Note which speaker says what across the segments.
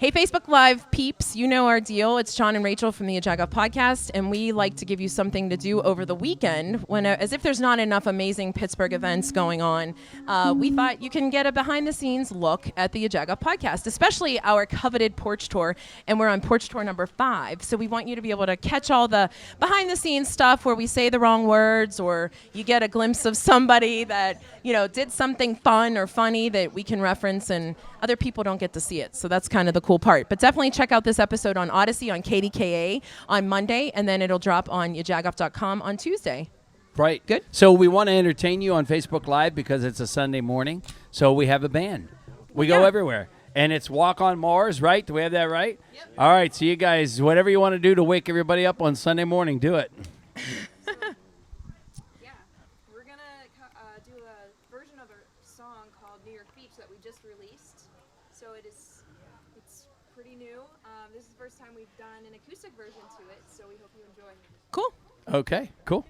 Speaker 1: Hey, Facebook Live peeps, you know our deal. It's John and Rachel from the YaJagoff podcast, and we like to give you something to do over the weekend when, as if there's not enough amazing Pittsburgh events going on. We thought you can get a behind-the-scenes look at the YaJagoff podcast, especially our coveted Porch Tour, and we're on Porch Tour number 5. So we want you to be able to catch all the behind-the-scenes stuff where we say the wrong words, or you get a glimpse of somebody that, you know, did something fun or funny that we can reference, and other people don't get to see it. So that's kind of the cool part. But definitely check out this episode on Odyssey on KDKA on Monday, and then it'll drop on YaJagoff.com on Tuesday.
Speaker 2: Right.
Speaker 1: Good.
Speaker 2: So we want to entertain you on Facebook Live because it's a Sunday morning. So we have a band. We go everywhere. And it's Walk on Mars, right? Do we have that right? Yep. All right. So you guys, whatever you want to do to wake everybody up on Sunday morning, do it.
Speaker 3: We're going to do a version of a song called New York Beach that we just released. So it's pretty new. This is the first time we've done an acoustic version to it, so we hope you enjoy.
Speaker 1: Cool.
Speaker 2: Okay, cool.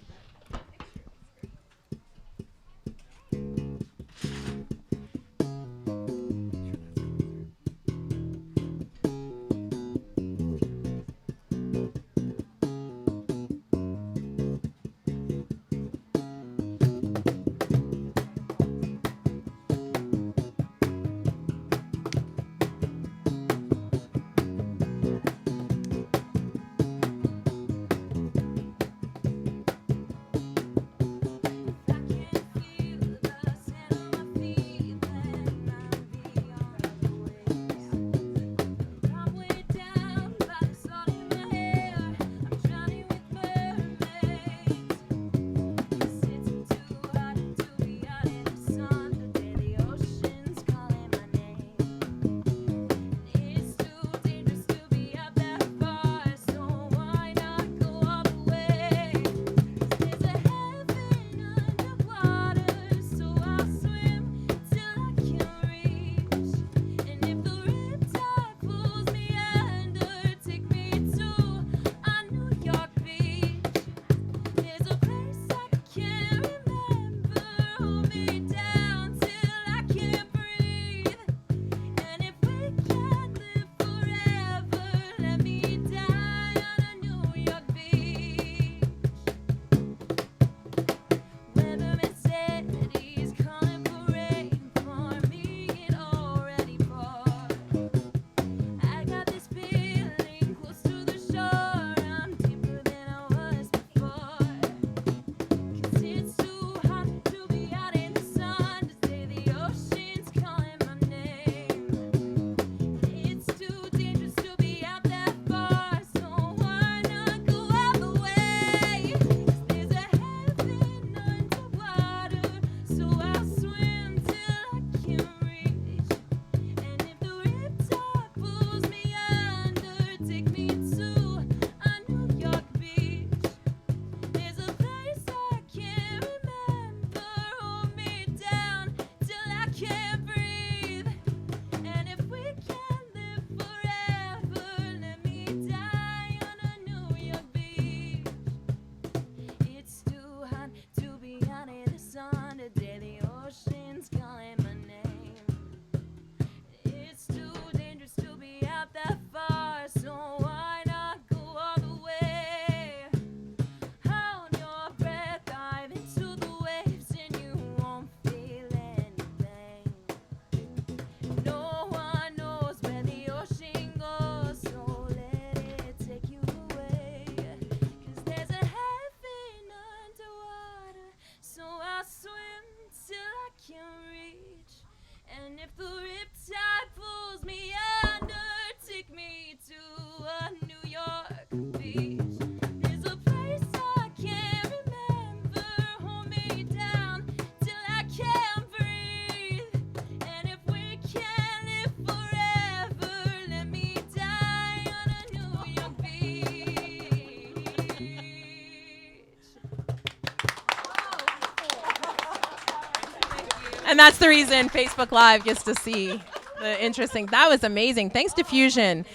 Speaker 1: And that's the reason Facebook Live gets to see the interesting. That was amazing. Thanks to Fusion,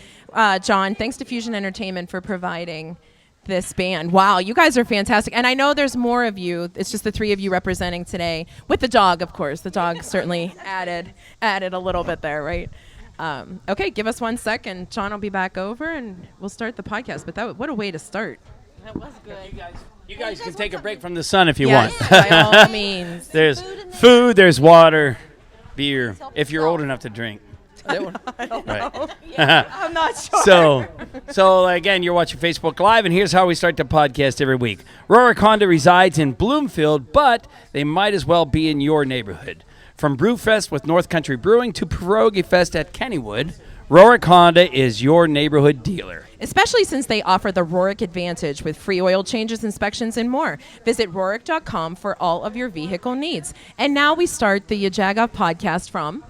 Speaker 1: John. Thanks to Fusion Entertainment for providing this band. Wow, you guys are fantastic. And I know there's more of you. It's just the 3 of you representing today with the dog, of course. The dog certainly added a little bit there, right? Okay, give us 1 second. John will be back over, and we'll start the podcast. But what a way to start.
Speaker 4: That was good.
Speaker 2: You guys can take a break from the sun if you
Speaker 1: Yes,
Speaker 2: want.
Speaker 1: by all means.
Speaker 2: There's food, there's water, beer, if you're old enough to drink. Right.
Speaker 1: I'm not sure.
Speaker 2: So again, you're watching Facebook Live, and here's how we start the podcast every week. Rorick Honda resides in Bloomfield, but they might as well be in your neighborhood. From Brewfest with North Country Brewing to Pierogi Fest at Kennywood, Rorick Honda is your neighborhood dealer.
Speaker 1: Especially since they offer the Rorick Advantage with free oil changes, inspections, and more. Visit Rorick.com for all of your vehicle needs. And now we start the YaJagoff podcast from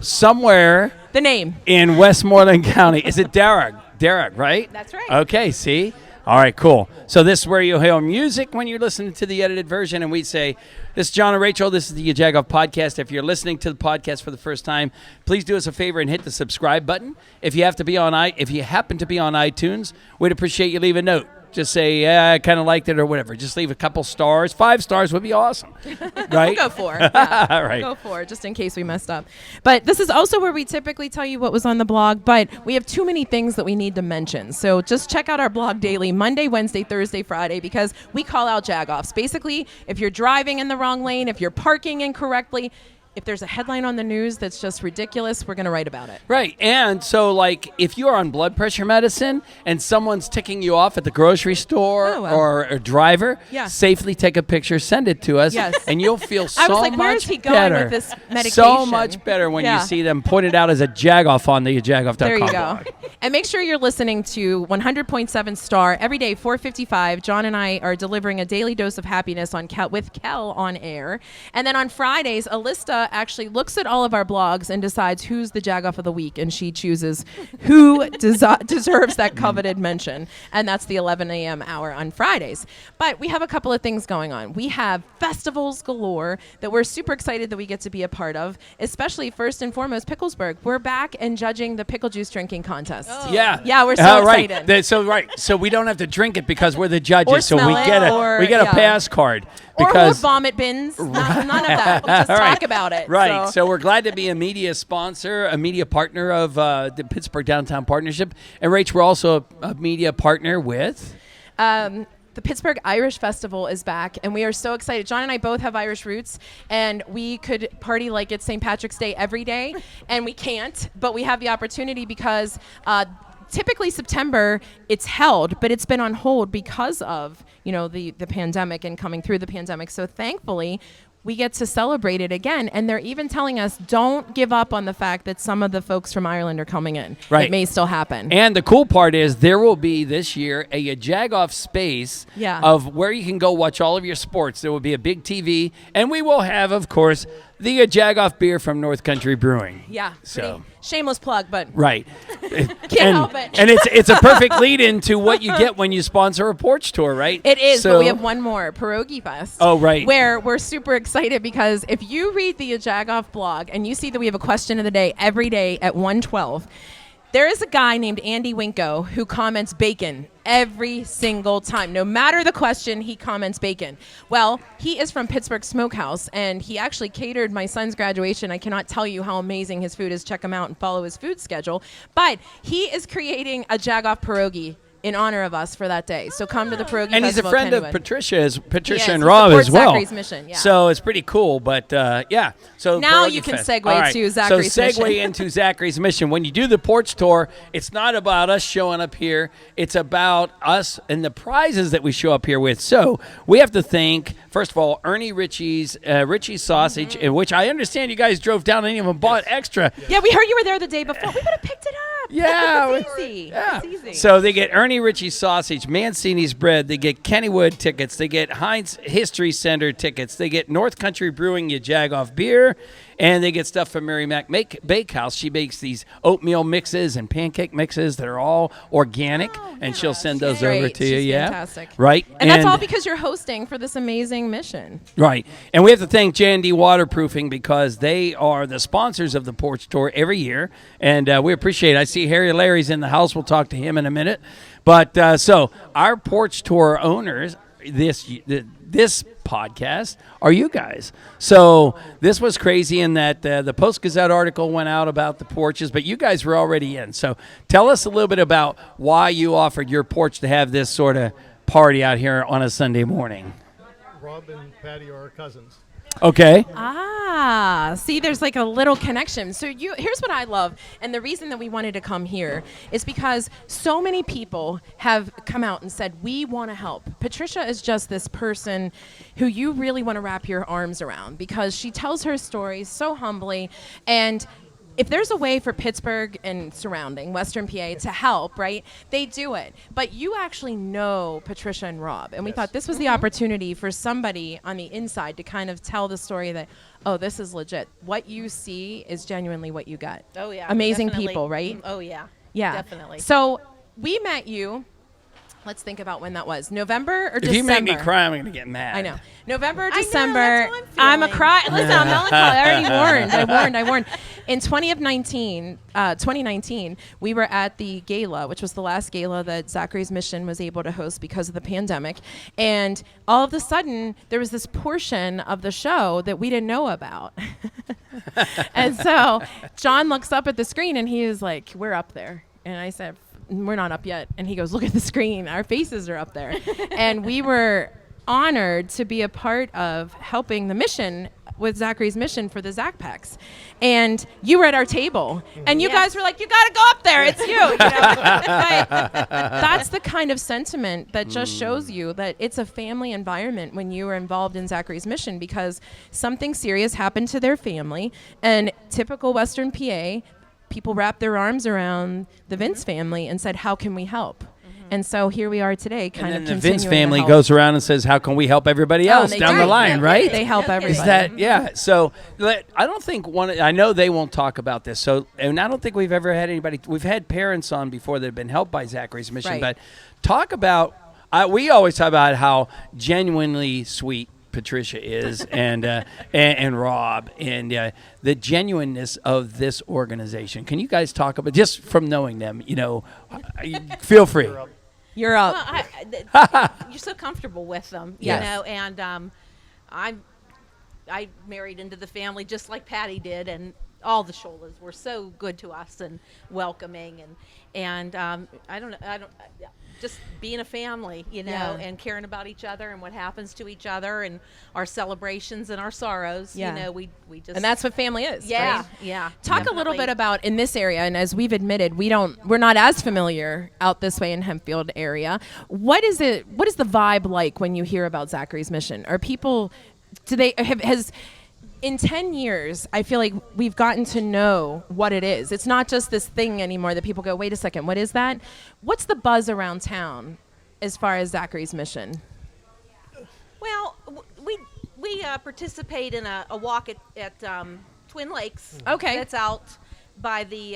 Speaker 2: Somewhere
Speaker 1: the name
Speaker 2: in Westmoreland County. Is it Derrick? Derrick, right?
Speaker 1: That's right.
Speaker 2: Okay, see? All right, cool. So this is where you'll hear music when you're listening to the edited version, and we say, this is John and Rachel. This is the YaJagoff podcast. If you're listening to the podcast for the first time, please do us a favor and hit the subscribe button. If you happen to be on iTunes, we'd appreciate you leave a note. Just say, yeah, I kind of liked it or whatever. Just leave a couple stars. 5 stars would be awesome, right?
Speaker 1: We'll go for. Yeah.
Speaker 2: All right.
Speaker 1: Go for, just in case we messed up. But this is also where we typically tell you what was on the blog, but we have too many things that we need to mention. So just check out our blog daily, Monday, Wednesday, Thursday, Friday, because we call out jagoffs. Basically, if you're driving in the wrong lane, if you're parking incorrectly, if there's a headline on the news that's just ridiculous, we're going to write about it.
Speaker 2: Right. And so, like, if you're on blood pressure medicine and someone's ticking you off at the grocery store or a driver, safely take a picture, send it to us, and you'll feel so much better.
Speaker 1: I was like, where is he going with this medication?
Speaker 2: So much better when you see them pointed out as a Jagoff on the YaJagoff.com
Speaker 1: There you go.
Speaker 2: blog.
Speaker 1: And make sure you're listening to 100.7 Star every day, 4:55. John and I are delivering a daily dose of happiness with Kel on air. And then on Fridays, Alyssa actually looks at all of our blogs and decides who's the Jagoff of the week, and she chooses who deserves that coveted mention. And that's the 11 a.m. hour on Fridays. But we have a couple of things going on. We have festivals galore that we're super excited that we get to be a part of, especially first and foremost, Picklesburg. We're back and judging the pickle juice drinking contest.
Speaker 2: Oh. Yeah.
Speaker 1: Yeah, we're so excited.
Speaker 2: Right. So we don't have to drink it because we're the judges.
Speaker 1: Or
Speaker 2: so we
Speaker 1: smell
Speaker 2: get
Speaker 1: it,
Speaker 2: we get a pass card.
Speaker 1: Or
Speaker 2: Because
Speaker 1: vomit bins. None of that. We'll just talk about it.
Speaker 2: Right. So we're glad to be a media sponsor, a media partner of the Pittsburgh Downtown Partnership. And Rach, we're also a media partner with?
Speaker 1: The Pittsburgh Irish Festival is back, and we are so excited. John and I both have Irish roots, and we could party like it's St. Patrick's Day every day, and we can't, but we have the opportunity because typically September it's held, but it's been on hold because of the pandemic and coming through the pandemic. So thankfully, we get to celebrate it again. And they're even telling us, don't give up on the fact that some of the folks from Ireland are coming in.
Speaker 2: Right.
Speaker 1: It may still happen.
Speaker 2: And the cool part is there will be this year a Jagoff space of where you can go watch all of your sports. There will be a big TV, and we will have, of course, the Jagoff beer from North Country Brewing.
Speaker 1: Yeah.
Speaker 2: So
Speaker 1: shameless plug, but
Speaker 2: right.
Speaker 1: Can't help it.
Speaker 2: And it's a perfect lead into what you get when you sponsor a porch tour, right?
Speaker 1: It is, but we have one more, Pierogi Fest.
Speaker 2: Oh, right.
Speaker 1: Where we're super excited because if you read the YaJagoff blog and you see that we have a question of the day every day at 1:12, there is a guy named Andy Winko who comments bacon every single time. No matter the question, he comments bacon. Well, he is from Pittsburgh Smokehouse, and he actually catered my son's graduation. I cannot tell you how amazing his food is. Check him out and follow his food schedule. But he is creating a Jagoff pierogi in honor of us for that day. So come to the Pierogi Festival.
Speaker 2: And he's a friend of
Speaker 1: Patricia
Speaker 2: and Rob as well.
Speaker 1: Zachary's mission,
Speaker 2: So it's pretty cool, but yeah. So
Speaker 1: now
Speaker 2: Pierogi
Speaker 1: you can
Speaker 2: Fest.
Speaker 1: segue to Zachary's mission.
Speaker 2: So segue into Zachary's mission. When you do the porch tour, it's not about us showing up here. It's about us and the prizes that we show up here with. So we have to thank, first of all, Ernie Ritchie's Sausage, in which I understand you guys drove down and even bought extra.
Speaker 1: Yeah, we heard you were there the day before. We would have picked it up.
Speaker 2: Yeah.
Speaker 1: It's easy.
Speaker 2: Yeah.
Speaker 1: It's easy.
Speaker 2: So they get Ernie Ritchie's Sausage, Mancini's Bread. They get Kennywood tickets. They get Heinz History Center tickets. They get North Country Brewing YaJagoff beer. And they get stuff from Mary Mac Bakehouse. She makes these oatmeal mixes and pancake mixes that are all organic, and she'll send those over to you.
Speaker 1: She's fantastic.
Speaker 2: Right.
Speaker 1: And that's all because you're hosting for this amazing mission.
Speaker 2: Right. And we have to thank J&D Waterproofing because they are the sponsors of the Porch Tour every year, and we appreciate it. I see Harry Larry's in the house. We'll talk to him in a minute. But so our Porch Tour owners this podcast are you guys. So this was crazy in that the Post-Gazette article went out about the porches, but you guys were already in. So tell us a little bit about why you offered your porch to have this sort of party out here on a Sunday morning.
Speaker 4: Rob and Patty are our cousins.
Speaker 2: Okay.
Speaker 1: See, there's like a little connection. So here's what I love, and the reason that we wanted to come here is because so many people have come out and said, we want to help. Patricia is just this person who you really want to wrap your arms around because she tells her stories so humbly, and if there's a way for Pittsburgh and surrounding Western PA to help, right, they do it. But you actually know Patricia and Rob, and we thought this was the opportunity for somebody on the inside to kind of tell the story that, oh, this is legit. What you see is genuinely what you got.
Speaker 5: Oh, yeah.
Speaker 1: Amazing
Speaker 5: definitely.
Speaker 1: people, right?
Speaker 5: Oh, yeah.
Speaker 1: Yeah.
Speaker 5: Definitely.
Speaker 1: So we met you. Let's think about when that was. November or December?
Speaker 2: If you make me cry, I'm going to get mad.
Speaker 1: I know. November,
Speaker 5: I know,
Speaker 1: December.
Speaker 5: that's how
Speaker 1: I'm a
Speaker 5: feeling.
Speaker 1: cry. Listen, I'm melancholy. I already warned. In 2019, we were at the gala, which was the last gala that Zachary's Mission was able to host because of the pandemic. And all of a sudden, there was this portion of the show that we didn't know about. And so John looks up at the screen and he is like, we're up there. And I said, we're not up yet. And he goes, look at the screen. Our faces are up there. And we were honored to be a part of helping the mission with Zachary's Mission for the Zach Packs. And you were at our table. And you guys were like, you got to go up there. It's you. That's the kind of sentiment that just shows you that it's a family environment when you were involved in Zachary's Mission because something serious happened to their family. And typical Western PA, people wrapped their arms around the Vince family and said, how can we help? And so here we are today, kind
Speaker 2: And
Speaker 1: of
Speaker 2: then the
Speaker 1: continuing
Speaker 2: Vince
Speaker 1: to
Speaker 2: family
Speaker 1: help.
Speaker 2: goes around and says, how can we help everybody else
Speaker 1: they
Speaker 2: down
Speaker 1: do.
Speaker 2: the line,
Speaker 1: Yeah,
Speaker 2: right?
Speaker 1: They help everybody.
Speaker 2: Is that, yeah. So I don't think I know they won't talk about this. So, and I don't think we've ever had anybody, we've had parents on before that have been helped by Zachary's Mission,
Speaker 1: Right.
Speaker 2: but talk about, we always talk about how genuinely sweet Patricia is and Rob and the genuineness of this organization. Can you guys talk about, just from knowing them, feel free.
Speaker 1: You're up.
Speaker 5: Well, you're so comfortable with them, you
Speaker 1: Yes.
Speaker 5: know, and I married into the family just like Patty did, and all the Sholas were so good to us and welcoming, and I don't just being a family, and caring about each other and what happens to each other and our celebrations and our sorrows.
Speaker 1: Yeah.
Speaker 5: We just,
Speaker 1: And that's what family is.
Speaker 5: yeah,
Speaker 1: right?
Speaker 5: yeah.
Speaker 1: Talk a little
Speaker 5: definitely.
Speaker 1: bit about in this area, and as we've admitted, we're not as familiar out this way in Hempfield area. What is the vibe like when you hear about Zachary's Mission? Are people, in 10 years, I feel like we've gotten to know what it is. It's not just this thing anymore that people go, wait a second, what is that? What's the buzz around town as far as Zachary's Mission?
Speaker 5: Well, we participate in a walk at Twin Lakes.
Speaker 1: Okay.
Speaker 5: That's out by the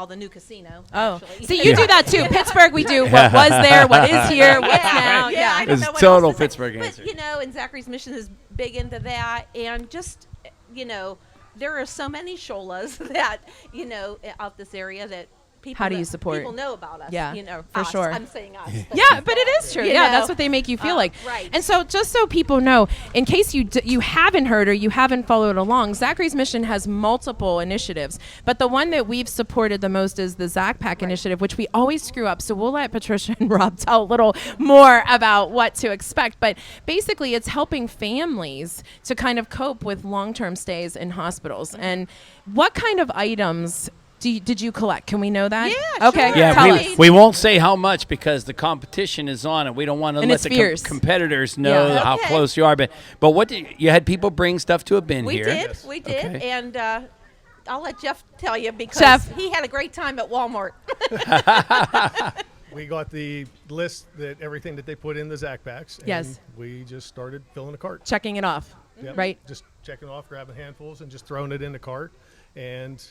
Speaker 5: the new casino.
Speaker 1: Oh,
Speaker 5: actually.
Speaker 1: see, you do that too. Pittsburgh, we do what was there, what is here, what's now.
Speaker 5: I
Speaker 1: Yeah.
Speaker 5: don't
Speaker 2: It's
Speaker 5: know what
Speaker 2: total
Speaker 5: else to say.
Speaker 2: Pittsburgh answer.
Speaker 5: But and Zachary's Mission is big into that, and just there are so many Sholas that out this area that people
Speaker 1: How do you support?
Speaker 5: People know about us.
Speaker 1: Yeah, for
Speaker 5: us.
Speaker 1: sure.
Speaker 5: I'm saying us. but-
Speaker 1: Yeah, but it is true.
Speaker 5: You
Speaker 1: Yeah,
Speaker 5: know,
Speaker 1: that's what they make you feel like.
Speaker 5: right.
Speaker 1: And so, just so people know, in case you haven't heard or you haven't followed along, Zachary's Mission has multiple initiatives, but the one that we've supported the most is the Zach Pack initiative, which we always screw up. So we'll let Patricia and Rob tell a little more about what to expect. But basically, it's helping families to kind of cope with long-term stays in hospitals. And what kind of items did you collect? Can we know that?
Speaker 5: Yeah,
Speaker 1: Okay.
Speaker 5: sure.
Speaker 2: Yeah,
Speaker 1: Tell
Speaker 2: we,
Speaker 1: us.
Speaker 2: we won't say how much because the competition is on, and we don't want to
Speaker 1: And
Speaker 2: let
Speaker 1: it's
Speaker 2: the
Speaker 1: fierce.
Speaker 2: competitors know
Speaker 1: Yeah.
Speaker 2: how
Speaker 5: Okay.
Speaker 2: close you are. But what you had people bring stuff to a bin
Speaker 5: We
Speaker 2: here.
Speaker 5: did, we did,
Speaker 2: Okay.
Speaker 5: and I'll let Jeff tell you because
Speaker 1: Jeff.
Speaker 5: he had a great time at Walmart.
Speaker 4: We got the list that everything that they put in the Zach Packs. And
Speaker 1: Yes.
Speaker 4: we just started filling the cart.
Speaker 1: Checking it off.
Speaker 4: Yep.
Speaker 1: Right.
Speaker 4: Just checking off, grabbing handfuls, and just throwing it in the cart, and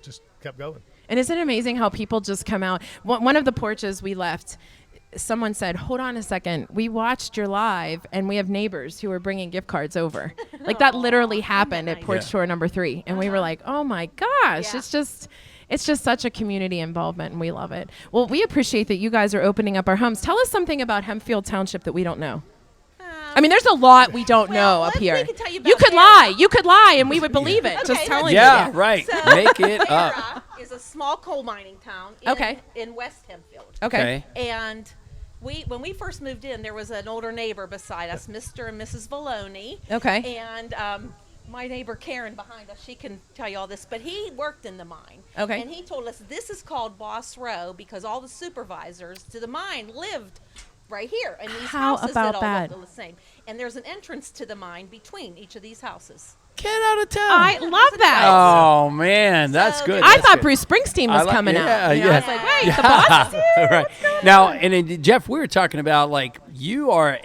Speaker 4: just kept going.
Speaker 1: And isn't it amazing how people just come out? One of the porches we left, someone said, hold on a second. We watched your live, and we have neighbors who are bringing gift cards over. Like that literally happened at Porch
Speaker 5: nice?
Speaker 1: Tour number 3. And we were like, oh my gosh,
Speaker 5: Yeah.
Speaker 1: it's It's just such a community involvement, and we love it. Well, we appreciate that you guys are opening up our homes. Tell us something about Hempfield Township that we don't know. I mean, there's a lot we don't know up here.
Speaker 5: We can tell you
Speaker 1: You
Speaker 5: about
Speaker 1: could lie. You could lie, and we would believe it.
Speaker 5: Okay,
Speaker 1: Just telling
Speaker 2: Yeah,
Speaker 1: you.
Speaker 2: right.
Speaker 5: So,
Speaker 2: Make it up.
Speaker 5: Era is a small coal mining town in West Hempfield.
Speaker 1: Okay.
Speaker 5: And when we first moved in, there was an older neighbor beside us, Mr. and Mrs. Valoni.
Speaker 1: Okay.
Speaker 5: And my neighbor Karen behind us, she can tell you all this, but he worked in the mine.
Speaker 1: Okay.
Speaker 5: And he told us this is called Boss Row because all the supervisors to the mine lived right here. And these
Speaker 1: How
Speaker 5: houses
Speaker 1: about
Speaker 5: that
Speaker 1: that?
Speaker 5: all look the same. And there's an entrance to the mine between each of these houses.
Speaker 2: Get out of town.
Speaker 1: I love that.
Speaker 2: Oh man, that's
Speaker 5: So
Speaker 2: good.
Speaker 1: I
Speaker 2: That's
Speaker 1: thought
Speaker 2: good.
Speaker 1: Bruce Springsteen was coming out. You know, I was like, wait, the boss is here?
Speaker 2: right. Now, and Jeff, we were talking about like you are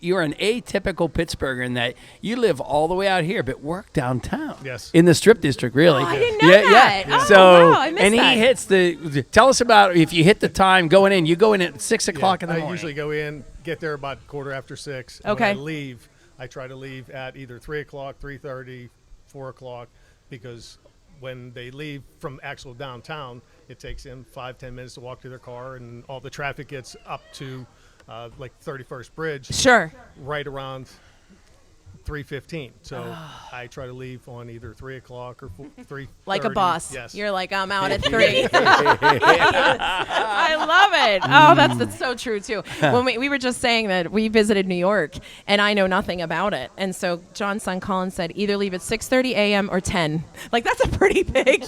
Speaker 2: you're an atypical Pittsburgher in that you live all the way out here, but work downtown.
Speaker 4: Yes.
Speaker 2: In the Strip District, really.
Speaker 1: Oh, I didn't know
Speaker 2: yeah,
Speaker 1: that.
Speaker 2: Yeah.
Speaker 1: Oh,
Speaker 2: So,
Speaker 1: wow, I missed
Speaker 2: and
Speaker 1: that.
Speaker 2: he hits the. Tell us about if you hit the time going in. You go in at 6 o'clock in the
Speaker 4: I
Speaker 2: morning.
Speaker 4: usually go in, get there about 6:15. And
Speaker 1: Okay.
Speaker 4: When I leave, I try to leave at either 3 o'clock, 3:30, 4 o'clock, because when they leave from actual downtown, it takes them 5-10 minutes to walk to their car, and all the traffic gets up to like 31st Bridge
Speaker 1: Sure.
Speaker 4: right around 3:15. So I try to leave on either 3 o'clock or 3:30.
Speaker 1: Like a boss.
Speaker 4: Yes.
Speaker 1: You're like, I'm out at 3. I love it. Oh, that's so true, too. When we were just saying that we visited New York, and I know nothing about it. And so John's son Colin said, either leave at 6:30 a.m. or 10. Like, that's a pretty big,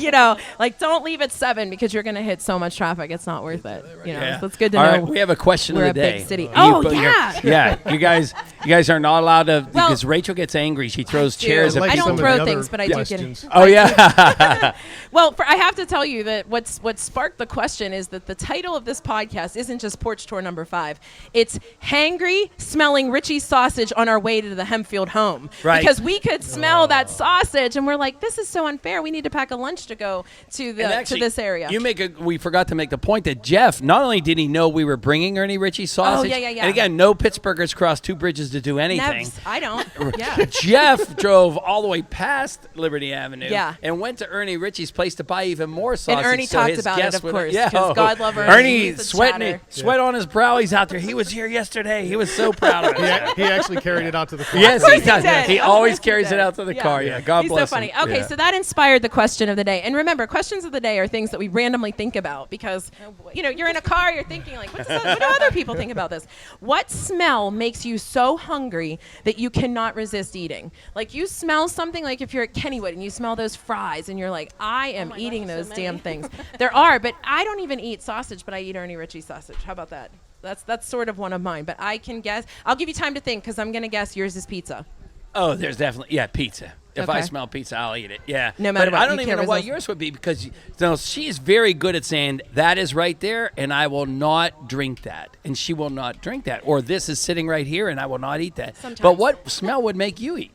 Speaker 1: like, don't leave at 7 because you're going to hit so much traffic. It's not worth it.
Speaker 2: Yeah.
Speaker 1: So it's good to
Speaker 2: All
Speaker 1: know.
Speaker 2: right, we have a question
Speaker 1: we're
Speaker 2: of
Speaker 1: a
Speaker 2: the day.
Speaker 1: big city.
Speaker 2: You
Speaker 1: Oh,
Speaker 2: put your-
Speaker 1: yeah.
Speaker 2: Yeah, you guys are not allowed to
Speaker 1: Well-
Speaker 2: because Rachel gets angry. She throws
Speaker 1: do.
Speaker 2: chairs at
Speaker 4: Like
Speaker 1: I
Speaker 2: people.
Speaker 1: don't
Speaker 4: some of
Speaker 1: throw
Speaker 4: the other
Speaker 1: things, but I do get it.
Speaker 4: questions.
Speaker 2: Oh yeah.
Speaker 1: Well, I have to tell you that what sparked the question is that the title of this podcast isn't just Porch Tour number 5. It's Hangry Smelling Richie's Sausage on Our Way to the Hempfield Home.
Speaker 2: Right.
Speaker 1: Because we could smell that sausage, and we're like, this is so unfair. We need to pack a lunch to go to
Speaker 2: And actually,
Speaker 1: to this area.
Speaker 2: we forgot to make the point that Jeff, not only did he know we were bringing Ernie Richie's sausage,
Speaker 1: yeah.
Speaker 2: and again, no Pittsburghers cross 2 bridges to do anything.
Speaker 1: Nevs. I don't. Yeah.
Speaker 2: Jeff drove all the way past Liberty Avenue
Speaker 1: Yeah.
Speaker 2: and went to Ernie Richie's place to buy even more sausage.
Speaker 1: Ernie
Speaker 2: so
Speaker 1: talked
Speaker 2: his
Speaker 1: about it,
Speaker 2: guests
Speaker 1: of
Speaker 2: would-
Speaker 1: course,
Speaker 2: Yeah.
Speaker 1: 'cause God love Ernie.
Speaker 2: Ernie
Speaker 1: He's a
Speaker 2: sweating,
Speaker 1: chatter.
Speaker 2: sweat on his brow. He's out there. He was here yesterday. He was so proud of it.
Speaker 4: He actually carried it out to the car.
Speaker 2: Yes,
Speaker 4: for
Speaker 2: he
Speaker 4: me.
Speaker 2: does.
Speaker 1: did.
Speaker 2: He
Speaker 1: Of
Speaker 2: always
Speaker 1: course he
Speaker 2: carries
Speaker 1: did.
Speaker 2: it out to the car. Yeah, God
Speaker 1: He's
Speaker 2: bless
Speaker 1: so funny.
Speaker 2: him.
Speaker 1: Okay,
Speaker 2: Yeah.
Speaker 1: so that inspired the question of the day. And remember, questions of the day are things that we randomly think about because, you're in a car, you're thinking like, what do other people think about this? What smell makes you so hungry that you cannot resist eating? Like you smell something, like if you're at Kennywood and you smell those fries and you're like, I am
Speaker 5: my
Speaker 1: eating
Speaker 5: gosh,
Speaker 1: those
Speaker 5: so
Speaker 1: damn
Speaker 5: many.
Speaker 1: things. There are, but I don't even eat sausage, but I eat Ernie Richie sausage. How about that? That's sort of one of mine, but I can guess. I'll give you time to think because I'm going to guess yours is pizza.
Speaker 2: Oh, there's definitely pizza. If I
Speaker 1: Okay.
Speaker 2: smell pizza, I'll eat it. Yeah.
Speaker 1: No matter
Speaker 2: but
Speaker 1: what,
Speaker 2: I don't
Speaker 1: you
Speaker 2: even
Speaker 1: can't
Speaker 2: know what
Speaker 1: resist.
Speaker 2: yours would be because she's very good at saying that is right there, and I will not drink that, and she will not drink that, or this is sitting right here, and I will not eat that.
Speaker 1: Sometimes.
Speaker 2: But what smell would make you eat?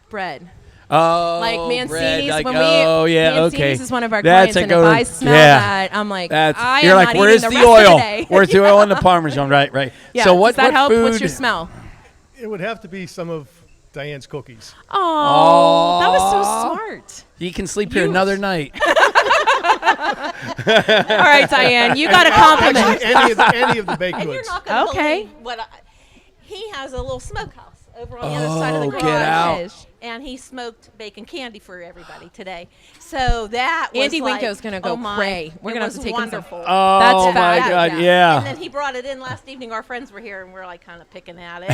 Speaker 1: Bread.
Speaker 2: Oh,
Speaker 1: Like
Speaker 2: bread,
Speaker 1: Mancini's,
Speaker 2: like,
Speaker 1: when
Speaker 2: oh, yeah,
Speaker 1: Mancini's
Speaker 2: okay.
Speaker 1: is one of our
Speaker 2: That's
Speaker 1: clients,
Speaker 2: a
Speaker 1: and
Speaker 2: good
Speaker 1: if
Speaker 2: one.
Speaker 1: I smell
Speaker 2: Yeah.
Speaker 1: that, I'm like,
Speaker 2: That's,
Speaker 1: I
Speaker 2: you're
Speaker 1: am
Speaker 2: like,
Speaker 1: not
Speaker 2: where's
Speaker 1: eating
Speaker 2: the
Speaker 1: the rest
Speaker 2: oil?
Speaker 1: of the day.
Speaker 2: Where's the oil and the Parmesan? Right.
Speaker 1: Yeah.
Speaker 2: So what?
Speaker 1: Does that
Speaker 2: what
Speaker 1: help?
Speaker 2: food?
Speaker 1: What's your smell?
Speaker 4: It would have to be some of Diane's cookies.
Speaker 1: Oh, that was so smart.
Speaker 2: You can sleep here another night.
Speaker 1: All right, Diane, you got a compliment.
Speaker 4: Actually, any of the baked
Speaker 5: And you're
Speaker 4: goods.
Speaker 5: not going to
Speaker 1: Okay.
Speaker 5: believe he has a little smokehouse over on the other side of the
Speaker 2: Oh,
Speaker 5: garage.
Speaker 2: get out.
Speaker 5: And he smoked bacon candy for everybody today. So that was
Speaker 1: Andy
Speaker 5: like,
Speaker 1: Winko's gonna go
Speaker 5: oh my,
Speaker 1: cray. We're
Speaker 5: it
Speaker 1: gonna have
Speaker 5: was
Speaker 1: to take him some-
Speaker 5: wonderful.
Speaker 2: Oh
Speaker 1: That's
Speaker 2: my
Speaker 1: fat,
Speaker 2: God!
Speaker 5: And
Speaker 2: Yeah.
Speaker 5: then he brought it in last evening. Our friends were here, and we were like kind of picking at it.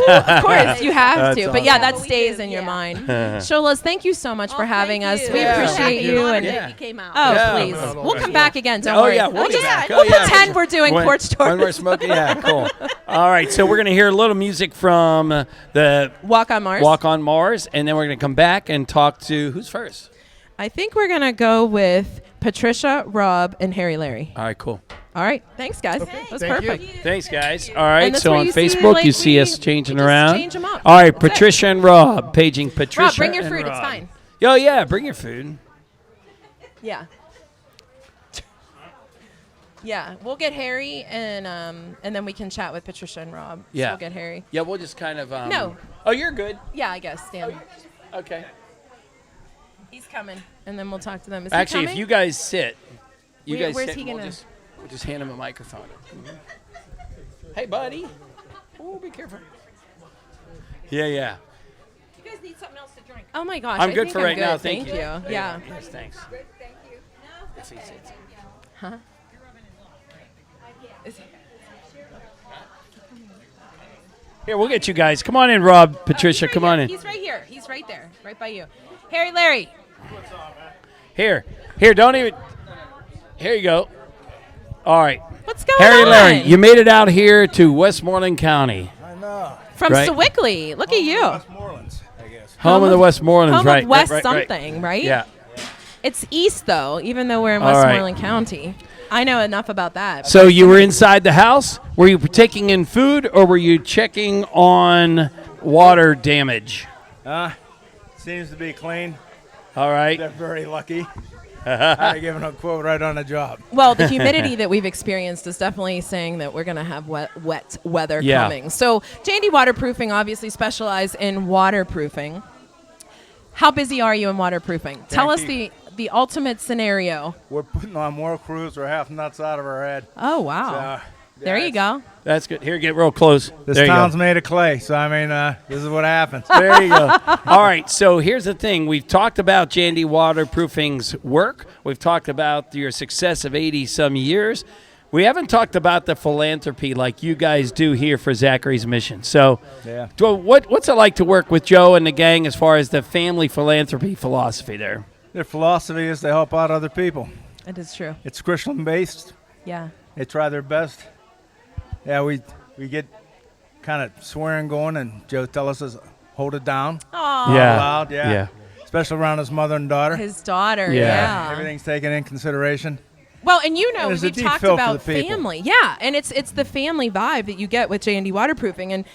Speaker 1: Of course, you have
Speaker 2: That's
Speaker 1: to.
Speaker 2: awesome.
Speaker 1: But yeah,
Speaker 5: Yeah,
Speaker 1: that
Speaker 5: but we
Speaker 1: stays
Speaker 5: do,
Speaker 1: in your
Speaker 5: yeah.
Speaker 1: mind. Sholas, thank you so much for
Speaker 5: Oh,
Speaker 1: having
Speaker 5: thank
Speaker 1: us.
Speaker 5: you.
Speaker 1: We
Speaker 2: Yeah.
Speaker 1: appreciate
Speaker 5: Happy
Speaker 1: you.
Speaker 5: honored
Speaker 1: And
Speaker 5: that you came out.
Speaker 1: oh,
Speaker 2: Yeah.
Speaker 1: please,
Speaker 4: Not
Speaker 1: we'll come
Speaker 4: always.
Speaker 1: back again. Don't
Speaker 2: Oh
Speaker 1: worry.
Speaker 2: yeah, we'll be
Speaker 5: yeah,
Speaker 2: back.
Speaker 5: we'll
Speaker 2: Oh, yeah.
Speaker 1: pretend we're doing
Speaker 2: When-
Speaker 1: Porch Tour.
Speaker 2: when we're smoking. Yeah, cool. All right, so we're gonna hear a little music from the
Speaker 1: Walk on Mars.
Speaker 2: Walk on Mars, and then we're gonna come back and talk to who's first.
Speaker 1: I think we're gonna go with Patricia, Rob, and Harry Larry.
Speaker 2: All right, cool.
Speaker 1: All right, thanks guys. That was
Speaker 4: Thank you.
Speaker 1: perfect.
Speaker 2: Thanks, guys. All right,
Speaker 1: And that's
Speaker 2: so
Speaker 1: where
Speaker 2: on
Speaker 1: you see,
Speaker 2: Facebook,
Speaker 1: like,
Speaker 2: you see
Speaker 1: we-
Speaker 2: us changing
Speaker 1: we just
Speaker 2: around.
Speaker 1: change 'em up.
Speaker 2: All right,
Speaker 1: That's it.
Speaker 2: Patricia and Rob, paging Patricia.
Speaker 1: Rob, bring your
Speaker 2: and
Speaker 1: food. It's
Speaker 2: Rob.
Speaker 1: fine.
Speaker 2: Oh yeah, bring your food.
Speaker 1: Yeah. Yeah, we'll get Harry and then we can chat with Patricia and Rob. So
Speaker 2: Yeah.
Speaker 1: we'll get Harry.
Speaker 2: Yeah, we'll just kind of.
Speaker 1: No.
Speaker 2: Oh, you're good.
Speaker 1: Yeah, I guess. Dan.
Speaker 2: Okay.
Speaker 1: He's coming, and then we'll talk to them. Is he
Speaker 2: Actually, if
Speaker 1: coming?
Speaker 2: you guys sit,
Speaker 1: Where's
Speaker 2: sit,
Speaker 1: he
Speaker 2: and
Speaker 1: gonna-
Speaker 2: we'll just hand him a microphone. Hey, buddy. Oh, be careful. Yeah.
Speaker 5: You guys need something else to drink.
Speaker 1: Oh my gosh,
Speaker 2: I'm
Speaker 1: I
Speaker 2: good
Speaker 1: think
Speaker 2: for
Speaker 1: I'm
Speaker 2: right
Speaker 1: good.
Speaker 2: now. Thank you.
Speaker 1: Yeah.
Speaker 2: Yes, thanks.
Speaker 3: Thank you.
Speaker 2: If he sits.
Speaker 1: Huh?
Speaker 2: Here, we'll get you guys. Come on in, Rob, Patricia.
Speaker 1: He's right
Speaker 2: Come on
Speaker 1: here.
Speaker 2: in.
Speaker 1: He's right here. He's right there, right by you. Harry, Larry.
Speaker 2: Here, don't even. Here you go. All right.
Speaker 1: What's going
Speaker 2: Harry,
Speaker 1: on?
Speaker 2: Larry, you made it out here to Westmoreland County,
Speaker 6: I know.
Speaker 1: From
Speaker 2: right.
Speaker 1: Sewickley. Look at you.
Speaker 6: Westmorelands, I guess.
Speaker 2: home of the Westmorelands,
Speaker 1: Home
Speaker 2: right?
Speaker 1: of West
Speaker 2: right.
Speaker 1: something, right?
Speaker 2: Yeah.
Speaker 1: It's east, though, even though we're in
Speaker 2: All right.
Speaker 1: Westmoreland County. I know enough about that.
Speaker 2: So you were inside the house. Were you taking in food, or were you checking on water damage?
Speaker 6: Seems to be clean.
Speaker 2: All right.
Speaker 6: They're very lucky. I giving a quote right on the job.
Speaker 1: Well, the humidity that we've experienced is definitely saying that we're going to have wet weather
Speaker 2: Yeah.
Speaker 1: coming. So J&D Waterproofing obviously specialize in waterproofing. How busy are you in waterproofing? Tell us the ultimate scenario.
Speaker 6: We're putting on more crews. We're half nuts out of our head.
Speaker 1: Oh, wow.
Speaker 6: So,
Speaker 1: There you go.
Speaker 2: That's good. Here, get real close.
Speaker 6: This
Speaker 2: there you
Speaker 6: town's
Speaker 2: go.
Speaker 6: made of clay, so I mean, this is what happens.
Speaker 2: There you go. All right. So here's the thing. We've talked about J&D Waterproofing's work. We've talked about your success of 80-some years. We haven't talked about the philanthropy like you guys do here for Zachary's Mission. So
Speaker 6: Yeah.
Speaker 2: what's it like to work with Joe and the gang as far as the family philanthropy philosophy there?
Speaker 6: Their philosophy is to help out other people.
Speaker 1: It is true.
Speaker 6: It's Christian-based.
Speaker 1: Yeah.
Speaker 6: They try their best. Yeah, we get kind of swearing going, and Joe tells us hold it down.
Speaker 1: Oh,
Speaker 2: Yeah.
Speaker 6: Loud, yeah. Especially around his mother and daughter.
Speaker 1: his daughter.
Speaker 2: Yeah.
Speaker 1: Yeah.
Speaker 6: Everything's taken in consideration.
Speaker 1: Well, and you know,
Speaker 6: And there's a
Speaker 1: we've
Speaker 6: deep
Speaker 1: talked
Speaker 6: feel for
Speaker 1: about
Speaker 6: the people.
Speaker 1: family. Yeah, and it's the family vibe that you get with J&D Waterproofing. And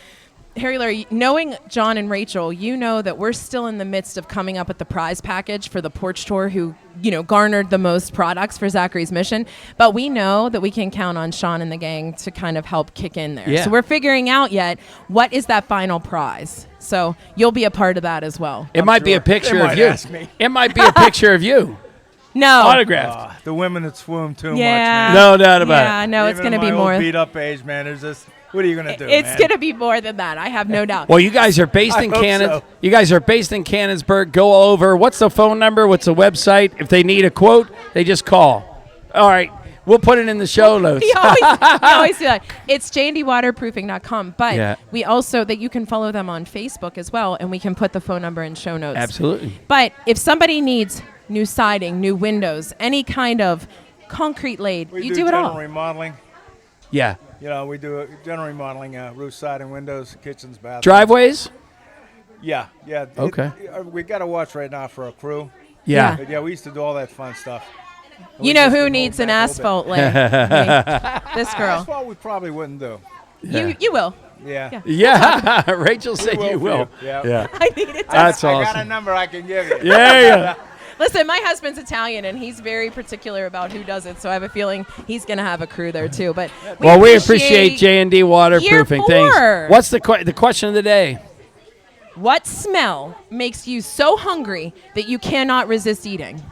Speaker 1: Harry, Larry, knowing John and Rachel, you know that we're still in the midst of coming up with the prize package for the Porch Tour, who, garnered the most products for Zachary's Mission. But we know that we can count on Sean and the gang to kind of help kick in there.
Speaker 2: Yeah.
Speaker 1: So we're figuring out yet what is that final prize. So you'll be a part of that as well.
Speaker 2: It might be a
Speaker 6: sure.
Speaker 2: picture
Speaker 6: They
Speaker 2: of
Speaker 6: might
Speaker 2: you.
Speaker 6: ask me.
Speaker 2: It might be a picture of you.
Speaker 1: No.
Speaker 2: Autographed.
Speaker 6: The women that swoon too much,
Speaker 1: Yeah.
Speaker 6: man.
Speaker 2: No doubt about
Speaker 1: Yeah,
Speaker 2: it.
Speaker 1: no, it's
Speaker 6: Even
Speaker 1: going to
Speaker 6: at
Speaker 1: be
Speaker 6: my old
Speaker 1: more.
Speaker 6: beat up age, man. There's this. What are you gonna do?
Speaker 1: It's
Speaker 6: man?
Speaker 1: going to be more than that. I have no doubt.
Speaker 2: Well, you guys are based
Speaker 6: I
Speaker 2: in
Speaker 6: hope
Speaker 2: Canada.
Speaker 6: so.
Speaker 2: You guys are based in Canonsburg. Go over. What's the phone number? What's the website? If they need a quote, they just call. All right. We'll put it in the show notes.
Speaker 1: You always do that. It's jndwaterproofing.com. But
Speaker 2: Yeah.
Speaker 1: we also, that you can follow them on Facebook as well, and we can put the phone number in show notes.
Speaker 2: Absolutely.
Speaker 1: But if somebody needs new siding, new windows, any kind of concrete laid,
Speaker 6: We
Speaker 1: you do it
Speaker 6: general
Speaker 1: all.
Speaker 6: remodeling.
Speaker 2: Yeah.
Speaker 6: You know, we do general remodeling, roof siding, windows, kitchens, bathrooms.
Speaker 2: Driveways?
Speaker 6: Yeah.
Speaker 2: Okay.
Speaker 6: We got to watch right now for a crew.
Speaker 2: Yeah.
Speaker 6: But yeah, we used to do all that fun stuff.
Speaker 1: You know who needs an asphalt lay? Me. This girl.
Speaker 6: Asphalt we probably wouldn't do.
Speaker 1: You will.
Speaker 6: Yeah.
Speaker 2: Yeah. Rachel said you
Speaker 6: for
Speaker 2: will.
Speaker 6: Yeah.
Speaker 2: Yeah.
Speaker 1: I need it.
Speaker 2: That's
Speaker 6: I got a
Speaker 2: awesome.
Speaker 6: number I can give you.
Speaker 2: Yeah.
Speaker 1: Listen, my husband's Italian, and he's very particular about who does it, so I have a feeling he's going to have a crew there, too. But
Speaker 2: Well, we appreciate J&D Waterproofing.
Speaker 1: Year 4.
Speaker 2: Thanks. What's the question of the day?
Speaker 1: What smell makes you so hungry that you cannot resist eating?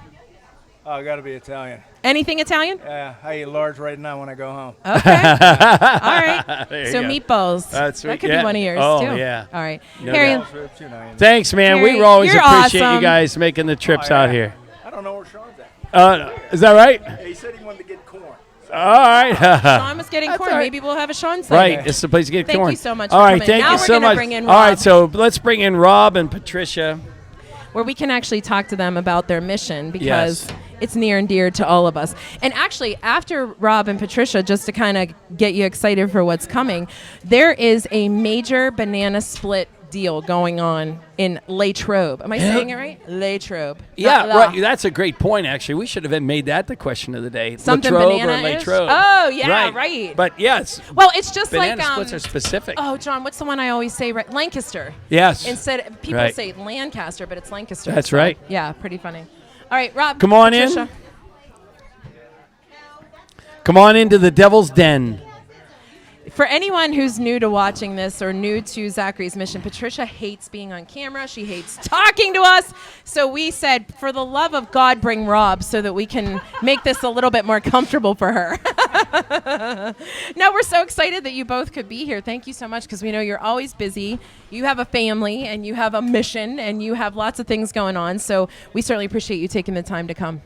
Speaker 6: Oh, got to be Italian.
Speaker 1: Anything Italian?
Speaker 6: Yeah, I eat large right now when I go home.
Speaker 1: Okay. All right.
Speaker 2: There you
Speaker 1: So
Speaker 2: go.
Speaker 1: meatballs.
Speaker 2: That's
Speaker 1: that
Speaker 2: right.
Speaker 1: could
Speaker 2: Yeah.
Speaker 1: be one of yours,
Speaker 2: Oh,
Speaker 1: too.
Speaker 2: yeah.
Speaker 1: All right.
Speaker 2: No
Speaker 1: Harry,
Speaker 2: doubt.
Speaker 6: Ribs, you know,
Speaker 2: Thanks, man.
Speaker 1: Harry,
Speaker 2: We always
Speaker 1: you're
Speaker 2: appreciate
Speaker 1: awesome.
Speaker 2: you guys making the trips
Speaker 6: Oh,
Speaker 2: out
Speaker 6: yeah.
Speaker 2: here.
Speaker 6: I don't know where Sean's at.
Speaker 2: Is that right?
Speaker 6: He said he wanted to get corn.
Speaker 2: All right.
Speaker 1: Sean was getting
Speaker 2: That's
Speaker 1: corn.
Speaker 2: all right.
Speaker 1: Maybe we'll have a Sean
Speaker 2: Right,
Speaker 1: segment.
Speaker 2: it's the place to get
Speaker 1: Thank
Speaker 2: corn.
Speaker 1: you so much
Speaker 2: All
Speaker 1: for
Speaker 2: right,
Speaker 1: coming.
Speaker 2: thank
Speaker 1: Now
Speaker 2: you
Speaker 1: we're
Speaker 2: so
Speaker 1: gonna
Speaker 2: much.
Speaker 1: bring in
Speaker 2: All right,
Speaker 1: Rob.
Speaker 2: so let's bring in Rob and Patricia.
Speaker 1: Where we can actually talk to them about their mission, because
Speaker 2: Yes.
Speaker 1: it's near and dear to all of us. And actually, after Rob and Patricia, just to kind of get you excited for what's coming, there is a major banana split deal going on in Latrobe. Am I saying it right? Latrobe.
Speaker 2: Yeah,
Speaker 1: Not
Speaker 2: right. That's a great point, actually. We should have made that the question of the day.
Speaker 1: Something
Speaker 2: Latrobe
Speaker 1: banana
Speaker 2: or
Speaker 1: is?
Speaker 2: Latrobe.
Speaker 1: Oh, yeah, right.
Speaker 2: But yes,
Speaker 1: Well, it's just
Speaker 2: banana
Speaker 1: like
Speaker 2: splits are specific.
Speaker 1: oh, John, what's the one I always say? Right, Lancaster.
Speaker 2: Yes.
Speaker 1: Instead, people
Speaker 2: Right.
Speaker 1: say Lancaster, but it's Lancaster.
Speaker 2: That's
Speaker 1: So,
Speaker 2: right.
Speaker 1: Yeah, pretty funny. All right, Rob.
Speaker 2: Come on in.
Speaker 1: Patricia.
Speaker 2: Come on into the Devil's Den.
Speaker 1: For anyone who's new to watching this or new to Zachary's mission, Patricia hates being on camera. She hates talking to us. So we said, for the love of God, bring Rob so that we can make this a little bit more comfortable for her. No, we're so excited that you both could be here. Thank you so much, because we know you're always busy. You have a family and you have a mission and you have lots of things going on. So we certainly appreciate you taking the time to come.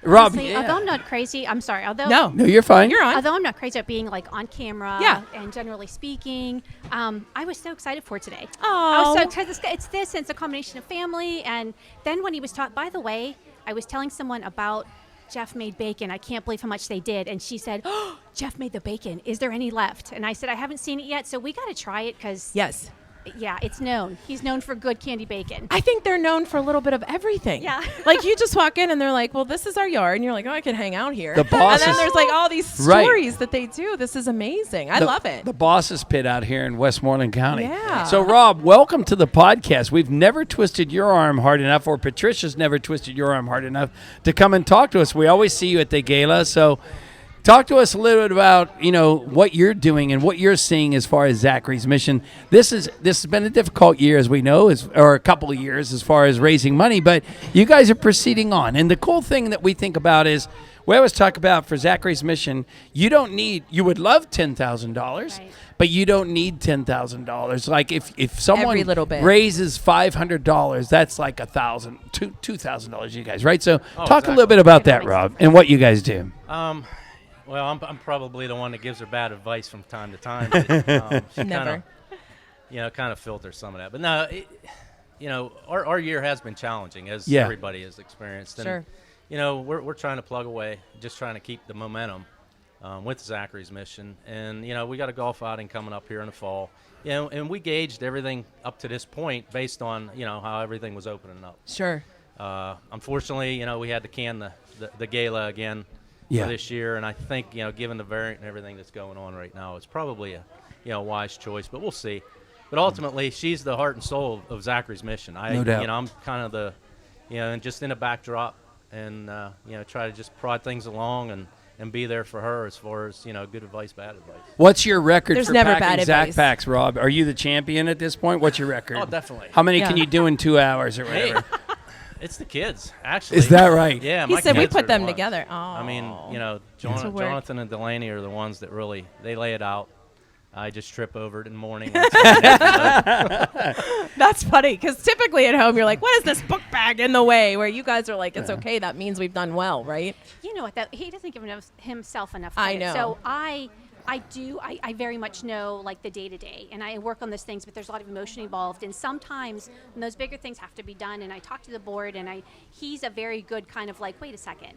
Speaker 2: Rob,
Speaker 7: Honestly, although I'm not crazy, I'm sorry. Although
Speaker 1: No,
Speaker 2: no, you're fine.
Speaker 1: you're on.
Speaker 7: Although I'm not crazy about being like on camera and generally speaking, I was so excited for today. I was so excited. It's this, and it's a combination of family. And then when he was taught, by the way, I was telling someone about Jeff made bacon. I can't believe how much they did. And she said, oh, Jeff made the bacon. Is there any left? And I said, I haven't seen it yet. So we got to try it because
Speaker 1: Yes.
Speaker 7: yeah, it's known. He's known for good candy bacon.
Speaker 1: I think they're known for a little bit of everything.
Speaker 7: Yeah.
Speaker 1: Like you just walk in and they're like, well, this is our yard. And you're like, oh, I can hang out here.
Speaker 2: The boss
Speaker 1: and then
Speaker 2: is-
Speaker 1: there's like all these
Speaker 2: Right.
Speaker 1: stories that they do. This is amazing. I love it.
Speaker 2: The boss's pit out here in Westmoreland County.
Speaker 1: Yeah.
Speaker 2: So, Rob, welcome to the podcast. We've never twisted your arm hard enough, or Patricia's never twisted your arm hard enough to come and talk to us. We always see you at the gala. So, talk to us a little bit about, what you're doing and what you're seeing as far as Zachary's mission. This has been a difficult year, as we know, or a couple of years as far as raising money, but you guys are proceeding on. And the cool thing that we think about is, we always talk about for Zachary's mission, you would love $10,000,
Speaker 7: Right.
Speaker 2: but you don't need $10,000. Like if someone
Speaker 1: Every little bit.
Speaker 2: raises $500, that's like $2,000, you guys, right? So talk a
Speaker 8: exactly.
Speaker 2: little bit about that, Rob, and what you guys do.
Speaker 8: Well, I'm probably the one that gives her bad advice from time to time. But, she
Speaker 1: Never.
Speaker 8: kind of filters some of that. But no, our year has been challenging, as
Speaker 2: Yeah.
Speaker 8: everybody has experienced. And,
Speaker 1: Sure.
Speaker 8: we're trying to plug away, just trying to keep the momentum with Zachary's mission. And, we got a golf outing coming up here in the fall. And we gauged everything up to this point based on, how everything was opening up.
Speaker 1: Sure.
Speaker 8: Unfortunately, we had to can the gala again
Speaker 2: Yeah.
Speaker 8: for this year, and I think given the variant and everything that's going on right now, it's probably a wise choice, but we'll see. But ultimately, she's the heart and soul of Zachary's mission.
Speaker 2: No doubt.
Speaker 8: I'm kind of the and just in a backdrop, and try to just prod things along and be there for her as far as good advice, bad advice.
Speaker 2: What's your record
Speaker 1: There's
Speaker 2: for
Speaker 1: never
Speaker 2: packing
Speaker 1: bad
Speaker 2: Zach
Speaker 1: advice.
Speaker 2: packs, Rob? Are you the champion at this point? What's your record?
Speaker 8: Oh, definitely.
Speaker 2: How many
Speaker 1: Yeah.
Speaker 2: can you do in 2 hours or
Speaker 8: Hey,
Speaker 2: whatever?
Speaker 8: it's the kids, actually.
Speaker 2: Is that right?
Speaker 8: Yeah,
Speaker 1: He
Speaker 8: my
Speaker 1: said we
Speaker 8: kids
Speaker 1: put
Speaker 8: are
Speaker 1: them
Speaker 8: the ones.
Speaker 1: together.
Speaker 8: I mean,
Speaker 1: Aw. It's a work.
Speaker 8: Jonathan and Delaney are the ones that really, they lay it out. I just trip over it in the morning.
Speaker 1: That's funny, because typically at home you're like, what is this book bag in the way? Where you guys are like, it's okay. That means we've done well, right?
Speaker 7: You know what? He doesn't give himself enough
Speaker 1: I
Speaker 7: credit.
Speaker 1: know.
Speaker 7: So I very much know like the day to day, and I work on those things, but there's a lot of emotion involved. And sometimes when those bigger things have to be done, and I talk to the board, and he's a very good kind of like, wait a second.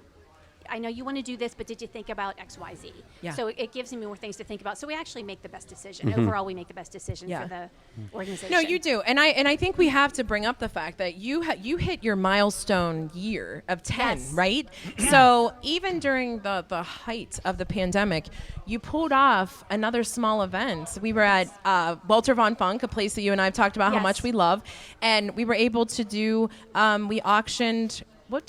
Speaker 7: I know you want to do this, but did you think about X, Y, Z?
Speaker 1: Yeah.
Speaker 7: So it gives me more things to think about. So we actually make the best decision. Overall, we make the best decision
Speaker 1: Yeah.
Speaker 7: for the organization.
Speaker 1: No, you do, and I think we have to bring up the fact that you hit your milestone year of 10,
Speaker 7: Yes.
Speaker 1: right? So even during the height of the pandemic, you pulled off another small event. We were at Walter von Funk, a place that you and I have talked about how
Speaker 7: Yes.
Speaker 1: much we love, and we were able to do. We auctioned.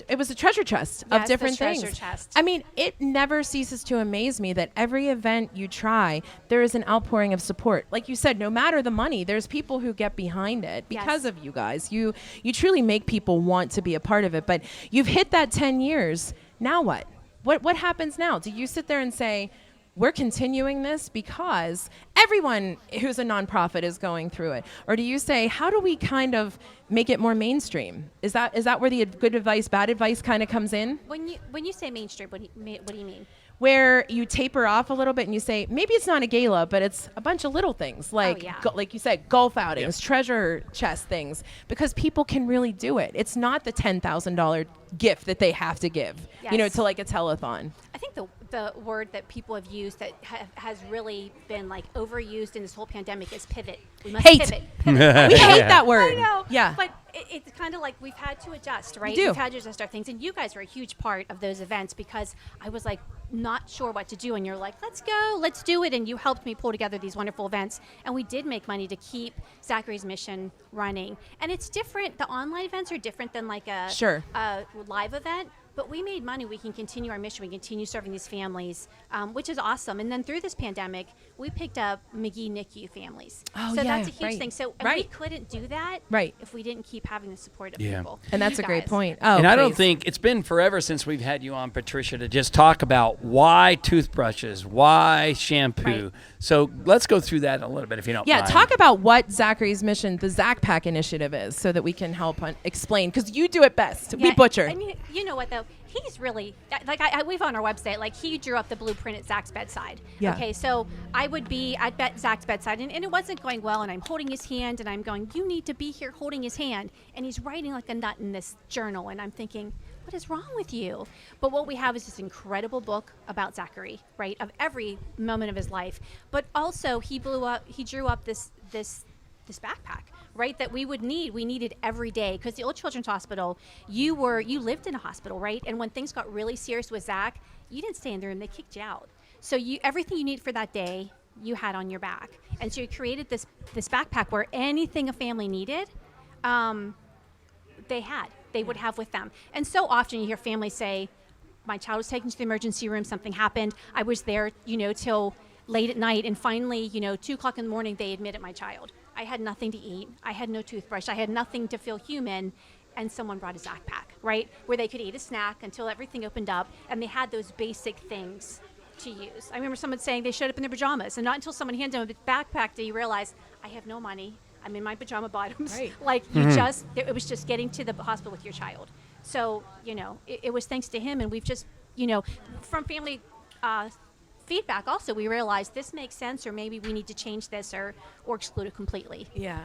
Speaker 1: It was a treasure chest of
Speaker 7: Yes, the
Speaker 1: different
Speaker 7: treasure
Speaker 1: things.
Speaker 7: chest.
Speaker 1: I mean, it never ceases to amaze me that every event you try, there is an outpouring of support. Like you said, no matter the money, there's people who get behind it because
Speaker 7: Yes.
Speaker 1: of you guys. You truly make people want to be a part of it. But you've hit that 10 years. Now what? What happens now? Do you sit there and say, we're continuing this because everyone who's a nonprofit is going through it? Or do you say, how do we kind of make it more mainstream? Is that where the good advice, bad advice kind of comes in?
Speaker 7: When you say mainstream, what do you mean?
Speaker 1: Where you taper off a little bit and you say, maybe it's not a gala, but it's a bunch of little things like,
Speaker 7: yeah.
Speaker 1: like you said, golf outings, treasure chest things, because people can really do it. It's not the $10,000 gift that they have to give,
Speaker 7: Yes.
Speaker 1: to like a telethon.
Speaker 7: I think the word that people have used that has really been like overused in this whole pandemic is pivot. We must
Speaker 1: Hate.
Speaker 7: pivot.
Speaker 1: We hate that word.
Speaker 7: I know.
Speaker 1: Yeah.
Speaker 7: But it's kind of like we've had to adjust, right?
Speaker 1: do.
Speaker 7: We've had to adjust our things. And you guys were a huge part of those events because I was like not sure what to do. And you're like, let's go, let's do it. And you helped me pull together these wonderful events. And we did make money to keep Zachary's mission running. And it's different. The online events are different than like a
Speaker 1: Sure.
Speaker 7: a live event. but we made money. We can continue our mission. We continue serving these families, which is awesome. And then through this pandemic, we picked up McGee NICU families.
Speaker 1: Oh,
Speaker 7: so
Speaker 1: yeah,
Speaker 7: that's a huge
Speaker 1: right.
Speaker 7: thing. So and
Speaker 1: Right.
Speaker 7: we couldn't do that
Speaker 1: Right.
Speaker 7: if we didn't keep having the support of
Speaker 2: Yeah.
Speaker 7: people.
Speaker 1: And that's
Speaker 7: You
Speaker 1: a great
Speaker 7: guys.
Speaker 1: point. Oh,
Speaker 2: And I don't
Speaker 1: please.
Speaker 2: think it's been forever since we've had you on, Patricia, to just talk about why toothbrushes, why shampoo.
Speaker 7: Right.
Speaker 2: So let's go through that a little bit, if you don't
Speaker 1: Yeah,
Speaker 2: mind.
Speaker 1: talk about what Zachary's mission, the Zach Pack initiative is, so that we can help explain, because you do it best. We butcher.
Speaker 7: And you know what though? He's really like we've on our website. Like he drew up the blueprint at Zach's bedside.
Speaker 1: Yeah.
Speaker 7: Okay, so I would be at Zach's bedside, and it wasn't going well. And I'm holding his hand, and I'm going, "You need to be here holding his hand." And he's writing like a nut in this journal, and I'm thinking, "What is wrong with you?" But what we have is this incredible book about Zachary, right, of every moment of his life. But also, he drew up this backpack, right, that we needed every day, because the old children's hospital, you lived in a hospital, right, and when things got really serious with Zach, you didn't stay in the room, they kicked you out. So everything you need for that day you had on your back, and so you created this backpack where anything a family needed, they would have with them. And so often you hear families say, my child was taken to the emergency room, something happened, I was there till late at night, and finally 2:00 in the morning they admitted my child. I had nothing to eat. I had no toothbrush. I had nothing to feel human. And someone brought a Zach Pack, right? Where they could eat a snack until everything opened up, and they had those basic things to use. I remember someone saying they showed up in their pajamas, and not until someone handed them a backpack do you realize, I have no money. I'm in my pajama bottoms.
Speaker 1: Right.
Speaker 7: Like it was just getting to the hospital with your child. So, it was thanks to him, and we've just, from family feedback also, we realized this makes sense, or maybe we need to change this or exclude it completely.
Speaker 1: Yeah.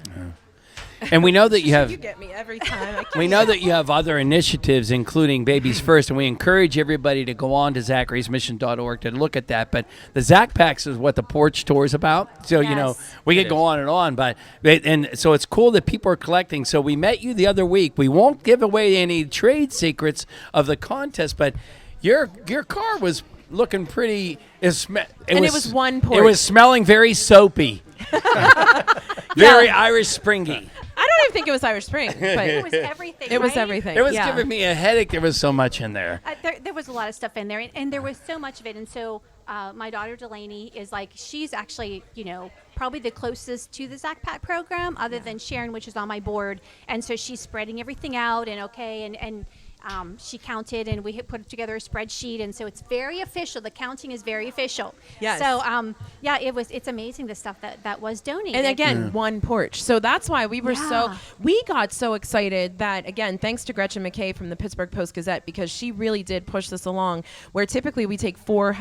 Speaker 2: And we know that you have
Speaker 1: You get me every time.
Speaker 2: we know that you have other initiatives, including Babies First, and we encourage everybody to go on to zacharysmission.org to look at that. But the Zach Packs is what the Porch Tour is about. So,
Speaker 7: Yes.
Speaker 2: we could go on and on. And so it's cool that people are collecting. So we met you the other week. We won't give away any trade secrets of the contest, but your car was looking pretty. It
Speaker 1: was one Porch.
Speaker 2: It was smelling very soapy. Very Irish Springy.
Speaker 1: I don't even think it was Irish Spring, but
Speaker 7: It was everything.
Speaker 1: it was
Speaker 7: right?
Speaker 1: everything.
Speaker 2: It was
Speaker 1: yeah.
Speaker 2: giving me a headache. There was so much in there.
Speaker 7: There was a lot of stuff in there, and there was so much of it. And so my daughter Delaney is she's actually, probably the closest to the Zach Pack program, other than Sharon, which is on my board. And so she's spreading everything out, and she counted, and we put together a spreadsheet, and so it's very official. The counting is very official.
Speaker 1: Yes.
Speaker 7: So it's amazing the stuff that was donated.
Speaker 1: And again, one porch. So that's why we were we got so excited that, again, thanks to Gretchen McKay from the Pittsburgh Post-Gazette, because she really did push this along, where typically we take 4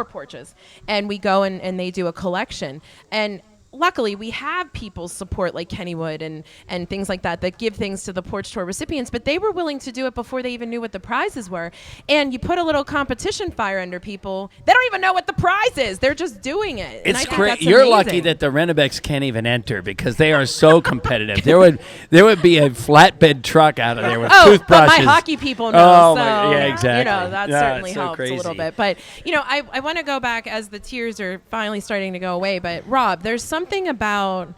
Speaker 1: porches, and we go and they do a collection. And luckily, we have people support like Kennywood and things like that give things to the Porch Tour recipients, but they were willing to do it before they even knew what the prizes were. And you put a little competition fire under people, they don't even know what the prize is. They're just doing it. And I
Speaker 2: It's
Speaker 1: think
Speaker 2: great.
Speaker 1: that's
Speaker 2: You're
Speaker 1: amazing.
Speaker 2: lucky that the Renebecks can't even enter, because they are so competitive. There would be a flatbed truck out of there with
Speaker 1: but
Speaker 2: toothbrushes.
Speaker 1: my hockey people know.
Speaker 2: Oh,
Speaker 1: so,
Speaker 2: yeah, exactly.
Speaker 1: That
Speaker 2: Yeah,
Speaker 1: certainly
Speaker 2: it's so
Speaker 1: helps a little
Speaker 2: crazy.
Speaker 1: bit. But, I want to go back as the tears are finally starting to go away. But, Rob, there's something about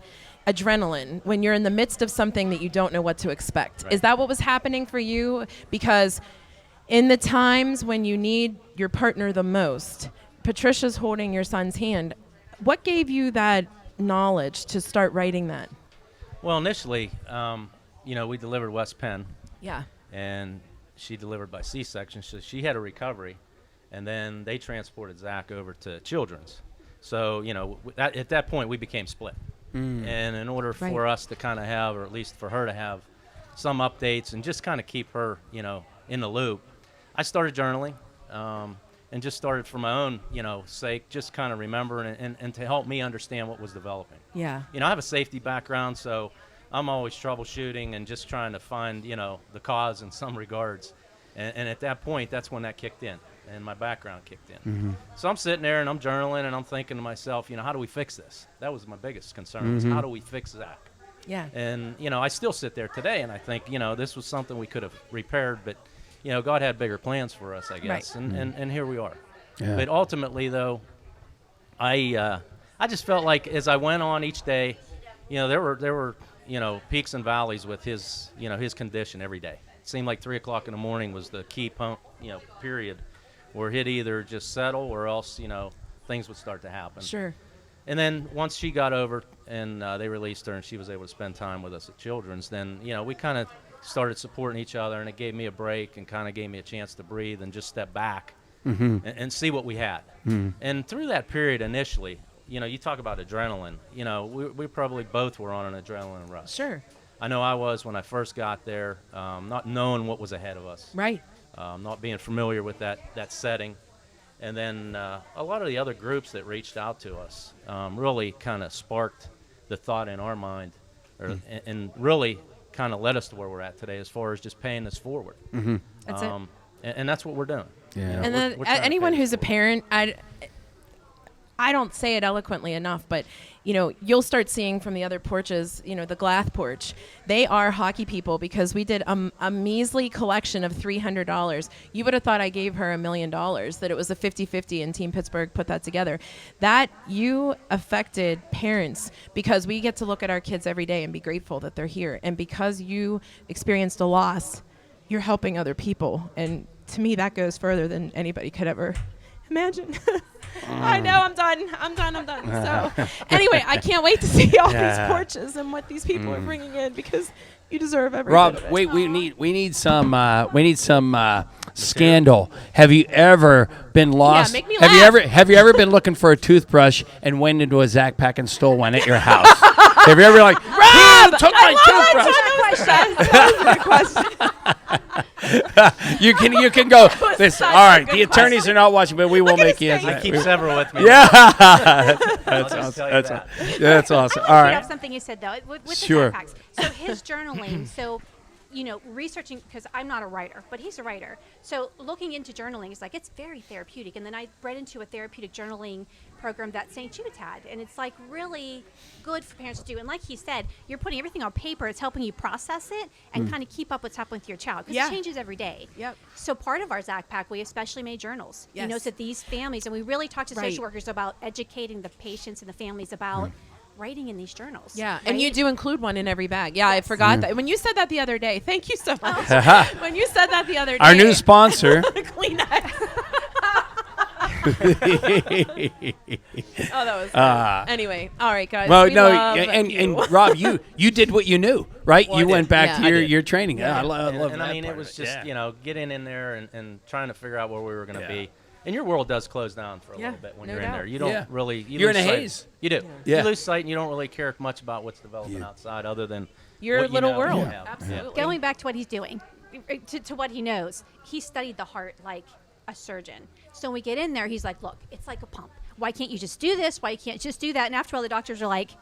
Speaker 1: adrenaline when you're in the midst of something that you don't know what to expect.
Speaker 8: Right.
Speaker 1: Is that what was happening for you? Because in the times when you need your partner the most, Patricia's holding your son's hand. What gave you that knowledge to start writing that?
Speaker 8: Well, initially, we delivered West Penn,
Speaker 1: Yeah.
Speaker 8: and she delivered by C-section, so she had a recovery, and then they transported Zach over to Children's. So, at that point, we became split. And in order for us to kind of have, or at least for her to have, some updates and just kind of keep her, in the loop, I started journaling and just started for my own, sake, just kind of remembering and to help me understand what was developing.
Speaker 1: Yeah.
Speaker 8: I have a safety background, so I'm always troubleshooting and just trying to find, the cause in some regards. And at that point, that's when that kicked in and my background kicked in.
Speaker 2: Mm-hmm.
Speaker 8: So I'm sitting there and I'm journaling and I'm thinking to myself, how do we fix this? That was my biggest concern, is how do we fix Zach?
Speaker 1: Yeah.
Speaker 8: And, I still sit there today and I think, this was something we could have repaired, but, God had bigger plans for us, I guess.
Speaker 1: Right.
Speaker 8: And here we are.
Speaker 2: Yeah.
Speaker 8: But ultimately, though, I just felt like as I went on each day, there were peaks and valleys with his, his condition every day. seemed like 3 o'clock in the morning was the key period where he'd either just settle or else, things would start to happen.
Speaker 1: Sure.
Speaker 8: And then once she got over and they released her and she was able to spend time with us at Children's, then, we kind of started supporting each other, and it gave me a break and kind of gave me a chance to breathe and just step back and see what we had. And through that period initially, you talk about adrenaline. We probably both were on an adrenaline rush.
Speaker 1: Sure.
Speaker 8: I know I was when I first got there, not knowing what was ahead of us.
Speaker 1: Right.
Speaker 8: Not being familiar with that setting. And then a lot of the other groups that reached out to us really kind of sparked the thought in our mind and really kind of led us to where we're at today as far as just paying this forward.
Speaker 1: That's it.
Speaker 8: And that's what we're doing.
Speaker 2: Yeah.
Speaker 1: And then anyone who's a parent, I don't say it eloquently enough, but you'll start seeing from the other porches, the Glath porch, they are hockey people, because we did a measly collection of $300. You would have thought I gave her $1 million, that it was a 50-50 and Team Pittsburgh put that together. That you affected parents, because we get to look at our kids every day and be grateful that they're here. And because you experienced a loss, you're helping other people. And to me, that goes further than anybody could ever imagine. I know, I'm done. So anyway, I can't wait to see all these porches and what these people are bringing in, because you deserve every
Speaker 2: Rob,
Speaker 1: bit of it.
Speaker 2: wait, we need some scandal. Have you ever been lost?
Speaker 1: make me
Speaker 2: have
Speaker 1: laugh.
Speaker 2: you ever been looking for a toothbrush and went into a Zach Pack and stole one at your house? Have you ever like,
Speaker 1: Rob,
Speaker 2: took my toothbrush?
Speaker 1: That was a question.
Speaker 2: You can go. Listen, all right, the attorneys are not watching, but we will make you answer.
Speaker 8: I keep several with me.
Speaker 2: Yeah,
Speaker 8: I'll just tell you that.
Speaker 2: that's awesome. All
Speaker 7: I
Speaker 2: right.
Speaker 7: have something you said, though, with
Speaker 2: Sure.
Speaker 7: the backpacks. So his journaling, researching, because I'm not a writer, but he's a writer. So looking into journaling is it's very therapeutic. And then I read into a therapeutic journaling program that St. Jude's had. And it's really good for parents to do. And like he said, you're putting everything on paper. It's helping you process it and kind of keep up what's happening with your child. Because it changes every day.
Speaker 1: Yep.
Speaker 7: So part of our Zach Pack, we especially made journals.
Speaker 1: Yes.
Speaker 7: So these families, and we really talked to
Speaker 1: Right.
Speaker 7: social workers about educating the patients and the families about writing in these journals.
Speaker 1: Yeah,
Speaker 7: right?
Speaker 1: and you do include one in every bag. Yeah, I forgot that. When you said that the other day, thank you so much. When you said that the other day.
Speaker 2: Our new sponsor.
Speaker 1: Kleenex. Oh, that was good. Anyway, all right, guys.
Speaker 2: Well,
Speaker 1: we
Speaker 2: no,
Speaker 1: love
Speaker 2: and
Speaker 1: you.
Speaker 2: Rob, you did what you knew, right?
Speaker 8: Well,
Speaker 2: you
Speaker 8: I
Speaker 2: went
Speaker 8: did.
Speaker 2: back
Speaker 1: Yeah.
Speaker 2: to your training. Yeah, I love
Speaker 8: And
Speaker 2: that
Speaker 8: I mean,
Speaker 2: part
Speaker 8: it
Speaker 2: of
Speaker 8: was just,
Speaker 2: yeah.
Speaker 8: getting in there and trying to figure out where we were going to
Speaker 2: Yeah.
Speaker 8: be. And your world does close down for a little bit when
Speaker 1: no
Speaker 8: you're in
Speaker 1: doubt.
Speaker 8: there. You don't
Speaker 2: Yeah.
Speaker 8: really...
Speaker 2: You're in
Speaker 8: lose
Speaker 2: a
Speaker 8: sight.
Speaker 2: haze.
Speaker 8: You do.
Speaker 2: Yeah.
Speaker 8: You lose sight and you don't really care much about what's developing outside other than
Speaker 1: Your
Speaker 8: what you
Speaker 1: little
Speaker 8: know
Speaker 1: world.
Speaker 8: you have.
Speaker 1: Absolutely.
Speaker 7: Going back to what he's doing, to what he knows, he studied the heart like a surgeon. So when we get in there, he's like, look, it's like a pump. Why can't you just do this? Why can't you just do that? And after all, the doctors are like,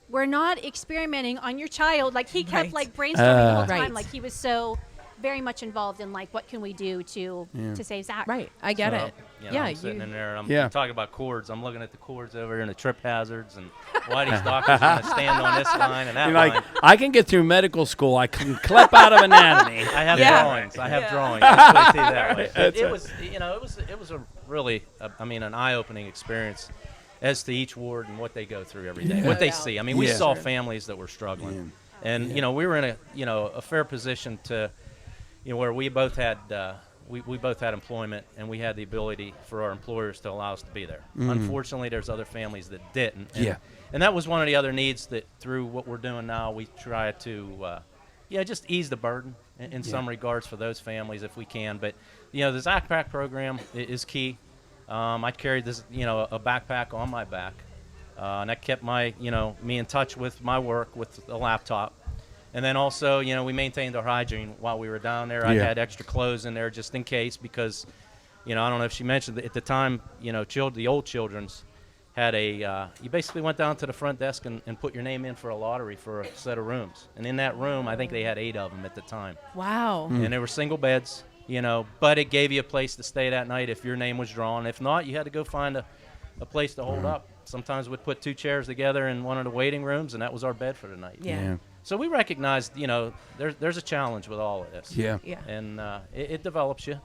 Speaker 7: we're not experimenting on your child. He kept brainstorming the whole time.
Speaker 1: Right.
Speaker 7: He was so very much involved in what can we do to save Zach.
Speaker 1: Right, I get it.
Speaker 8: I'm sitting in there. I'm talking about cords. I'm looking at the cords over here and the trip hazards and why these doctors going to stand on this line and that
Speaker 2: You're
Speaker 8: line.
Speaker 2: like, I can get through medical school. I can clip out of anatomy.
Speaker 8: I have drawings. I have drawings. Let's put it to you that way. But it was, it was a really, an eye-opening experience as to each ward and what they go through every day, what they see. I mean, we saw families that were struggling, and we were in a fair position to, where we both had. We both had employment, and we had the ability for our employers to allow us to be there. Unfortunately, there's other families that didn't. And, and that was one of the other needs that through what we're doing now, we try to, just ease the burden in some regards for those families if we can. But, the Zach Pack program is key. I carried this, a backpack on my back, and that kept me in touch with my work with a laptop. And then also, we maintained our hygiene while we were down there. I had extra clothes in there just in case because, I don't know if she mentioned that at the time, the old children's had you basically went down to the front desk and put your name in for a lottery for a set of rooms. And in that room, I think they had 8 of them at the time.
Speaker 1: Wow.
Speaker 8: And they were single beds, but it gave you a place to stay that night if your name was drawn. If not, you had to go find a place to hold up. Sometimes we'd put 2 chairs together in one of the waiting rooms, and that was our bed for the night.
Speaker 1: Yeah.
Speaker 8: So we recognized, there's a challenge with all of this.
Speaker 2: Yeah.
Speaker 1: Yeah.
Speaker 8: And it develops you.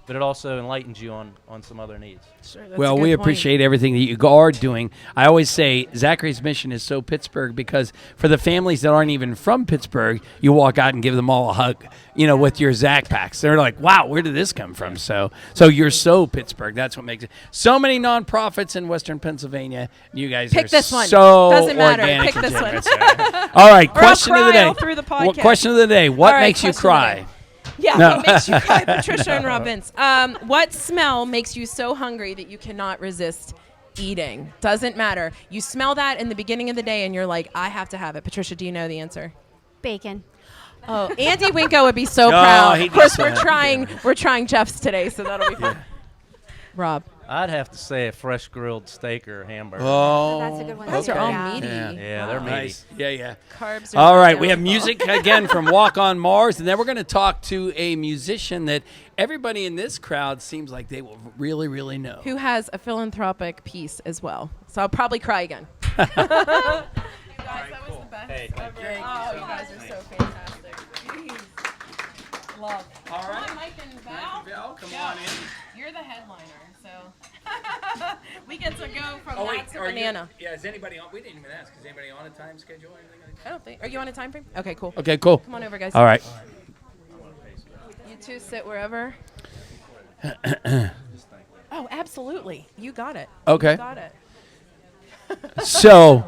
Speaker 8: but it also enlightens you on some other needs.
Speaker 1: Sure, that's
Speaker 2: Well,
Speaker 1: a good
Speaker 2: we
Speaker 1: point.
Speaker 2: appreciate everything that you are doing. I always say Zachary's mission is so Pittsburgh because for the families that aren't even from Pittsburgh, you walk out and give them all a hug, with your Zach packs. They're like, wow, where did this come from? So you're so Pittsburgh. That's what makes it. So many nonprofits in Western Pennsylvania. You guys
Speaker 1: Pick
Speaker 2: are
Speaker 1: this one.
Speaker 2: so
Speaker 1: Doesn't matter.
Speaker 2: organic
Speaker 1: Pick
Speaker 2: and
Speaker 1: this one.
Speaker 2: generous. All right,
Speaker 1: Or
Speaker 2: question
Speaker 1: I'll
Speaker 2: of the
Speaker 1: cry
Speaker 2: day.
Speaker 1: all through the
Speaker 2: What
Speaker 1: podcast.
Speaker 2: question of the day? What
Speaker 1: All right,
Speaker 2: makes you
Speaker 1: question of the
Speaker 2: cry?
Speaker 1: day. Yeah,
Speaker 2: No.
Speaker 1: what makes you cry, Patricia and Rob Vince? What smell makes you so hungry that you cannot resist eating? Doesn't matter. You smell that in the beginning of the day, and you're like, I have to have it. Patricia, do you know the answer?
Speaker 7: Bacon.
Speaker 1: Oh, Andy Winko would be so
Speaker 2: Oh,
Speaker 1: proud.
Speaker 2: he'd
Speaker 1: Of
Speaker 2: be
Speaker 1: course,
Speaker 2: so happy.
Speaker 1: we're trying Jeff's today, so that'll be fun. Rob.
Speaker 8: I'd have to say a fresh grilled steak or hamburger.
Speaker 2: Oh,
Speaker 7: That's a good one.
Speaker 1: Those
Speaker 7: too.
Speaker 1: are all
Speaker 7: Yeah.
Speaker 1: meaty.
Speaker 8: Yeah, they're meaty.
Speaker 2: nice. Yeah.
Speaker 1: Carbs are
Speaker 2: All right,
Speaker 1: down.
Speaker 2: we have music again from Walk on Mars, and then we're going to talk to a musician that everybody in this crowd seems like they will really, really know.
Speaker 1: Who has a philanthropic piece as well. So I'll probably cry again. You guys, that was the best ever. Oh, you guys are so fantastic. Jeez. Love.
Speaker 2: All right.
Speaker 1: Come on, Mike and Val.
Speaker 2: Val, come
Speaker 1: Yeah.
Speaker 2: on in.
Speaker 1: You're the headliner, so we get to go from
Speaker 2: Oh, wait,
Speaker 1: that to
Speaker 2: are
Speaker 1: banana.
Speaker 2: is anybody on? We didn't even ask. Is anybody on a time schedule or anything like
Speaker 1: I don't think. Are you on a time frame? Okay, cool.
Speaker 2: that? Okay, cool.
Speaker 1: Come on over, guys.
Speaker 2: All right.
Speaker 1: You two sit wherever. Oh, absolutely. You got it.
Speaker 2: Okay.
Speaker 1: You got it.
Speaker 2: So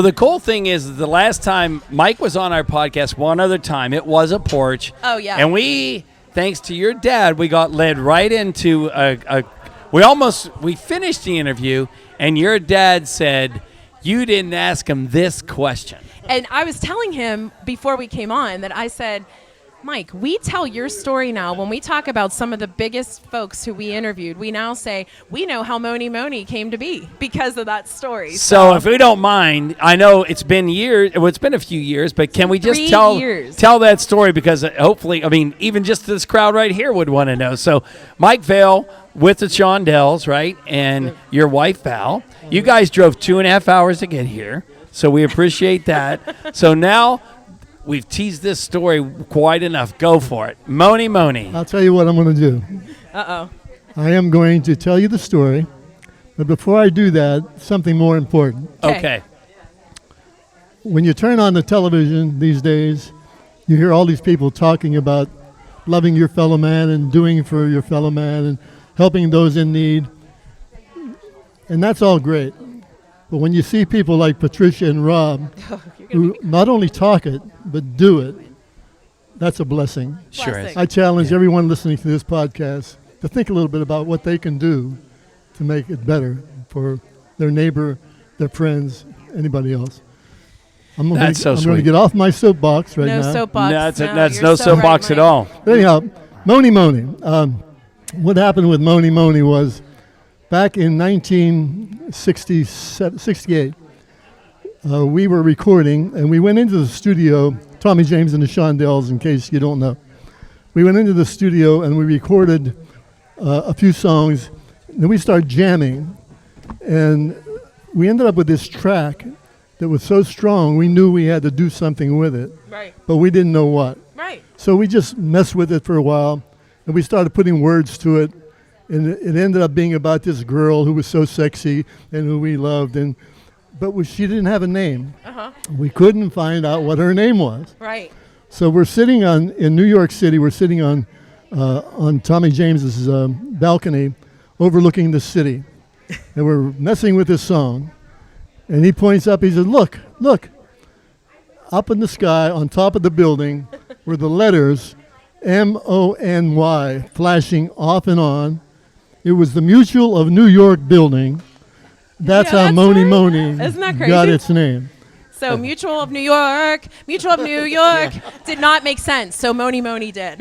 Speaker 2: the cool thing is the last time Mike was on our podcast, one other time, it was a porch.
Speaker 1: Oh, yeah.
Speaker 2: And we, thanks to your dad, we got led right into we finished the interview, and your dad said, you didn't ask him this question.
Speaker 1: And I was telling him before we came on that I said, Mike, we tell your story now when we talk about some of the biggest folks who we interviewed. We now say we know how Moni Moni came to be because of that story.
Speaker 2: So if we don't mind, I know it's been years. Well, it's been a few years, but can we just
Speaker 1: 3
Speaker 2: tell
Speaker 1: years.
Speaker 2: that story because hopefully, I mean, even just this crowd right here would want to know. So Mike Vale with the Shondells, right, and your wife Val, you guys drove 2.5 hours to get here, so we appreciate that. So now we've teased this story quite enough. Go for it, Moni Moni.
Speaker 9: I'll tell you what I'm going to do.
Speaker 1: Uh-oh.
Speaker 9: I am going to tell you the story, but before I do that, something more important.
Speaker 2: Okay.
Speaker 9: When you turn on the television these days, you hear all these people talking about loving your fellow man and doing for your fellow man and helping those in need. And that's all great. But when you see people like Patricia and Rob, who not only talk it, but do it, that's a blessing.
Speaker 2: Sure is.
Speaker 9: I challenge everyone listening to this podcast to think a little bit about what they can do to make it better for their neighbor, their friends, anybody else. I'm going to get off my soapbox right
Speaker 1: No
Speaker 9: now.
Speaker 1: soapbox.
Speaker 2: That's
Speaker 1: you're
Speaker 2: no
Speaker 1: so
Speaker 2: soapbox
Speaker 1: right,
Speaker 2: at all.
Speaker 9: But anyhow, Moni Moni. What happened with Moni Moni was back in 1968, we were recording, and we went into the studio, Tommy James and the Shondells, in case you don't know. We went into the studio, and we recorded a few songs, and then we started jamming, and we ended up with this track that was so strong, we knew we had to do something with it,
Speaker 1: Right.
Speaker 9: but we didn't know what.
Speaker 1: Right.
Speaker 9: So we just messed with it for a while, and we started putting words to it, and it ended up being about this girl who was so sexy and who we loved, but she didn't have a name.
Speaker 1: Uh-huh.
Speaker 9: We couldn't find out what her name was.
Speaker 1: Right.
Speaker 9: So we're sitting in New York City. We're sitting on Tommy James's balcony, overlooking the city, and we're messing with this song. And he points up. He says, "Look, up in the sky, on top of the building, were the letters MONY flashing off and on. It was the Mutual of New York building. That's
Speaker 1: Yeah,
Speaker 9: how
Speaker 1: that's
Speaker 9: Moni
Speaker 1: right.
Speaker 9: Moni
Speaker 1: Isn't that
Speaker 9: got
Speaker 1: crazy?
Speaker 9: its name."
Speaker 1: So Mutual of New York did not make sense. So Moni Moni did.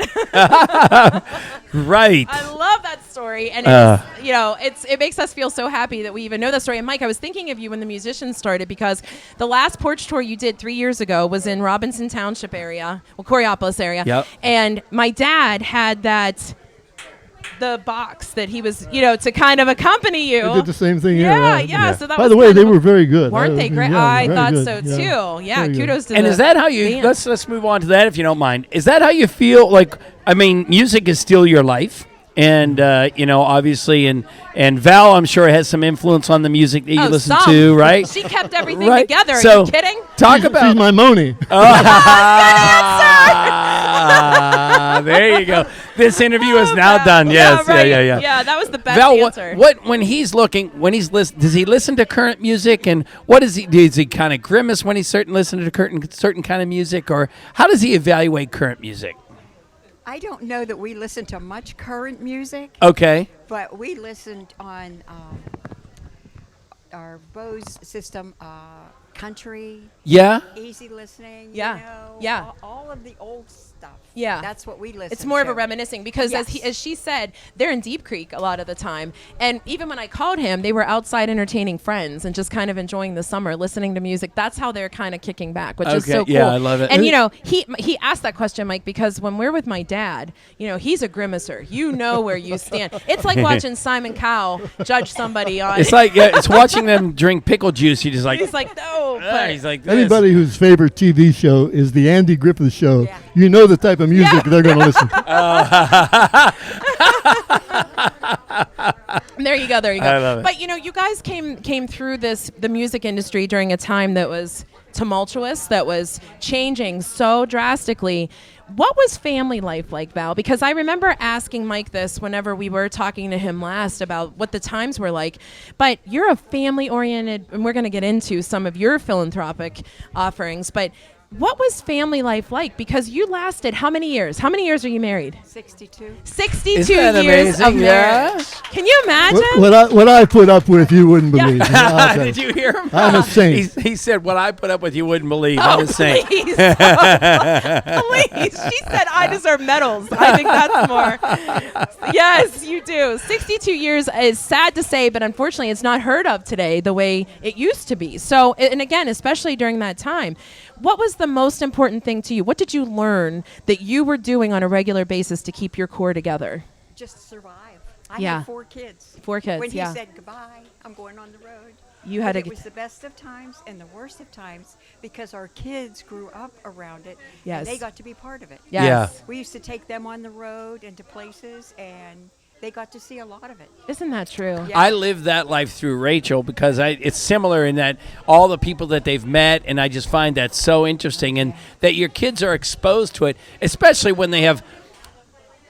Speaker 2: Right.
Speaker 1: I love that story, and it makes us feel so happy that we even know that story. And Mike, I was thinking of you when the musicians started because the last Porch Tour you did 3 years ago was in Robinson Township area, Coriopolis area,
Speaker 2: Yep.
Speaker 1: and my dad had the box that he was, to kind of accompany you.
Speaker 9: They did the same thing here.
Speaker 1: Yeah,
Speaker 9: right?
Speaker 1: yeah. So that
Speaker 9: By
Speaker 1: was
Speaker 9: the way,
Speaker 1: kind
Speaker 9: they
Speaker 1: of
Speaker 9: were very good.
Speaker 1: weren't they great?
Speaker 9: Yeah,
Speaker 1: I
Speaker 9: very
Speaker 1: thought
Speaker 9: good.
Speaker 1: so
Speaker 9: Yeah.
Speaker 1: too. Yeah,
Speaker 9: Very good.
Speaker 1: kudos to
Speaker 2: And
Speaker 1: the
Speaker 2: is that how you?
Speaker 1: band.
Speaker 2: Let's move on to that if you don't mind. Is that how you feel? Like, I mean, music is still your life. And obviously, and Val, I'm sure, has some influence on the music that you listen
Speaker 1: some.
Speaker 2: to, right?
Speaker 1: She kept everything
Speaker 2: Right.
Speaker 1: together.
Speaker 2: So,
Speaker 1: Are you kidding?
Speaker 2: Talk about.
Speaker 9: She's my Moni.
Speaker 2: There you go. This interview is now done. Yes,
Speaker 1: right.
Speaker 2: yeah.
Speaker 1: Yeah, that was the best
Speaker 2: Val,
Speaker 1: answer.
Speaker 2: when he's does he listen to current music, and what does he kind of grimace when he's listening to certain kind of music, or how does he evaluate current music?
Speaker 10: I don't know that we listen to much current music,
Speaker 2: Okay.
Speaker 10: but we listened on our Bose system, country,
Speaker 2: Yeah.
Speaker 10: easy listening,
Speaker 1: Yeah. Yeah.
Speaker 10: all of the old stuff.
Speaker 1: Yeah.
Speaker 10: That's what we listen to.
Speaker 1: It's more of a reminiscing because
Speaker 10: Yes.
Speaker 1: as she said, they're in Deep Creek a lot of the time. And even when I called him, they were outside entertaining friends and just kind of enjoying the summer, listening to music. That's how they're kind of kicking back, which is so cool.
Speaker 2: Yeah, I love it.
Speaker 1: And he asked that question, Mike, because when we're with my dad, he's a grimacer. You know where you stand. It's like watching Simon Cowell judge somebody on.
Speaker 2: It's like it's watching them drink pickle juice. You just like.
Speaker 1: He's like, no. But
Speaker 2: He's like this.
Speaker 9: Anybody whose favorite TV show is the Andy Griffith Show,
Speaker 10: Yeah.
Speaker 9: you know the type of music they're going to listen to.
Speaker 1: There you go.
Speaker 2: I love it.
Speaker 1: But you guys came through the music industry during a time that was tumultuous, that was changing so drastically. What was family life like, Val? Because I remember asking Mike this whenever we were talking to him last about what the times were like. But you're a family-oriented, and we're going to get into some of your philanthropic offerings. But what was family life like? Because you lasted how many years? How many years are you married?
Speaker 10: 62.
Speaker 1: 62
Speaker 2: Isn't that
Speaker 1: years of
Speaker 2: amazing?
Speaker 1: marriage.
Speaker 2: Yeah.
Speaker 1: Can you imagine?
Speaker 9: What I put up with, you wouldn't believe. I'll tell
Speaker 2: Did you hear him?
Speaker 9: I'm a saint.
Speaker 2: He said, "What I put up with, you wouldn't believe." I'm a saint.
Speaker 1: Please. Please. She said I deserve medals. I think that's more. Yes, you do. 62 years is sad to say, but unfortunately it's not heard of today the way it used to be. So, and again, especially during that time, what was the most important thing to you? What did you learn that you were doing on a regular basis to keep your core together?
Speaker 10: Just survive. I
Speaker 1: Yeah.
Speaker 10: had 4 kids.
Speaker 1: 4 kids,
Speaker 10: When
Speaker 1: yeah.
Speaker 10: he said goodbye, I'm going on the road.
Speaker 1: You had
Speaker 10: But
Speaker 1: to
Speaker 10: it was the best of times and the worst of times because our kids grew up around it
Speaker 1: Yes.
Speaker 10: and they got to be part of it.
Speaker 1: Yes.
Speaker 2: Yeah.
Speaker 10: We used to take them on the road and to places and they got to see a lot of it.
Speaker 1: Isn't that true?
Speaker 10: Yeah.
Speaker 2: I lived that life through Rachel because it's similar in that all the people that they've met, and I just find that so interesting, and that your kids are exposed to it, especially when they have,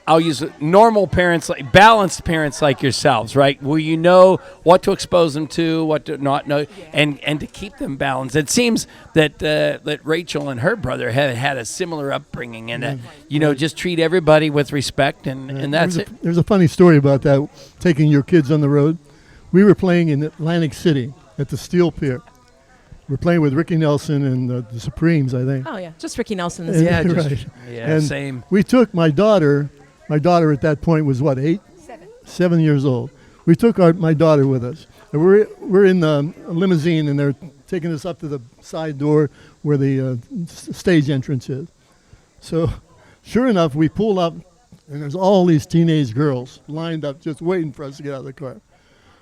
Speaker 2: I'll use normal parents, like balanced parents like yourselves, right? Where you know what to expose them to, what to not know, and to keep them balanced. It seems that Rachel and her brother had a similar upbringing, and just treat everybody with respect, and that's it.
Speaker 9: There's a funny story about that, taking your kids on the road. We were playing in Atlantic City at the Steel Pier. We're playing with Ricky Nelson and the Supremes, I think.
Speaker 1: Oh yeah, just Ricky Nelson.
Speaker 9: And-
Speaker 2: Yeah, just-
Speaker 9: right.
Speaker 2: yeah,
Speaker 9: And
Speaker 2: same.
Speaker 9: We took my daughter. My daughter at that point was what, 8?
Speaker 10: 7.
Speaker 9: 7 years old. We took my daughter with us. And we're in the limousine, and they're taking us up to the side door where the stage entrance is. So, sure enough, we pull up, and there's all these teenage girls lined up just waiting for us to get out of the car.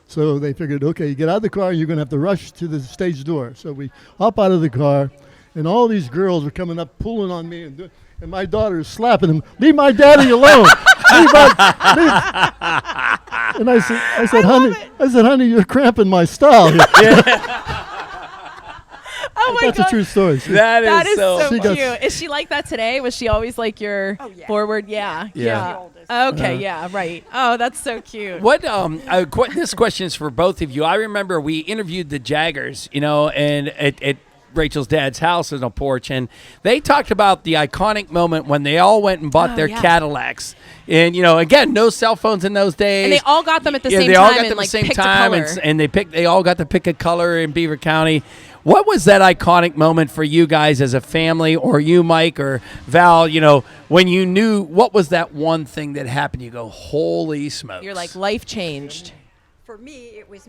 Speaker 9: So they figured, okay, you get out of the car, you're going to have to rush to the stage door. So we hop out of the car, and all these girls are coming up, pulling on me, and my daughter is slapping them. Leave my daddy alone. leave. And I said, honey, you're cramping my style here.
Speaker 1: Oh my
Speaker 9: That's
Speaker 1: God.
Speaker 9: a true story.
Speaker 1: That is so
Speaker 9: She
Speaker 1: cute.
Speaker 9: got-
Speaker 1: Is she like that today? Was she always like your forward? Yeah.
Speaker 2: Yeah.
Speaker 1: Okay. Yeah. Right. Oh, that's so cute.
Speaker 2: What this question is for both of you. I remember we interviewed the Jaggers, and at Rachel's dad's house in a porch, and they talked about the iconic moment when they all went and bought their Cadillacs. And again, no cell phones in those days.
Speaker 1: And they all got them at the same
Speaker 2: they
Speaker 1: time.
Speaker 2: all got them
Speaker 1: and,
Speaker 2: at
Speaker 1: like,
Speaker 2: the same
Speaker 1: picked a
Speaker 2: time,
Speaker 1: color.
Speaker 2: and they all got to pick a color in Beaver County. What was that iconic moment for you guys as a family, or you, Mike, or Val? When you knew, what was that one thing that happened? You go, holy smokes!
Speaker 1: You're like, life changed.
Speaker 10: For me, it was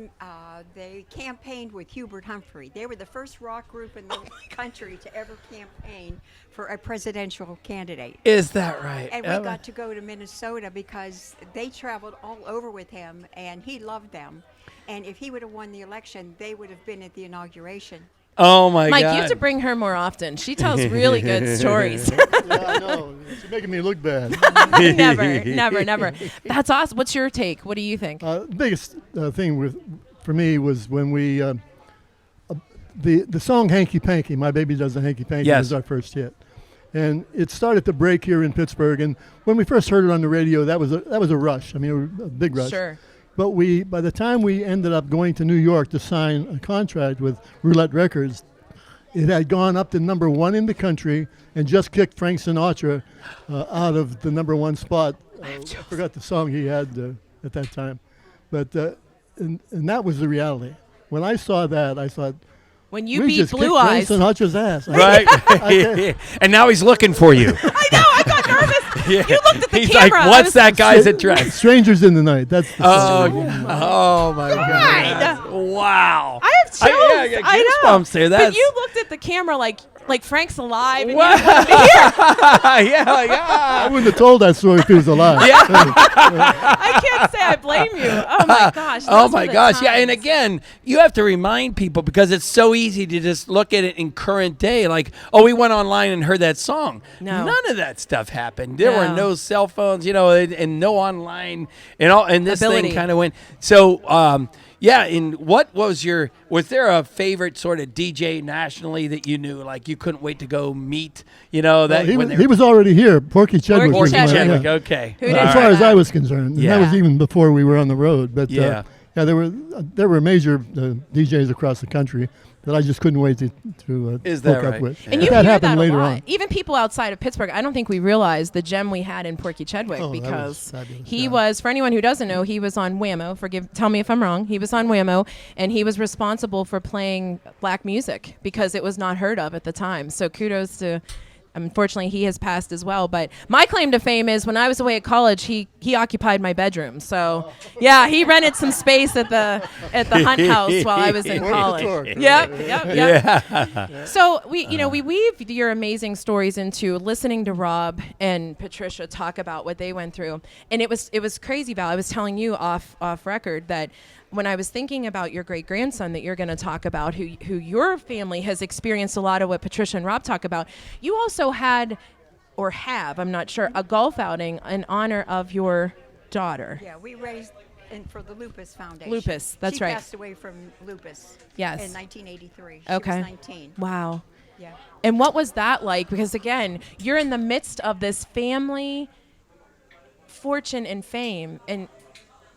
Speaker 10: they campaigned with Hubert Humphrey. They were the first rock group in the country to ever campaign for a presidential candidate.
Speaker 2: Is that right?
Speaker 10: And we got to go to Minnesota because they traveled all over with him, and he loved them. And if he would have won the election, they would have been at the inauguration.
Speaker 2: Oh my
Speaker 1: Mike,
Speaker 2: God.
Speaker 1: you have to bring her more often. She tells really good stories.
Speaker 9: Yeah, I know. She's making me look bad.
Speaker 1: Never. That's awesome. What's your take? What do you think?
Speaker 9: The biggest thing for me was when we the song "Hanky Panky." My baby does the hanky panky
Speaker 2: Yes.
Speaker 9: was our first hit, and it started to break here in Pittsburgh. And when we first heard it on the radio, that was a rush. I mean, a big rush.
Speaker 1: Sure.
Speaker 9: But by the time we ended up going to New York to sign a contract with Roulette Records, it had gone up to number 1 in the country and just kicked Frank Sinatra out of the number 1 spot. I forgot the song he had at that time. But and that was the reality. When I saw that, I thought,
Speaker 1: when you
Speaker 9: we
Speaker 1: beat
Speaker 9: just
Speaker 1: Blue
Speaker 9: kicked
Speaker 1: Eyes.
Speaker 9: Frank Sinatra's ass.
Speaker 2: Right. And now he's looking for you.
Speaker 1: I know. I got nervous.
Speaker 2: Yeah.
Speaker 1: You looked at the
Speaker 2: He's
Speaker 1: camera.
Speaker 2: like, what's that guy's address?
Speaker 9: Strangers in the Night. That's the
Speaker 2: Oh,
Speaker 9: song.
Speaker 2: oh my God. Wow.
Speaker 1: I have chills.
Speaker 2: I got goosebumps there.
Speaker 1: But
Speaker 2: That's
Speaker 1: you looked at the camera like Frank's alive. And
Speaker 2: Wow.
Speaker 1: you wanted to hear.
Speaker 9: I wouldn't have told that story if he was alive.
Speaker 1: I can't say I blame you. Oh my gosh.
Speaker 2: Oh
Speaker 1: those
Speaker 2: my
Speaker 1: were the
Speaker 2: gosh. Yeah. And
Speaker 1: times.
Speaker 2: again, you have to remind people because it's so easy to just look at it in current day. Like, oh, we went online and heard that song.
Speaker 1: No.
Speaker 2: None of that stuff happened. There were
Speaker 1: No.
Speaker 2: no cell phones, and no online and this
Speaker 1: Ability.
Speaker 2: thing kind of went. So, yeah, and was there a favorite sort of DJ nationally that you knew, like you couldn't wait to go meet, that
Speaker 9: He was already here. Porky Chedwick was
Speaker 1: Porky
Speaker 9: my-
Speaker 1: Chedwick.
Speaker 9: yeah.
Speaker 2: Okay.
Speaker 1: Who
Speaker 2: All
Speaker 1: didn't
Speaker 9: As
Speaker 1: know
Speaker 9: far as
Speaker 1: that?
Speaker 9: I was concerned, and
Speaker 2: Yeah.
Speaker 9: that was even before we were on the road. But
Speaker 2: Yeah.
Speaker 9: there were major DJs across the country that I just couldn't wait to
Speaker 2: Is that
Speaker 9: hook up
Speaker 2: right?
Speaker 9: with.
Speaker 1: And
Speaker 9: But
Speaker 1: you
Speaker 9: that
Speaker 1: hear
Speaker 9: happened
Speaker 1: that
Speaker 9: later
Speaker 1: a lot.
Speaker 9: on.
Speaker 1: Even people outside of Pittsburgh, I don't think we realized the gem we had in Porky Chedwick
Speaker 9: Oh, that was
Speaker 1: because
Speaker 9: fabulous,
Speaker 1: he
Speaker 9: yeah.
Speaker 1: was, for anyone who doesn't know, he was on Whammo. Tell me if I'm wrong. He was on Whammo, and he was responsible for playing black music because it was not heard of at the time. So kudos to. Unfortunately, he has passed as well. But my claim to fame is when I was away at college, he occupied my bedroom. So, yeah, he rented some space at the Hunt House while I was in
Speaker 9: Porch
Speaker 1: college.
Speaker 9: Tour.
Speaker 1: Yep.
Speaker 2: Yeah.
Speaker 1: So we weave your amazing stories into listening to Rob and Patricia talk about what they went through, and it was crazy, Val. I was telling you off record that when I was thinking about your great grandson that you're going to talk about, who your family has experienced a lot of what Patricia and Rob talk about, you also had or have, I'm not sure, a golf outing in honor of your daughter.
Speaker 10: Yeah, we raised for the Lupus Foundation.
Speaker 1: Lupus, that's
Speaker 10: she
Speaker 1: right.
Speaker 10: Passed away from lupus.
Speaker 1: Yes.
Speaker 10: In 1983.
Speaker 1: Okay.
Speaker 10: She was 19.
Speaker 1: Wow.
Speaker 10: Yeah.
Speaker 1: And what was that like? Because again, you're in the midst of this family fortune and fame, and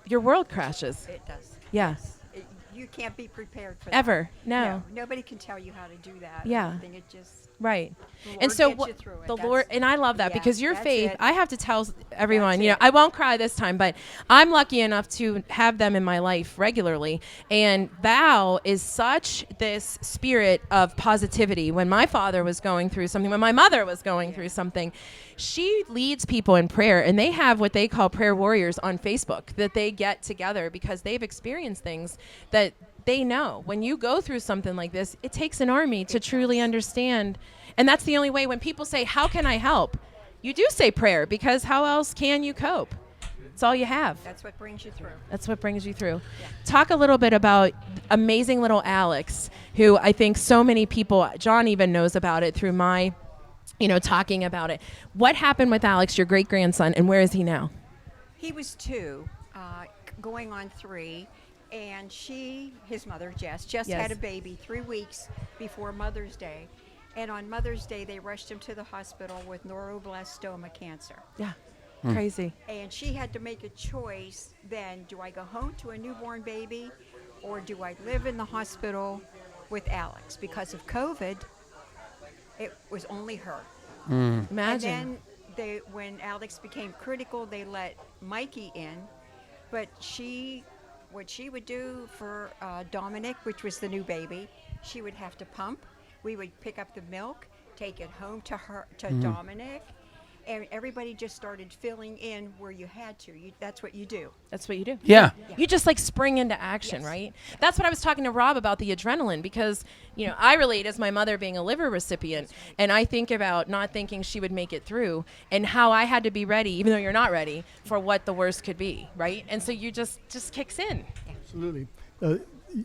Speaker 1: your world crashes.
Speaker 10: It does.
Speaker 1: Yeah.
Speaker 10: You can't be prepared for that.
Speaker 1: Ever. No.
Speaker 10: Nobody can tell you how to do that.
Speaker 1: Yeah.
Speaker 10: I think it just
Speaker 1: Right.
Speaker 10: the
Speaker 1: And
Speaker 10: Lord
Speaker 1: so
Speaker 10: gets you through it.
Speaker 1: the
Speaker 10: That's-
Speaker 1: Lord, and I love that
Speaker 10: yeah,
Speaker 1: because your
Speaker 10: that's
Speaker 1: faith,
Speaker 10: it.
Speaker 1: I have to tell everyone,
Speaker 10: That's it.
Speaker 1: I won't cry this time, but I'm lucky enough to have them in my life regularly. And Val is such this spirit of positivity. When my father was going through something, when my mother was going through something, she leads people in prayer, and they have what they call prayer warriors on Facebook that they get together because they've experienced things that they know. When you go through something like this, it takes an army to truly understand. And that's the only way when people say, how can I help? You do say prayer because how else can you cope? It's all you have.
Speaker 10: That's what brings you through.
Speaker 1: That's what brings you through. Yeah. Talk a little bit about amazing little Alex, who I think so many people, John even knows about it through my, talking about it. What happened with Alex, your great grandson, and where is he now?
Speaker 10: He was 2, going on 3, and his mother, Jess,
Speaker 1: Yes.
Speaker 10: had a baby 3 weeks before Mother's Day. And on Mother's Day, they rushed him to the hospital with neuroblastoma cancer.
Speaker 1: Yeah, crazy.
Speaker 10: And she had to make a choice then, do I go home to a newborn baby or do I live in the hospital with Alex? Because of COVID, it was only her.
Speaker 1: Imagine.
Speaker 10: And then when Alex became critical, they let Mikey in. But what she would do for Dominic, which was the new baby, she would have to pump. We would pick up the milk, take it home to Dominic, and everybody just started filling in where you had to. That's what you do.
Speaker 1: That's what you do.
Speaker 2: Yeah.
Speaker 1: You just spring into action,
Speaker 10: Yes.
Speaker 1: right? That's what I was talking to Rob about, the adrenaline, because, I relate as my mother being a liver recipient, and I think about not thinking she would make it through and how I had to be ready, even though you're not ready, for what the worst could be, right? And so you just kicks in.
Speaker 9: Absolutely.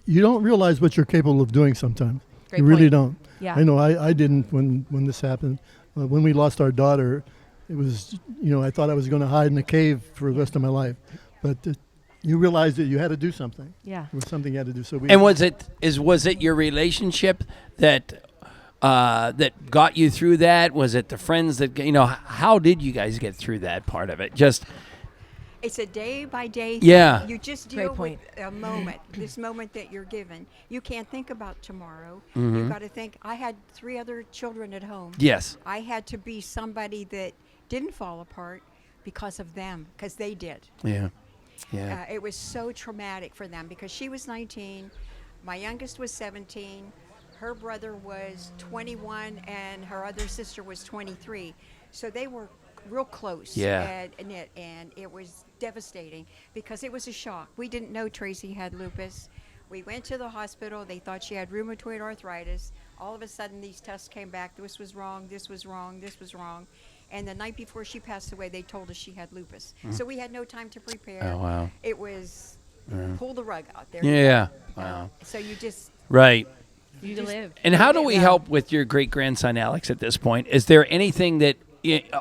Speaker 9: You don't realize what you're capable of doing sometimes.
Speaker 1: Great
Speaker 9: You really
Speaker 1: point.
Speaker 9: don't.
Speaker 1: Yeah.
Speaker 9: I know I didn't when this happened. When we lost our daughter, it was, I thought I was going to hide in a cave for the rest of my life. But you realized that you had to do something.
Speaker 1: Yeah.
Speaker 9: It was something you had to do. So we.
Speaker 2: And was it your relationship that that got you through that? Was it the friends that how did you guys get through that part of it? Just
Speaker 10: It's a day by day thing.
Speaker 2: Yeah.
Speaker 10: You just
Speaker 1: Great
Speaker 10: deal
Speaker 1: point.
Speaker 10: with a moment, this moment that you're given. You can't think about tomorrow.
Speaker 2: Mm-hmm.
Speaker 10: You've got to think. I had 3 other children at home.
Speaker 2: yes.
Speaker 10: I had to be somebody that didn't fall apart because of them, because they did.
Speaker 2: Yeah. Yeah.
Speaker 10: It was so traumatic for them because she was 19, my youngest was 17, her brother was 21, and her other sister was 23. So they were real close.
Speaker 2: Yeah.
Speaker 10: And it was devastating because it was a shock. We didn't know Tracy had lupus. We went to the hospital. They thought she had rheumatoid arthritis. All of a sudden, these tests came back. This was wrong. This was wrong. This was wrong. And the night before she passed away, they told us she had lupus. So we had no time to prepare.
Speaker 2: Oh, wow.
Speaker 10: It was pull the rug out there.
Speaker 2: Yeah. Wow.
Speaker 10: So you just
Speaker 2: Right.
Speaker 1: You live.
Speaker 2: And how do we help with your great-grandson, Alex, at this point? Is there anything that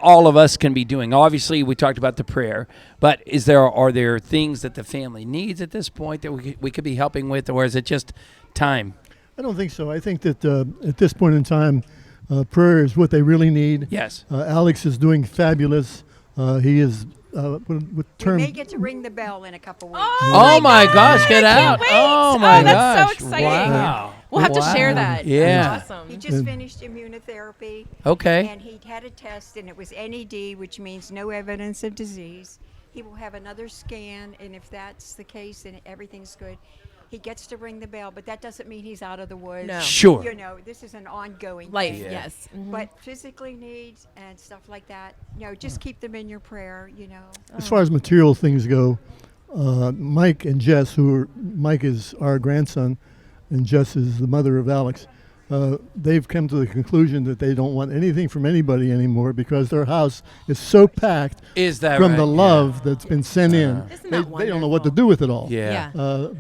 Speaker 2: all of us can be doing? Obviously, we talked about the prayer, but are there things that the family needs at this point that we could be helping with, or is it just time?
Speaker 9: I don't think so. I think that at this point in time, prayer is what they really need.
Speaker 2: Yes.
Speaker 9: Alex is doing fabulous. He is. What term?
Speaker 10: we may get to ring the bell in a couple weeks.
Speaker 2: Oh my gosh, get out.
Speaker 1: wait.
Speaker 2: Oh my
Speaker 1: that's
Speaker 2: gosh.
Speaker 1: so exciting.
Speaker 2: Wow.
Speaker 1: We'll have to share that.
Speaker 2: Yeah.
Speaker 1: That's awesome.
Speaker 10: He just finished immunotherapy.
Speaker 2: Okay.
Speaker 10: And he had a test, and it was NED, which means no evidence of disease. He will have another scan, and if that's the case and everything's good, he gets to ring the bell. But that doesn't mean he's out of the woods.
Speaker 1: No.
Speaker 2: Sure.
Speaker 10: This is an ongoing
Speaker 1: Life,
Speaker 10: thing.
Speaker 1: yes. Mhm.
Speaker 10: But physically needs and stuff like that, just keep them in your prayer.
Speaker 9: As far as material things go, Mike and Jess, Mike is our grandson, and Jess is the mother of Alex. They've come to the conclusion that they don't want anything from anybody anymore because their house is so packed
Speaker 2: Is that
Speaker 9: from
Speaker 2: right?
Speaker 9: the love that's been sent in.
Speaker 1: Isn't
Speaker 9: They,
Speaker 1: that
Speaker 9: they don't know what to
Speaker 1: wonderful?
Speaker 9: do with it all.
Speaker 2: Yeah.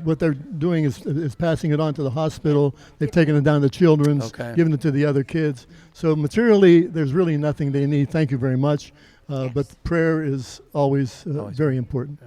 Speaker 9: What they're doing is passing it on to the hospital. They've taken it down to Children's,
Speaker 2: Okay.
Speaker 9: given it to the other kids. So materially, there's really nothing they need. Thank you very much. But prayer is always very important.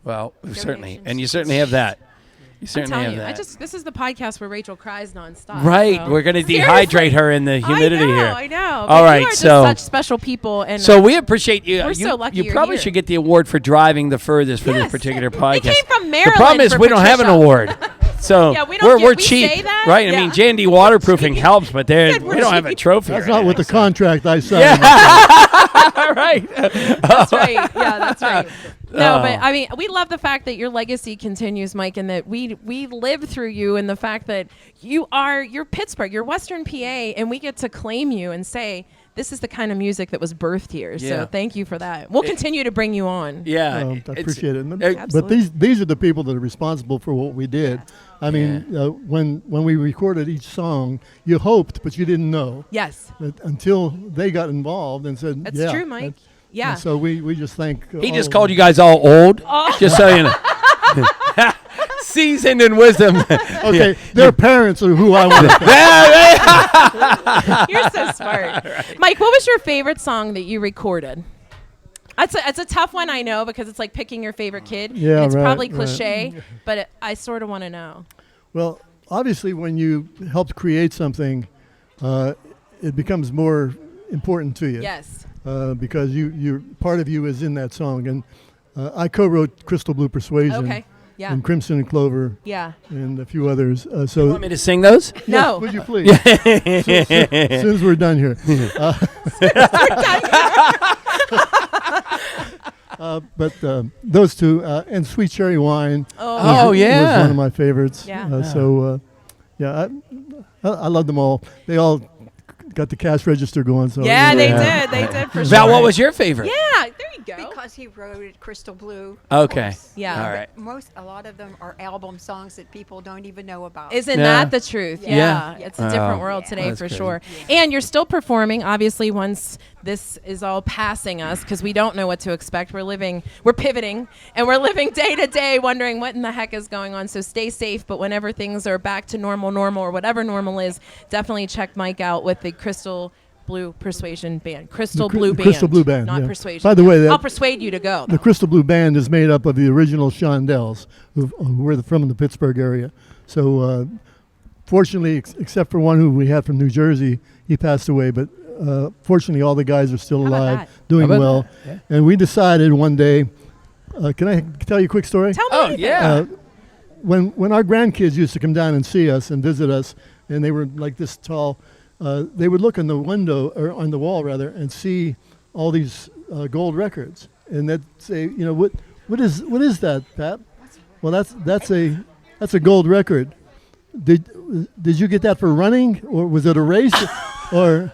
Speaker 2: Well, certainly. And you certainly have that. You
Speaker 1: I'm
Speaker 2: certainly
Speaker 1: telling
Speaker 2: have
Speaker 1: you,
Speaker 2: that.
Speaker 1: this is the podcast where Rachel cries nonstop.
Speaker 2: Right.
Speaker 1: so.
Speaker 2: We're going to
Speaker 1: Seriously.
Speaker 2: dehydrate her in the humidity here.
Speaker 1: I know.
Speaker 2: All
Speaker 1: But
Speaker 2: right.
Speaker 1: you are just
Speaker 2: So
Speaker 1: such special people, and
Speaker 2: So we appreciate you.
Speaker 1: We're so lucky
Speaker 2: You
Speaker 1: you're
Speaker 2: probably
Speaker 1: here.
Speaker 2: should get the award for driving the furthest for this
Speaker 1: Yes.
Speaker 2: particular
Speaker 1: They
Speaker 2: podcast.
Speaker 1: came from
Speaker 2: The
Speaker 1: Maryland
Speaker 2: problem is
Speaker 1: for
Speaker 2: we don't have an
Speaker 1: Patricia.
Speaker 2: award. So
Speaker 1: Yeah, we don't
Speaker 2: we're
Speaker 1: we
Speaker 2: cheap,
Speaker 1: say that?
Speaker 2: right? I mean,
Speaker 1: Yeah.
Speaker 2: J&D waterproofing helps, but
Speaker 1: said
Speaker 2: we
Speaker 1: we're
Speaker 2: don't have a
Speaker 1: cheap.
Speaker 2: trophy.
Speaker 9: That's
Speaker 2: or
Speaker 9: not what the
Speaker 2: anything,
Speaker 9: contract I signed.
Speaker 2: so. Right.
Speaker 1: That's right. Yeah, that's right. No, but I mean, we love the fact that your legacy continues, Mike, and that we live through you, and the fact that you're Pittsburgh, you're Western PA, and we get to claim you and say this is the kind of music that was birthed here.
Speaker 2: Yeah.
Speaker 1: So thank you for that. We'll continue to bring you on.
Speaker 2: Yeah.
Speaker 9: I
Speaker 2: it's-
Speaker 9: appreciate it. But
Speaker 1: Absolutely.
Speaker 9: these are the people that are responsible for what we did. I mean, when we recorded each song, you hoped, but you didn't know.
Speaker 1: Yes,
Speaker 9: That until they got involved and said,
Speaker 1: that's
Speaker 9: yeah.
Speaker 1: true, Mike. Yeah.
Speaker 9: And so we just thank.
Speaker 2: He
Speaker 9: all
Speaker 2: just
Speaker 9: of
Speaker 2: called
Speaker 9: them.
Speaker 2: you guys all old, just so you know. Seasoned in wisdom.
Speaker 9: Okay, their parents are who I want to thank.
Speaker 1: You're so smart. Mike, what was your favorite song that you recorded? It's a tough one, I know, because it's like picking your favorite kid.
Speaker 9: Yeah,
Speaker 1: and it's
Speaker 9: right,
Speaker 1: probably
Speaker 9: right.
Speaker 1: cliche, but I sort of want to know.
Speaker 9: Well, obviously, when you helped create something, it becomes more important to you.
Speaker 1: Yes.
Speaker 9: Because you're part of you is in that song, and I co-wrote Crystal Blue Persuasion.
Speaker 1: Okay. Yeah.
Speaker 9: And Crimson and Clover.
Speaker 1: Yeah.
Speaker 9: And a few others. So
Speaker 2: Want me to sing those?
Speaker 1: No.
Speaker 9: would you please? As soon as we're done here. But those two, and Sweet Cherry Wine
Speaker 2: Oh,
Speaker 9: was
Speaker 2: yeah.
Speaker 9: one of my favorites.
Speaker 1: Yeah.
Speaker 9: I love them all. They all got the cash register going. So
Speaker 1: Yeah,
Speaker 9: you know,
Speaker 1: they did. They did for
Speaker 2: Val,
Speaker 1: sure.
Speaker 2: what was your favorite?
Speaker 1: Yeah, there you you go.
Speaker 10: Because he wrote it Crystal Blue.
Speaker 2: Okay.
Speaker 1: Yeah.
Speaker 2: All right.
Speaker 10: A lot of them are album songs that people don't even know about.
Speaker 1: Isn't
Speaker 2: Yeah.
Speaker 1: that the truth?
Speaker 2: Yeah.
Speaker 1: It's a different
Speaker 2: Oh,
Speaker 1: world today
Speaker 2: that's
Speaker 1: for
Speaker 2: crazy.
Speaker 1: sure. And you're still performing, obviously, once this is all passing us, because we don't know what to expect. We're pivoting, and we're living day to day, wondering what in the heck is going on. So stay safe. But whenever things are back to normal, or whatever normal is, definitely check Mike out with the Crystal Blue Persuasion Band. Crystal Blue Band.
Speaker 9: Crystal Blue Band,
Speaker 1: Not
Speaker 9: yeah.
Speaker 1: Persuasion.
Speaker 9: By the way,
Speaker 1: I'll persuade you to go.
Speaker 9: The Crystal Blue Band is made up of the original Shondells, who were from the Pittsburgh area. So, fortunately, except for one who we had from New Jersey, he passed away. But fortunately, all the guys are still
Speaker 1: How about
Speaker 9: alive,
Speaker 1: that?
Speaker 9: doing
Speaker 2: How about
Speaker 9: well.
Speaker 2: that?
Speaker 9: And we decided one day. Can I tell you a quick story?
Speaker 1: Tell me
Speaker 2: Oh,
Speaker 1: anything.
Speaker 2: yeah.
Speaker 9: When our grandkids used to come down and see us and visit us, and they were like this tall, they would look on the window, or on the wall rather, and see all these gold records, and they'd say, what is that, Pat? Well, that's a gold record. Did you get that for running, or was it a race, or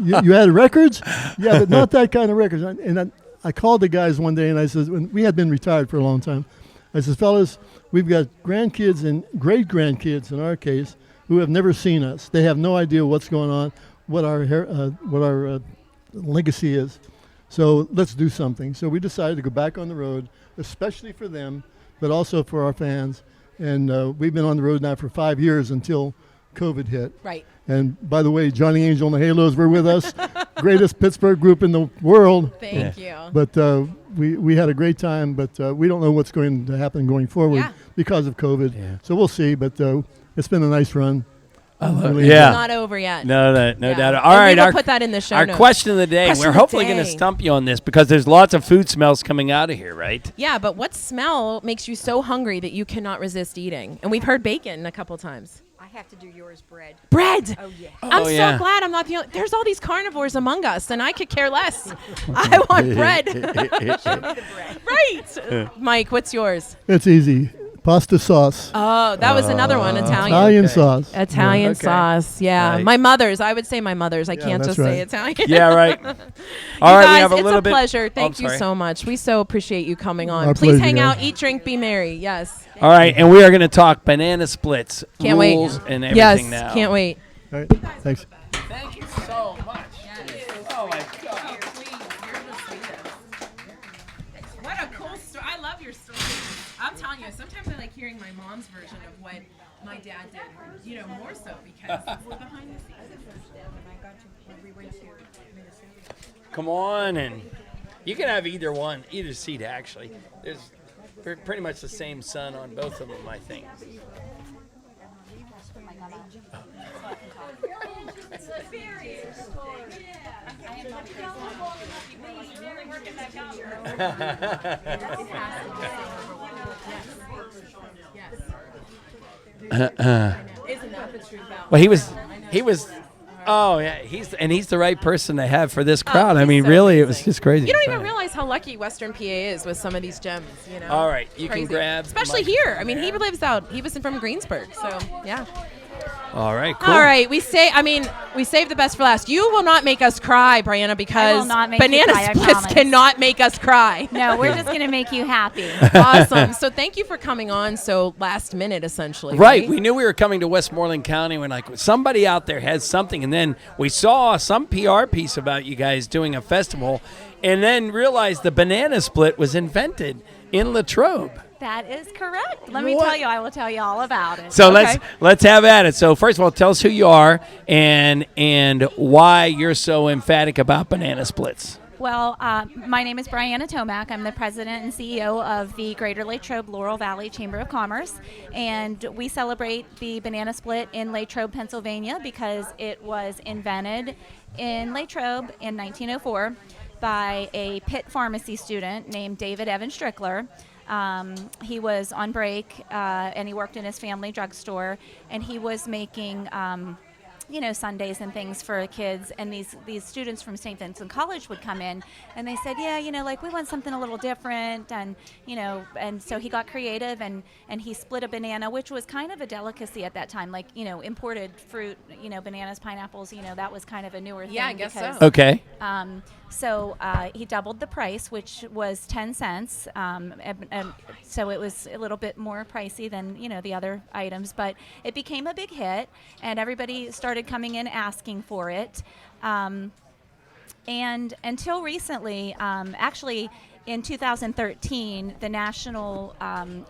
Speaker 9: you had records? Yeah, but not that kind of records. And I called the guys one day and I said, when we had been retired for a long time, I said, fellas, we've got grandkids and great grandkids in our case who have never seen us. They have no idea what's going on, what our legacy is. So let's do something. So we decided to go back on the road, especially for them, but also for our fans. And we've been on the road now for 5 years until COVID hit.
Speaker 1: Right.
Speaker 9: And by the way, Johnny Angel and the Halos were with us, greatest Pittsburgh group in the world.
Speaker 1: Thank you.
Speaker 9: But we had a great time, but we don't know what's going to happen going forward because of COVID.
Speaker 2: Yeah.
Speaker 9: So we'll see, but it's been a nice run.
Speaker 2: Yeah.
Speaker 1: It's not over yet.
Speaker 2: No
Speaker 1: Yeah.
Speaker 2: doubt.
Speaker 1: And
Speaker 2: All right,
Speaker 1: we will put that in the show
Speaker 2: Our
Speaker 1: notes.
Speaker 2: question of the day.
Speaker 1: Question
Speaker 2: We're
Speaker 1: of the
Speaker 2: hopefully going to
Speaker 1: day.
Speaker 2: stump you on this because there's lots of food smells coming out of here, right?
Speaker 1: Yeah, but what smell makes you so hungry that you cannot resist eating? And we've heard bacon a couple times.
Speaker 10: I have to do yours, bread.
Speaker 1: Bread.
Speaker 10: Oh, yeah.
Speaker 1: I'm so
Speaker 2: yeah.
Speaker 1: glad I'm not the only. There's all these carnivores among us, and I could care less. I want bread. Right. Mike, what's yours?
Speaker 9: It's easy. Pasta sauce.
Speaker 1: Oh, that was another one. Italian.
Speaker 9: Italian
Speaker 2: Okay.
Speaker 9: sauce.
Speaker 1: Italian
Speaker 2: Okay.
Speaker 1: sauce. Yeah.
Speaker 2: Right.
Speaker 1: My mother's. I would say my mother's. I can't
Speaker 9: that's
Speaker 1: just say
Speaker 9: right.
Speaker 1: Italian.
Speaker 2: Yeah, right.
Speaker 1: You
Speaker 2: All right,
Speaker 1: guys,
Speaker 2: we have a
Speaker 1: it's
Speaker 2: little
Speaker 1: a
Speaker 2: bit.
Speaker 1: pleasure.
Speaker 2: Oh,
Speaker 1: Thank
Speaker 2: I'm
Speaker 1: you
Speaker 2: sorry.
Speaker 1: so much. We so appreciate you coming on.
Speaker 9: Our
Speaker 1: Please
Speaker 9: pleasure,
Speaker 1: hang
Speaker 9: guys.
Speaker 1: out, eat, drink, be merry. Yes.
Speaker 2: All right, and we are going to talk banana splits,
Speaker 1: Can't
Speaker 2: rules,
Speaker 1: wait.
Speaker 2: and
Speaker 1: Yes.
Speaker 2: everything now.
Speaker 1: Can't wait.
Speaker 9: All right. Thanks.
Speaker 2: Thank you so much. Oh, my God.
Speaker 1: What a cool story. I love your story. I'm telling you, sometimes I like hearing my mom's version of what my dad did, more so because it's behind the scenes.
Speaker 2: Come on, and you can have either one, either seat, actually. There's pretty much the same sun on both of them, I think.
Speaker 1: Isn't that the truth?
Speaker 2: Well, he was. Oh yeah, he's the right person to have for this crowd. I
Speaker 1: he's
Speaker 2: mean,
Speaker 1: so
Speaker 2: really, it
Speaker 1: amazing.
Speaker 2: was just crazy.
Speaker 1: You don't even realize how lucky Western PA is with some of these gems,
Speaker 2: All right, you
Speaker 1: Crazy.
Speaker 2: can grab, the
Speaker 1: especially here. I mean, he
Speaker 2: microphone
Speaker 1: he was from Greensburg, so yeah.
Speaker 2: there. All right, cool.
Speaker 1: All right, we saved the best for last. You will not make us cry, Briana, because
Speaker 11: not make you
Speaker 1: banana
Speaker 11: cry, I
Speaker 1: splits
Speaker 11: promise.
Speaker 1: cannot make us cry.
Speaker 11: No, we're just going to make you happy.
Speaker 1: Awesome. So thank you for coming on so last minute, essentially.
Speaker 2: Right, we knew we were coming to Westmoreland County. We're like, somebody out there has something, and then we saw some PR piece about you guys doing a festival, and then realized the banana split was invented in Latrobe.
Speaker 11: That is correct. Let me tell you, I will tell you all about it.
Speaker 2: So let's have at it. So first of all, tell us who you are and why you're so emphatic about banana splits.
Speaker 11: Well, my name is Briana Tomak. I'm the president and CEO of the Greater Latrobe-Laurel Valley Chamber of Commerce, and we celebrate the banana split in Latrobe, Pennsylvania, because it was invented in Latrobe in 1904 by a Pitt pharmacy student named David Evan Strickler. He was on break, and he worked in his family drugstore, and he was making sundaes and things for kids, and these students from St. Vincent College would come in, and they said, we want something a little different, and and so he got creative, and he split a banana, which was kind of a delicacy at that time, imported fruit, bananas, pineapples, that was kind of a newer thing.
Speaker 1: Yeah, I guess
Speaker 11: because,
Speaker 1: so.
Speaker 2: Okay.
Speaker 11: So he doubled the price, which was 10 cents. And so it was a little bit more pricey than, the other items. But it became a big hit, and everybody started coming in asking for it. And until recently, actually, in 2013, the National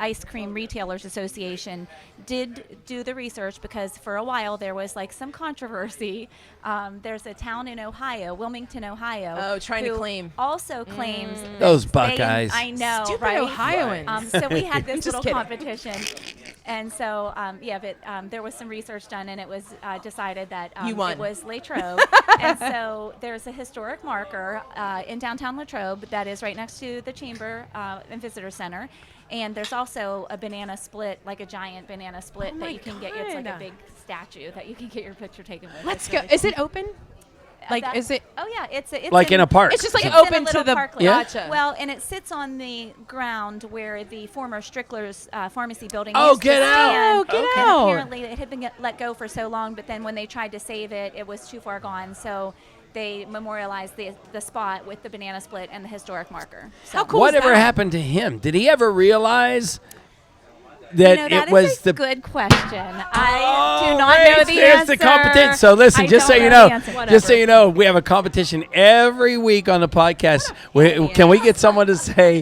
Speaker 11: Ice Cream Retailers Association did do the research, because for a while there was some controversy. There's a town in Ohio, Wilmington, Ohio.
Speaker 1: Trying to claim.
Speaker 11: Also claims
Speaker 2: those Buckeyes.
Speaker 11: I know,
Speaker 1: Stupid
Speaker 11: right?
Speaker 1: Ohioans.
Speaker 11: So we had this little
Speaker 1: kidding.
Speaker 11: competition. And so, there was some research done, and it was decided that
Speaker 1: You won.
Speaker 11: it was Latrobe. And so there's a historic marker in downtown Latrobe that is right next to the Chamber and Visitor Center. And there's also a banana split, like a giant banana split that you can get. It's like a big statue that you can get your picture taken with.
Speaker 1: Let's
Speaker 11: It's
Speaker 1: go.
Speaker 11: really
Speaker 1: Is it open? Is it?
Speaker 11: Oh yeah, it's
Speaker 2: like in a park.
Speaker 1: It's just like
Speaker 11: it's
Speaker 1: open
Speaker 11: in a
Speaker 1: to
Speaker 11: little
Speaker 1: the.
Speaker 11: parklet.
Speaker 2: Yeah?
Speaker 1: Gotcha.
Speaker 11: Well, and it sits on the ground where the former Strickler's pharmacy building
Speaker 2: Oh,
Speaker 11: used to
Speaker 2: get out.
Speaker 11: stand.
Speaker 1: Oh, get
Speaker 11: And
Speaker 1: out.
Speaker 11: apparently it had been let go for so long, but then when they tried to save it, it was too far gone. So they memorialized the spot with the banana split and the historic marker. So.
Speaker 1: How cool
Speaker 2: Whatever
Speaker 1: is that?
Speaker 2: happened to him? Did he ever realize that
Speaker 11: That
Speaker 2: it
Speaker 11: is
Speaker 2: was
Speaker 11: a
Speaker 2: the
Speaker 11: good question. I do
Speaker 2: Oh,
Speaker 11: not
Speaker 2: right,
Speaker 11: know the
Speaker 2: there's
Speaker 11: answer.
Speaker 2: the competition. So listen,
Speaker 11: I
Speaker 2: just so
Speaker 11: don't
Speaker 2: you
Speaker 11: know
Speaker 2: know,
Speaker 11: the answer.
Speaker 2: just so you know, we have a competition every week on the podcast. Can we get someone to say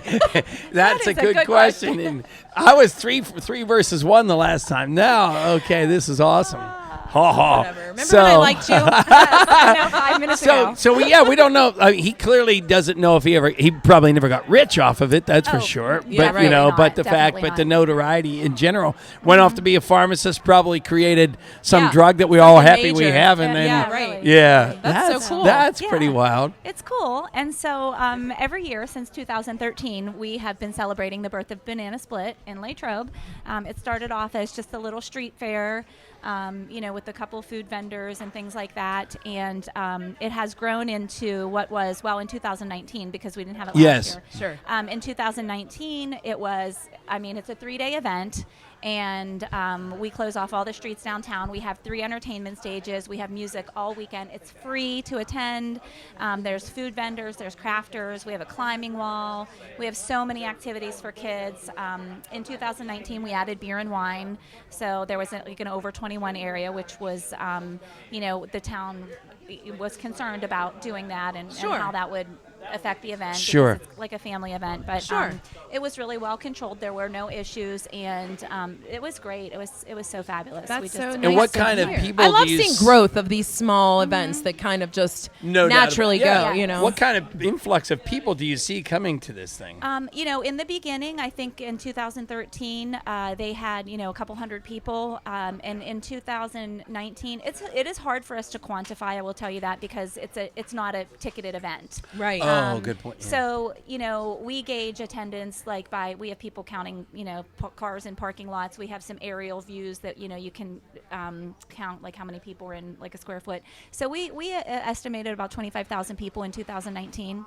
Speaker 2: that's
Speaker 11: is
Speaker 2: a
Speaker 11: a
Speaker 2: good
Speaker 11: good
Speaker 2: question? And I was three versus one the last time. Now, okay, this is awesome. Ha ha.
Speaker 1: Whatever. Remember when I liked you?
Speaker 11: I know 5 minutes ago.
Speaker 2: So we don't know. He clearly doesn't know if he probably never got rich off of it. That's for
Speaker 11: Oh,
Speaker 2: sure.
Speaker 11: yeah,
Speaker 2: But
Speaker 11: right.
Speaker 2: but the fact,
Speaker 11: Definitely
Speaker 2: but
Speaker 11: not.
Speaker 2: the notoriety in general went off to be a pharmacist. Probably created some
Speaker 1: Yeah.
Speaker 2: drug that we all
Speaker 1: Something
Speaker 2: happy we
Speaker 1: major.
Speaker 2: have, and then
Speaker 1: Yeah, right.
Speaker 2: yeah,
Speaker 1: That's so cool.
Speaker 2: That's
Speaker 11: Yeah.
Speaker 2: pretty wild.
Speaker 11: It's cool. And so every year since 2013, we have been celebrating the birth of Banana Split in Latrobe. It started off as just a little street fair, with a couple food vendors and things like that. And it has grown into what was, in 2019, because we didn't have it last year.
Speaker 1: Sure.
Speaker 11: In 2019, it was, it's a 3-day event. And we close off all the streets downtown. We have 3 entertainment stages. We have music all weekend. It's free to attend. There's food vendors. There's crafters. We have a climbing wall. We have so many activities for kids. In 2019, we added beer and wine. So there was an over 21 area, which was, the town was concerned about doing that and how that would affect the event.
Speaker 2: Sure.
Speaker 11: Because it's like a family event. But
Speaker 1: Sure.
Speaker 11: it was really well controlled. There were no issues, and it was great. It was so fabulous.
Speaker 1: That's
Speaker 11: We just
Speaker 1: so
Speaker 2: And
Speaker 1: nice
Speaker 2: what
Speaker 1: to
Speaker 2: kind of
Speaker 1: hear.
Speaker 2: people
Speaker 1: I love
Speaker 2: do you
Speaker 1: seeing
Speaker 2: s-
Speaker 1: growth of these small events that kind of just
Speaker 2: No doubt
Speaker 1: naturally
Speaker 2: about it.
Speaker 1: go.
Speaker 2: Yeah. What kind of influx of people do you see coming to this thing?
Speaker 11: In the beginning, I think in 2013, they had, a couple hundred people. And in 2019, it is hard for us to quantify, I will tell you that, because it's not a ticketed event.
Speaker 1: Right.
Speaker 2: Oh, good point. Yeah.
Speaker 11: So, we gauge attendance we have people counting, cars in parking lots. We have some aerial views that, you can count how many people are in a square foot. So we estimated about 25,000 people in 2019.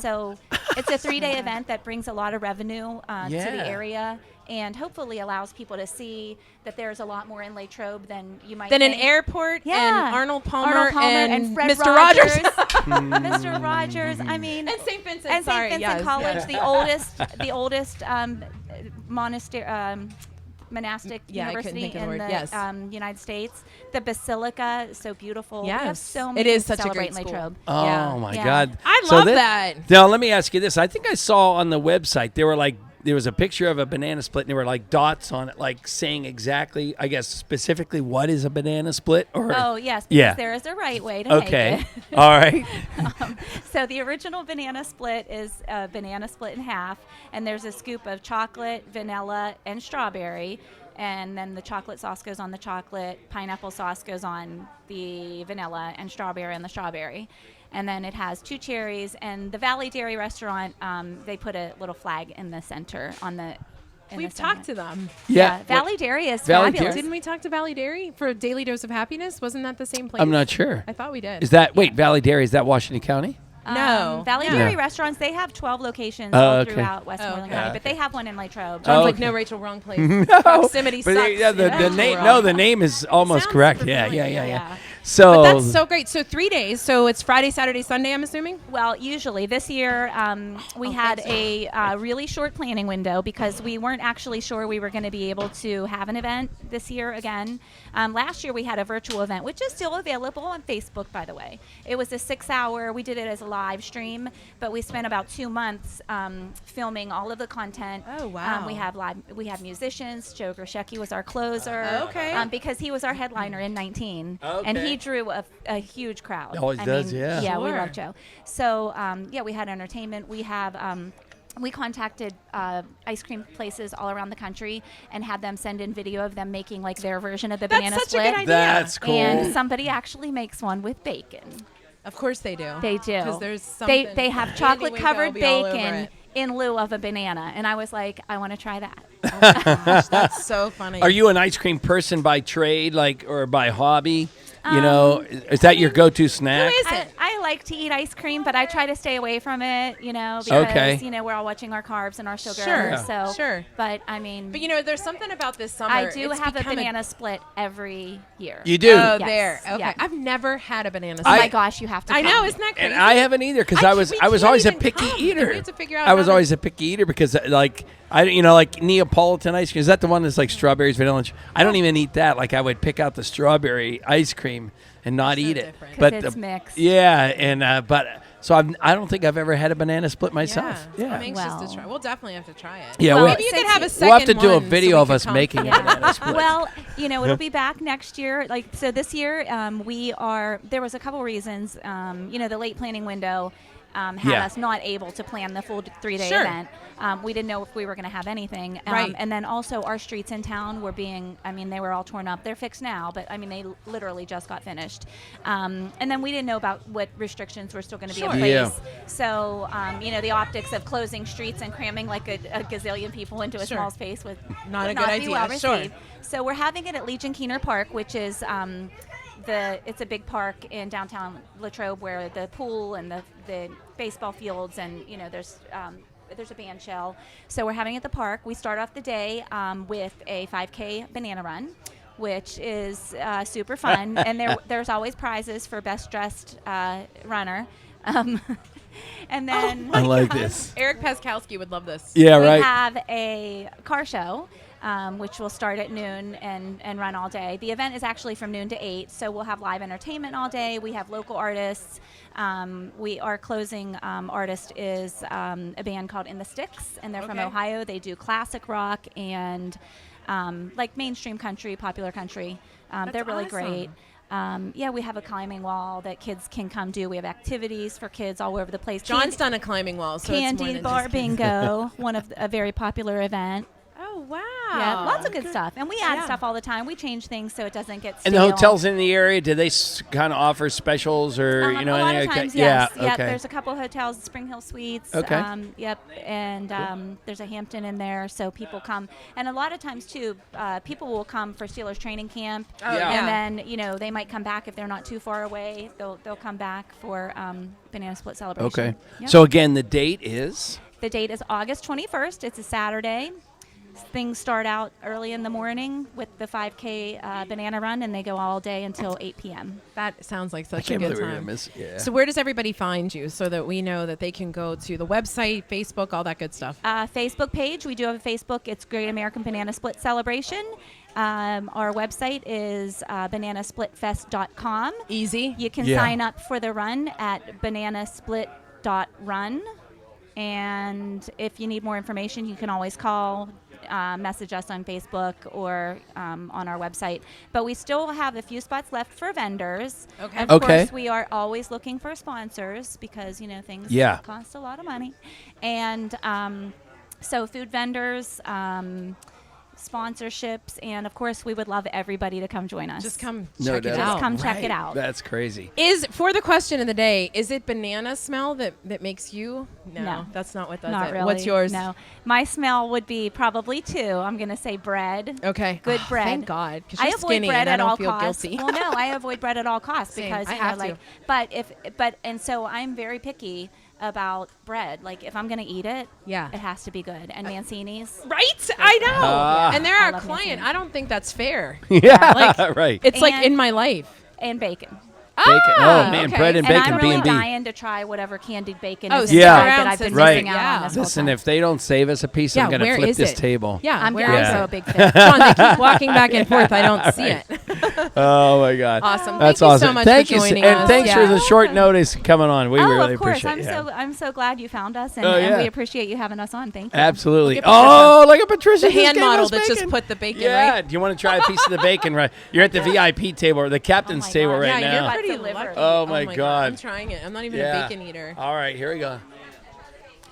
Speaker 11: So it's a 3-day event that brings a lot of revenue to the area, and hopefully allows people to see that there's a lot more in Latrobe than you might
Speaker 1: Then an
Speaker 11: think.
Speaker 1: airport and Arnold Palmer,
Speaker 11: and Fred
Speaker 1: Mr. Rogers.
Speaker 11: Mr. Rogers. I mean,
Speaker 1: And St. Vincent.
Speaker 11: and
Speaker 1: Sorry,
Speaker 11: St. Vincent
Speaker 1: yes,
Speaker 11: College,
Speaker 1: yes.
Speaker 11: the oldest monastery. Monastic
Speaker 1: Yeah, I couldn't
Speaker 11: university
Speaker 1: think of the
Speaker 11: in
Speaker 1: word.
Speaker 11: the
Speaker 1: Yes.
Speaker 11: United States. The Basilica is so beautiful. We have
Speaker 1: Yes.
Speaker 11: so many
Speaker 1: It is
Speaker 11: things to
Speaker 1: such a great
Speaker 11: celebrate in
Speaker 1: school.
Speaker 11: Latrobe.
Speaker 2: Oh
Speaker 1: Yeah.
Speaker 2: my
Speaker 11: Yeah.
Speaker 2: God!
Speaker 1: I love
Speaker 2: this-
Speaker 1: that.
Speaker 2: Now let me ask you this. I think I saw on the website there was a picture of a banana split, and there were dots on it, saying exactly, I guess specifically, what is a banana split? Or
Speaker 11: Oh yes, because
Speaker 2: yeah.
Speaker 11: there is a right way to
Speaker 2: Okay.
Speaker 11: make it.
Speaker 2: All right.
Speaker 11: So the original banana split is a banana split in half, and there's a scoop of chocolate, vanilla, and strawberry. And then the chocolate sauce goes on the chocolate, pineapple sauce goes on the vanilla, and strawberry on the strawberry. And then it has 2 cherries. And the Vale Dairy restaurant, they put a little flag in the center on the.
Speaker 1: We've talked to them.
Speaker 2: Yeah.
Speaker 11: Valley Dairy is
Speaker 2: Valley
Speaker 11: fabulous.
Speaker 2: Dairy?
Speaker 1: Didn't we talk to Valley Dairy for a Daily Dose of Happiness? Wasn't that the same place?
Speaker 2: I'm not sure.
Speaker 1: I thought we did.
Speaker 2: Is that Valley Dairy? Is that Washington County?
Speaker 1: No.
Speaker 11: Valley
Speaker 1: No.
Speaker 11: Dairy
Speaker 2: Yeah.
Speaker 11: Restaurants, they have 12 locations
Speaker 2: Oh,
Speaker 11: all
Speaker 2: okay.
Speaker 11: throughout Westmoreland
Speaker 1: okay.
Speaker 11: County,
Speaker 2: Yeah.
Speaker 11: but they have one in Latrobe.
Speaker 1: Sounds
Speaker 2: Oh,
Speaker 1: like
Speaker 2: okay.
Speaker 1: no, Rachel, wrong place. Proximity
Speaker 2: But
Speaker 1: sucks.
Speaker 2: yeah, the
Speaker 1: in
Speaker 2: name.
Speaker 1: Latrobe.
Speaker 2: No, the name is almost
Speaker 1: Sounds
Speaker 2: correct.
Speaker 1: familiar,
Speaker 11: yeah.
Speaker 2: So
Speaker 1: But that's so great. So 3 days. So it's Friday, Saturday, Sunday, I'm assuming?
Speaker 11: Well, usually this year we had a really short planning window because we weren't actually sure we were going to be able to have an event this year again. Last year we had a virtual event, which is still available on Facebook, by the way. It was a 6-hour. We did it as a live stream, but we spent about 2 months filming all of the content.
Speaker 1: Oh, wow.
Speaker 11: We had musicians. Joe Grishecki was our closer.
Speaker 1: Okay.
Speaker 11: Because he was our headliner in 19,
Speaker 2: Okay.
Speaker 11: and he drew a huge crowd.
Speaker 2: Always does, yeah.
Speaker 11: Yeah, we
Speaker 1: Sure.
Speaker 11: love Joe. So, we had entertainment. We have, we contacted ice cream places all around the country and had them send in video of them making like their version of the
Speaker 1: That's
Speaker 11: banana
Speaker 1: such a
Speaker 11: split.
Speaker 1: good idea.
Speaker 2: That's cool.
Speaker 11: And somebody actually makes one with bacon.
Speaker 1: Of course they do.
Speaker 11: They do.
Speaker 1: Because there's something.
Speaker 11: They have
Speaker 1: Andy
Speaker 11: chocolate
Speaker 1: Winko
Speaker 11: covered
Speaker 1: will be all over
Speaker 11: bacon
Speaker 1: it.
Speaker 11: in lieu of a banana. And I was like, I want to try that.
Speaker 1: Gosh, that's so funny.
Speaker 2: Are you an ice cream person by trade, or by hobby? Is that your go-to snack?
Speaker 1: Who is it?
Speaker 11: I like to eat ice cream, but I try to stay away from it, because,
Speaker 2: Okay.
Speaker 11: we're all watching our carbs and our sugar.
Speaker 1: Sure,
Speaker 11: So,
Speaker 1: sure.
Speaker 11: But, I mean,
Speaker 1: But there's something about this summer.
Speaker 11: I do
Speaker 1: it's
Speaker 11: have a
Speaker 1: become
Speaker 11: banana split every year.
Speaker 2: You do?
Speaker 1: Oh,
Speaker 11: Yes,
Speaker 1: there. Okay.
Speaker 11: yeah.
Speaker 1: I've never had a banana
Speaker 11: Oh
Speaker 1: split.
Speaker 11: my gosh, you have to.
Speaker 1: I
Speaker 11: come.
Speaker 1: know, isn't that crazy?
Speaker 2: And I haven't either because I was
Speaker 1: we
Speaker 2: always
Speaker 1: can't
Speaker 2: a
Speaker 1: even
Speaker 2: picky
Speaker 1: come.
Speaker 2: eater.
Speaker 1: We have to figure out
Speaker 2: I was
Speaker 1: how to-
Speaker 2: always a picky eater because like Neapolitan ice cream. Is that the one that's like strawberries, vanilla? I don't even eat that. Like I would pick out the strawberry ice cream and not eat it.
Speaker 1: different.
Speaker 11: 'Cause it's mixed.
Speaker 2: Yeah, and so I don't think I've ever had a banana split myself.
Speaker 1: Yeah. I'm anxious
Speaker 11: Well.
Speaker 1: to try. We'll definitely have to try it.
Speaker 2: Yeah,
Speaker 11: Well,
Speaker 1: Maybe you could have a second
Speaker 2: We'll have to do a
Speaker 1: one so
Speaker 2: video
Speaker 1: we
Speaker 2: of
Speaker 1: could
Speaker 2: us
Speaker 1: come.
Speaker 2: making a
Speaker 11: Yeah.
Speaker 2: banana split.
Speaker 11: Well, it'll be back next year. So this year, there was a couple reasons. The late planning window had
Speaker 2: Yeah.
Speaker 11: us not able to plan the full 3-day
Speaker 1: Sure.
Speaker 11: event. We didn't know if we were going to have anything.
Speaker 1: Right.
Speaker 11: And then also our streets in town were they were all torn up. They're fixed now, but they literally just got finished. And then we didn't know about what restrictions were still going to be in
Speaker 1: Sure.
Speaker 11: place.
Speaker 2: Yeah.
Speaker 11: So, the optics of closing streets and cramming like a gazillion people into a
Speaker 1: Sure.
Speaker 11: small space would
Speaker 1: Not a
Speaker 11: would
Speaker 1: good
Speaker 11: be
Speaker 1: idea.
Speaker 11: well
Speaker 1: Sure.
Speaker 11: received. So we're having it at Legion Keener Park, which is it's a big park in downtown Latrobe where the pool and the baseball fields and there's a band shell. So we're having it at the park. We start off the day with a 5K banana run, which is super fun. And there's always prizes for best dressed runner. And then
Speaker 2: I like this.
Speaker 1: Eric Paskowski would love this.
Speaker 2: Yeah,
Speaker 11: we
Speaker 2: right.
Speaker 11: have a car show, which will start at noon and run all day. The event is actually from noon to 8, so we'll have live entertainment all day. We have local artists. Our closing artist is a band called In the Sticks, and they're from
Speaker 1: Okay.
Speaker 11: Ohio. They do classic rock and like mainstream country, popular country. They're really
Speaker 1: awesome.
Speaker 11: great. We have a climbing wall that kids can come do. We have activities for kids all over the place.
Speaker 1: John's done a climbing wall, so it's more
Speaker 11: Candy
Speaker 1: than
Speaker 11: Bar
Speaker 1: just kids.
Speaker 11: Bingo, a very popular event.
Speaker 1: Oh, wow.
Speaker 11: Yeah, lots of good stuff. And we add
Speaker 1: Yeah.
Speaker 11: stuff all the time. We change things so it doesn't get stale.
Speaker 2: And the hotels in the area, do they kind of offer specials or
Speaker 11: a lot of
Speaker 2: anything like
Speaker 11: times,
Speaker 2: that?
Speaker 11: yes.
Speaker 2: Yeah,
Speaker 11: Yep,
Speaker 2: okay.
Speaker 11: there's a couple hotels, Spring Hill Suites.
Speaker 2: Okay.
Speaker 11: Yep, and there's a Hampton in there, so people come. And a lot of times, too, people will come for Steelers training camp.
Speaker 1: Oh, yeah.
Speaker 11: And then, they might come back if they're not too far away. They'll come back for Banana Split celebration.
Speaker 2: Okay.
Speaker 11: Yep.
Speaker 2: So again, the date is?
Speaker 11: The date is August 21st. It's a Saturday. Things start out early in the morning with the 5K banana run, and they go all day until 8 p.m.
Speaker 1: That sounds like
Speaker 2: I
Speaker 1: such a
Speaker 2: can't
Speaker 1: good
Speaker 2: believe we're
Speaker 1: time.
Speaker 2: gonna miss. Yeah.
Speaker 1: So where does everybody find you so that we know that they can go to the website, Facebook, all that good stuff?
Speaker 11: Facebook page. We do have a Facebook. It's Great American Banana Split Celebration. Our website is bananasplitfest.com.
Speaker 1: Easy.
Speaker 11: You can
Speaker 2: Yeah.
Speaker 11: sign up for the run at bananasplit.run. And if you need more information, you can always call, message us on Facebook or on our website. But we still have a few spots left for vendors.
Speaker 1: Okay.
Speaker 11: Of
Speaker 2: Okay.
Speaker 11: course, we are always looking for sponsors because, things
Speaker 2: Yeah.
Speaker 11: cost a lot of money. And so food vendors, sponsorships, and of course, we would love everybody to come join us.
Speaker 1: Just come
Speaker 2: No
Speaker 1: check it
Speaker 2: doubt.
Speaker 1: out.
Speaker 11: Just come check
Speaker 2: Right.
Speaker 11: it out.
Speaker 2: That's crazy.
Speaker 1: Is for the question of the day, is it banana smell that makes you?
Speaker 11: No.
Speaker 1: That's not what does
Speaker 11: Not
Speaker 1: it.
Speaker 11: really.
Speaker 1: What's yours?
Speaker 11: No. My smell would be probably 2. I'm going to say bread.
Speaker 1: Okay.
Speaker 11: Good bread.
Speaker 1: Thank God, because
Speaker 11: I
Speaker 1: you're
Speaker 11: avoid
Speaker 1: skinny
Speaker 11: bread
Speaker 1: and I
Speaker 11: at
Speaker 1: don't
Speaker 11: all
Speaker 1: feel
Speaker 11: costs.
Speaker 1: guilty.
Speaker 11: Well, no, I avoid bread at all costs
Speaker 1: Same.
Speaker 11: because
Speaker 1: I
Speaker 11: you know,
Speaker 1: have
Speaker 11: like, and so I'm very picky about bread. Like if I'm going to eat it,
Speaker 1: Yeah.
Speaker 11: it has to be good. And Mancini's.
Speaker 1: Right? I know. And they're
Speaker 11: I
Speaker 1: our
Speaker 11: love
Speaker 1: client.
Speaker 11: Mancini.
Speaker 1: I don't think that's fair.
Speaker 2: Yeah,
Speaker 1: Like,
Speaker 2: right.
Speaker 1: It's like
Speaker 11: And-
Speaker 1: in my life.
Speaker 11: And bacon.
Speaker 2: Bacon. Oh man,
Speaker 1: okay.
Speaker 2: bread and
Speaker 11: And
Speaker 2: bacon,
Speaker 11: I'm really
Speaker 2: B&B.
Speaker 11: dying to try whatever candied bacon
Speaker 1: Oh,
Speaker 11: is
Speaker 1: stick
Speaker 2: Yeah.
Speaker 11: inside
Speaker 1: around,
Speaker 11: that I've been
Speaker 1: sister.
Speaker 11: missing
Speaker 1: Right.
Speaker 11: out
Speaker 1: Yeah.
Speaker 11: on this whole
Speaker 2: Listen,
Speaker 11: time.
Speaker 2: if they don't save us a piece,
Speaker 1: Yeah,
Speaker 2: I'm gonna
Speaker 1: where
Speaker 2: flip
Speaker 1: is
Speaker 2: this
Speaker 1: it?
Speaker 2: table.
Speaker 1: Yeah,
Speaker 11: I'm
Speaker 1: where
Speaker 11: going
Speaker 1: is
Speaker 11: to
Speaker 1: it?
Speaker 11: go a big fish.
Speaker 1: John, they keep walking back and forth. I don't see it.
Speaker 2: Oh my God.
Speaker 1: Awesome.
Speaker 2: That's
Speaker 1: Thank you
Speaker 2: awesome.
Speaker 1: so much
Speaker 2: Thank
Speaker 1: for
Speaker 2: you,
Speaker 1: joining
Speaker 2: and
Speaker 1: us.
Speaker 2: thanks
Speaker 1: Yeah.
Speaker 2: for the short notice coming on. We
Speaker 11: Oh,
Speaker 2: really
Speaker 11: of course.
Speaker 2: appreciate it.
Speaker 11: I'm so glad you found us, and,
Speaker 2: Oh,
Speaker 11: and
Speaker 2: yeah.
Speaker 11: we appreciate you having us on. Thank you.
Speaker 2: Absolutely.
Speaker 1: Look at
Speaker 2: Oh, look at Patricia.
Speaker 1: The
Speaker 2: just
Speaker 1: hand
Speaker 2: gave
Speaker 1: model
Speaker 2: us
Speaker 1: that just
Speaker 2: bacon.
Speaker 1: put the bacon,
Speaker 2: Yeah.
Speaker 1: right?
Speaker 2: Do you want to try a piece of the bacon? Right. You're at the VIP table or the captain's
Speaker 11: Oh my
Speaker 2: table
Speaker 11: God.
Speaker 2: right
Speaker 1: Yeah,
Speaker 2: now.
Speaker 1: you're pretty
Speaker 11: Delivered.
Speaker 1: lucky.
Speaker 2: Oh, my God.
Speaker 1: I'm trying it. I'm not even
Speaker 2: Yeah.
Speaker 1: a bacon eater.
Speaker 2: All right, here we go.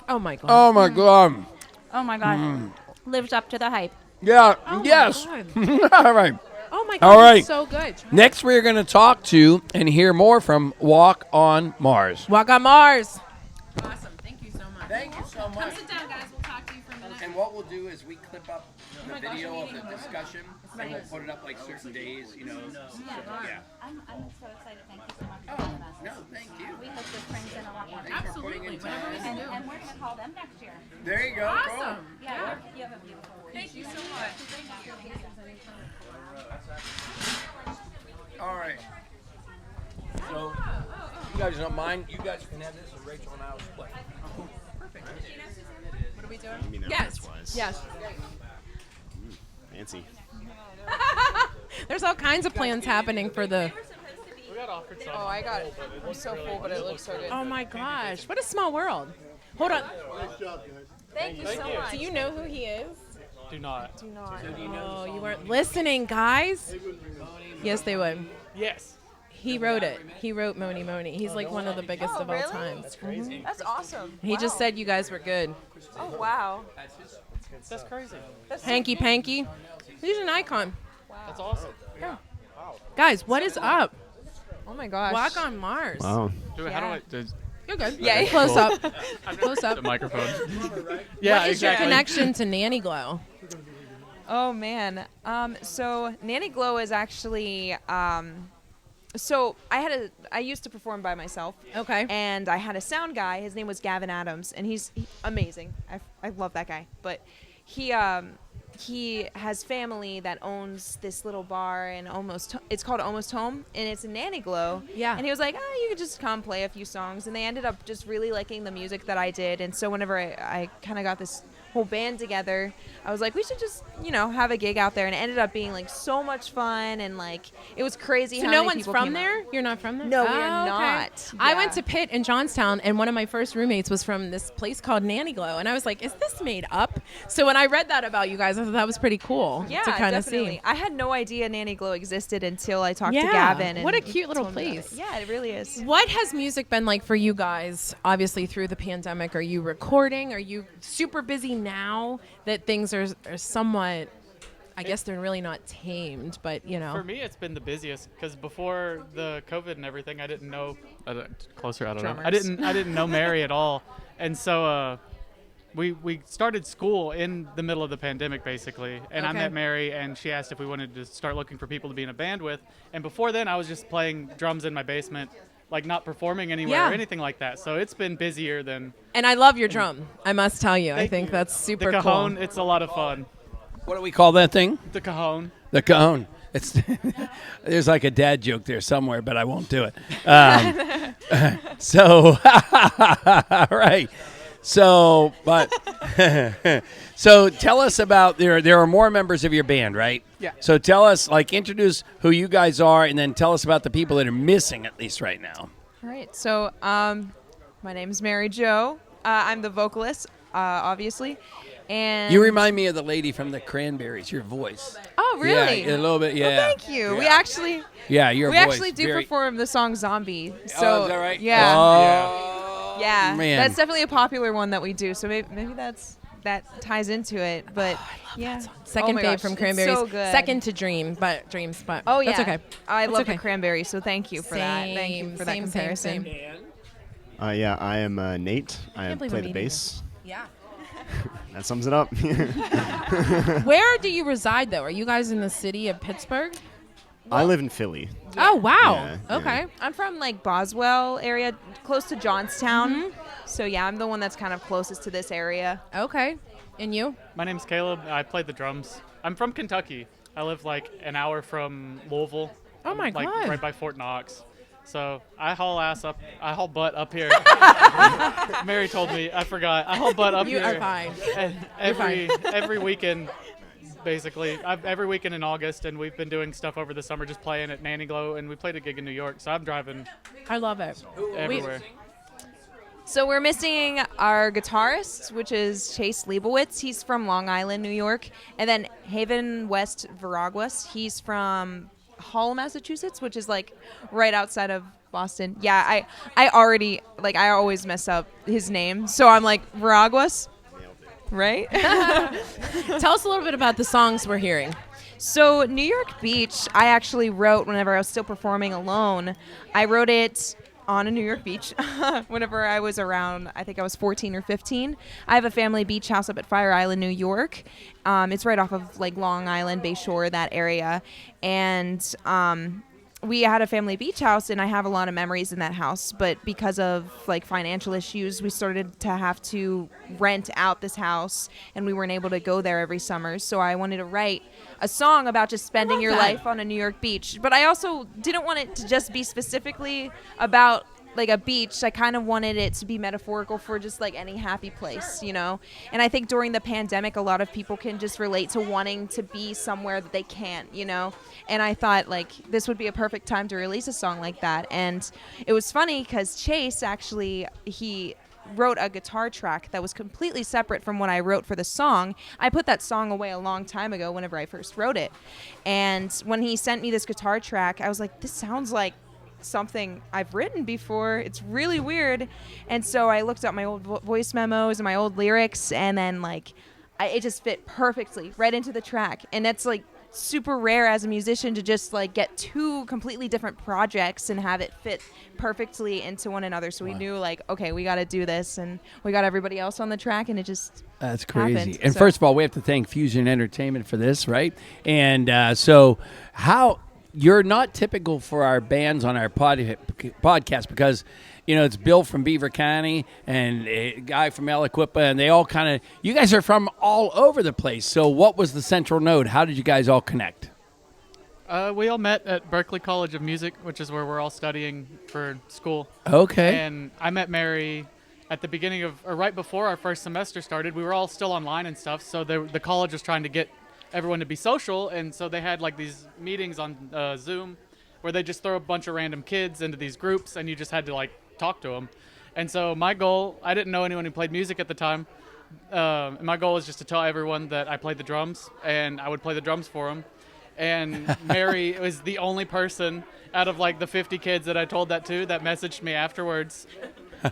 Speaker 1: Oh my God.
Speaker 2: Oh my God.
Speaker 11: Oh my God. Lived up to the hype.
Speaker 2: Yeah.
Speaker 1: Oh my
Speaker 2: yes.
Speaker 1: God.
Speaker 2: All right.
Speaker 1: Oh my
Speaker 2: All
Speaker 1: God.
Speaker 2: right.
Speaker 1: It's so good.
Speaker 2: Next, we're going to talk to and hear more from Walk on Mars.
Speaker 1: Walk on Mars. Awesome. Thank you so much.
Speaker 2: Thank you so much.
Speaker 1: Come sit down, guys. We'll talk to you for a minute.
Speaker 2: And what we'll do is we clip up the video of the discussion and we'll put it up like certain days, you know. Yeah.
Speaker 11: I'm so excited. Thank you so much for having us.
Speaker 2: No, thank you.
Speaker 11: We hope this brings in a lot more
Speaker 2: Thanks for putting in time.
Speaker 11: And we're going to call them next year.
Speaker 2: There you go.
Speaker 1: Awesome.
Speaker 11: Yeah. You have a beautiful
Speaker 1: Thank you so much.
Speaker 2: All right. So, you guys don't mind? You guys can have this, and Rachel and I will split.
Speaker 1: Perfect. What are we doing? Yes. Yes.
Speaker 12: Fancy.
Speaker 1: There's all kinds of plans happening for the.
Speaker 13: Oh, I got it. I'm so full, but it looks so good.
Speaker 1: Oh my gosh! What a small world. Hold on.
Speaker 9: Nice job, guys.
Speaker 13: Thank you so much.
Speaker 1: Do you know who he is?
Speaker 14: Do not.
Speaker 13: Do not.
Speaker 1: Oh, you weren't listening, guys. Yes, they would.
Speaker 14: Yes.
Speaker 1: He wrote it. He wrote Moni Moni. He's like one of the biggest
Speaker 13: Oh,
Speaker 1: of all
Speaker 13: really?
Speaker 1: time.
Speaker 14: That's crazy.
Speaker 13: That's awesome.
Speaker 1: He just said you guys were good.
Speaker 13: Oh, wow.
Speaker 14: That's crazy.
Speaker 1: Hanky Panky. He's an icon.
Speaker 14: That's awesome.
Speaker 1: Guys, what is up?
Speaker 13: Oh, my gosh.
Speaker 1: Walk on Mars.
Speaker 12: Wow.
Speaker 14: How do I?
Speaker 1: You're good.
Speaker 13: Yeah.
Speaker 1: Close up. Close up.
Speaker 14: The microphone.
Speaker 1: What is your connection to Nanny Glow?
Speaker 13: Oh, man. So Nanny Glow is actually, so I used to perform by myself.
Speaker 1: Okay.
Speaker 13: And I had a sound guy. His name was Gavin Adams, and he's amazing. I love that guy. But he has family that owns this little bar and it's called Almost Home, and it's in Nanny Glow.
Speaker 1: Yeah.
Speaker 13: And he was like, you could just come play a few songs, and they ended up just really liking the music that I did. And so whenever I kind of got this whole band together, I was like, we should just have a gig out there, and it ended up being like so much fun, and like it was crazy.
Speaker 1: So
Speaker 13: how
Speaker 1: no
Speaker 13: many
Speaker 1: one's
Speaker 13: people
Speaker 1: from
Speaker 13: came
Speaker 1: there?
Speaker 13: out.
Speaker 1: You're not from there?
Speaker 13: No, we
Speaker 1: Oh,
Speaker 13: are
Speaker 1: okay.
Speaker 13: not.
Speaker 1: I
Speaker 13: Yeah.
Speaker 1: went to Pitt in Johnstown, and one of my first roommates was from this place called Nanny Glow, and I was like, is this made up? So when I read that about you guys, I thought that was pretty cool
Speaker 13: Yeah,
Speaker 1: to kind of
Speaker 13: definitely.
Speaker 1: see.
Speaker 13: I had no idea Nanny Glow existed until I talked to
Speaker 1: Yeah.
Speaker 13: Gavin. And
Speaker 1: What a cute little
Speaker 13: told me about
Speaker 1: place.
Speaker 13: it. Yeah, it really is.
Speaker 1: What has music been like for you guys, obviously through the pandemic? Are you recording? Are you super busy now that things are somewhat, I guess they're really not tamed, but
Speaker 14: For me, it's been the busiest because before the COVID and everything, I didn't know. Closer, I don't know. I didn't know Mary at all, and so we started school in the middle of the pandemic, basically. And I
Speaker 1: Okay.
Speaker 14: met Mary, and she asked if we wanted to start looking for people to be in a band with. And before then, I was just playing drums in my basement, like not performing anywhere
Speaker 1: Yeah.
Speaker 14: or anything like that. So it's been busier than
Speaker 1: And I love your drum, I must tell you. I
Speaker 14: Thank
Speaker 1: think
Speaker 14: you.
Speaker 1: that's super
Speaker 14: the cajon.
Speaker 1: cool.
Speaker 14: It's a lot of fun.
Speaker 2: What do we call that thing?
Speaker 14: The cajon.
Speaker 2: The cajon. It's there's like a dad joke there somewhere, but I won't do it. So, right. So, but so tell us about there are more members of your band, right?
Speaker 14: Yeah.
Speaker 2: So tell us, introduce who you guys are, and then tell us about the people that are missing at least right now.
Speaker 13: All right. So my name is Mary Jo. I'm the vocalist, obviously. And
Speaker 2: You remind me of the lady from the Cranberries. Your voice.
Speaker 13: Oh, really?
Speaker 2: Yeah, a little bit. Yeah.
Speaker 13: Well, thank you.
Speaker 2: Yeah.
Speaker 13: We actually.
Speaker 2: Yeah, your
Speaker 13: we
Speaker 2: voice.
Speaker 13: actually do
Speaker 2: very-
Speaker 13: perform the song "Zombie." So
Speaker 2: Oh, is that right?
Speaker 13: Yeah.
Speaker 2: Oh,
Speaker 13: Yeah.
Speaker 2: man.
Speaker 13: That's definitely a popular one that we do. So maybe that's that ties into it. But yeah,
Speaker 1: Second
Speaker 13: my
Speaker 1: fave
Speaker 13: gosh,
Speaker 1: from
Speaker 13: it's
Speaker 1: Cranberries.
Speaker 13: so good.
Speaker 1: Second to Dreams, but
Speaker 13: oh yeah,
Speaker 1: that's okay.
Speaker 13: I
Speaker 1: That's
Speaker 13: love
Speaker 1: okay.
Speaker 13: the Cranberries, so thank you for that. Thank you for that
Speaker 1: Same,
Speaker 13: comparison.
Speaker 12: Yeah, I am Nate. I
Speaker 1: can't believe
Speaker 12: play
Speaker 1: I'm
Speaker 12: the
Speaker 1: meeting
Speaker 12: bass.
Speaker 1: Yeah.
Speaker 12: That sums it up.
Speaker 1: Where do you reside, though? Are you guys in the city of Pittsburgh?
Speaker 12: I live in Philly.
Speaker 1: Oh, wow.
Speaker 12: Yeah,
Speaker 1: Okay.
Speaker 13: I'm from like Boswell area, close to Johnstown. So yeah, I'm the one that's kind of closest to this area.
Speaker 1: Okay. And you?
Speaker 14: My name's Caleb. I play the drums. I'm from Kentucky. I live like an hour from Louisville.
Speaker 1: Oh my
Speaker 14: like
Speaker 1: God.
Speaker 14: right by Fort Knox. So I haul butt up here. Mary told me, I forgot. I haul butt up
Speaker 1: You
Speaker 14: here.
Speaker 1: are fine.
Speaker 14: And
Speaker 1: You're
Speaker 14: every weekend, basically, every weekend in August, and we've been doing stuff over the summer, just playing at Nanny Glow, and we played a gig in New York. So I'm driving.
Speaker 1: I love it.
Speaker 14: Everywhere.
Speaker 13: So we're missing our guitarist, which is Chase Leibowitz. He's from Long Island, New York. And then Haven West Viraguas. He's from Hull, Massachusetts, which is like right outside of Boston. Yeah, I always mess up his name. So I'm like, Viraguas, right?
Speaker 1: Tell us a little bit about the songs we're hearing.
Speaker 13: So New York Beach, I actually wrote whenever I was still performing alone. I wrote it on a New York beach whenever I was around, I think I was 14 or 15. I have a family beach house up at Fire Island, New York. It's right off of like Long Island, Bayshore, that area. And we had a family beach house, and I have a lot of memories in that house. But because of like financial issues, we started to have to rent out this house, and we weren't able to go there every summer. So I wanted to write a song about just spending your life on a New York beach. But I also didn't want it to just be specifically about like a beach. I kind of wanted it to be metaphorical for just like any happy place, you know? And I think during the pandemic, a lot of people can just relate to wanting to be somewhere that they can't, you know? And I thought like this would be a perfect time to release a song like that. And it was funny because Chase actually, he wrote a guitar track that was completely separate from what I wrote for the song. I put that song away a long time ago whenever I first wrote it. And when he sent me this guitar track, I was like, this sounds like something I've written before. It's really weird. And so I looked up my old voice memos and my old lyrics, and then like it just fit perfectly right into the track. And that's like super rare as a musician to just like get two completely different projects and have it fit perfectly into one another. So we knew like, okay, we got to do this, and we got everybody else on the track, and it just
Speaker 2: that's crazy.
Speaker 13: happened.
Speaker 2: And first of all, we have to thank Fusion Entertainment for this, right? And so how you're not typical for our bands on our podcast because, you know, it's Bill from Beaver County and a guy from Aliquippa, and they all kind of, you guys are from all over the place. So what was the central node? How did you guys all connect?
Speaker 14: We all met at Berklee College of Music, which is where we're all studying for school.
Speaker 2: Okay.
Speaker 14: And I met Mary at the beginning of, or right before our first semester started. We were all still online and stuff, so the college was trying to get everyone to be social, and so they had like these meetings on Zoom where they just throw a bunch of random kids into these groups, and you just had to like talk to them. And so my goal, I didn't know anyone who played music at the time. My goal was just to tell everyone that I played the drums, and I would play the drums for them. And Mary was the only person out of like the 50 kids that I told that to that messaged me afterwards.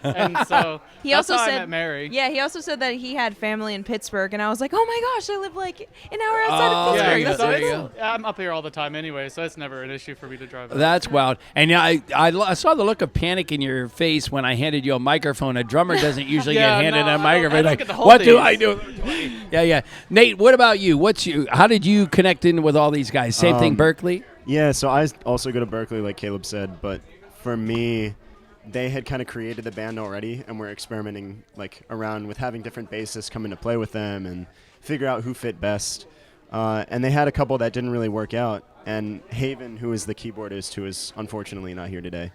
Speaker 14: And so
Speaker 13: he
Speaker 14: that's
Speaker 13: also
Speaker 14: how
Speaker 13: said,
Speaker 14: I met Mary.
Speaker 13: Yeah, he also said that he had family in Pittsburgh, and I was like, oh my gosh, I live like an hour outside of Pittsburgh.
Speaker 14: Yeah,
Speaker 2: there you go.
Speaker 14: I'm up here all the time anyway, so it's never an issue for me to drive.
Speaker 2: That's wild. And I saw the look of panic in your face when I handed you a microphone. A drummer doesn't usually get handed a microphone.
Speaker 14: I
Speaker 2: Like,
Speaker 14: don't get to hold
Speaker 2: what do
Speaker 14: these.
Speaker 2: I do? Yeah. Nate, what about you? How did you connect in with all these guys? Same thing, Berklee?
Speaker 12: Yeah, so I also go to Berklee, like Caleb said, but for me, they had kind of created the band already, and we're experimenting like around with having different bassists come in to play with them and figure out who fit best. And they had a couple that didn't really work out. And Haven, who is the keyboardist, who is unfortunately not here today,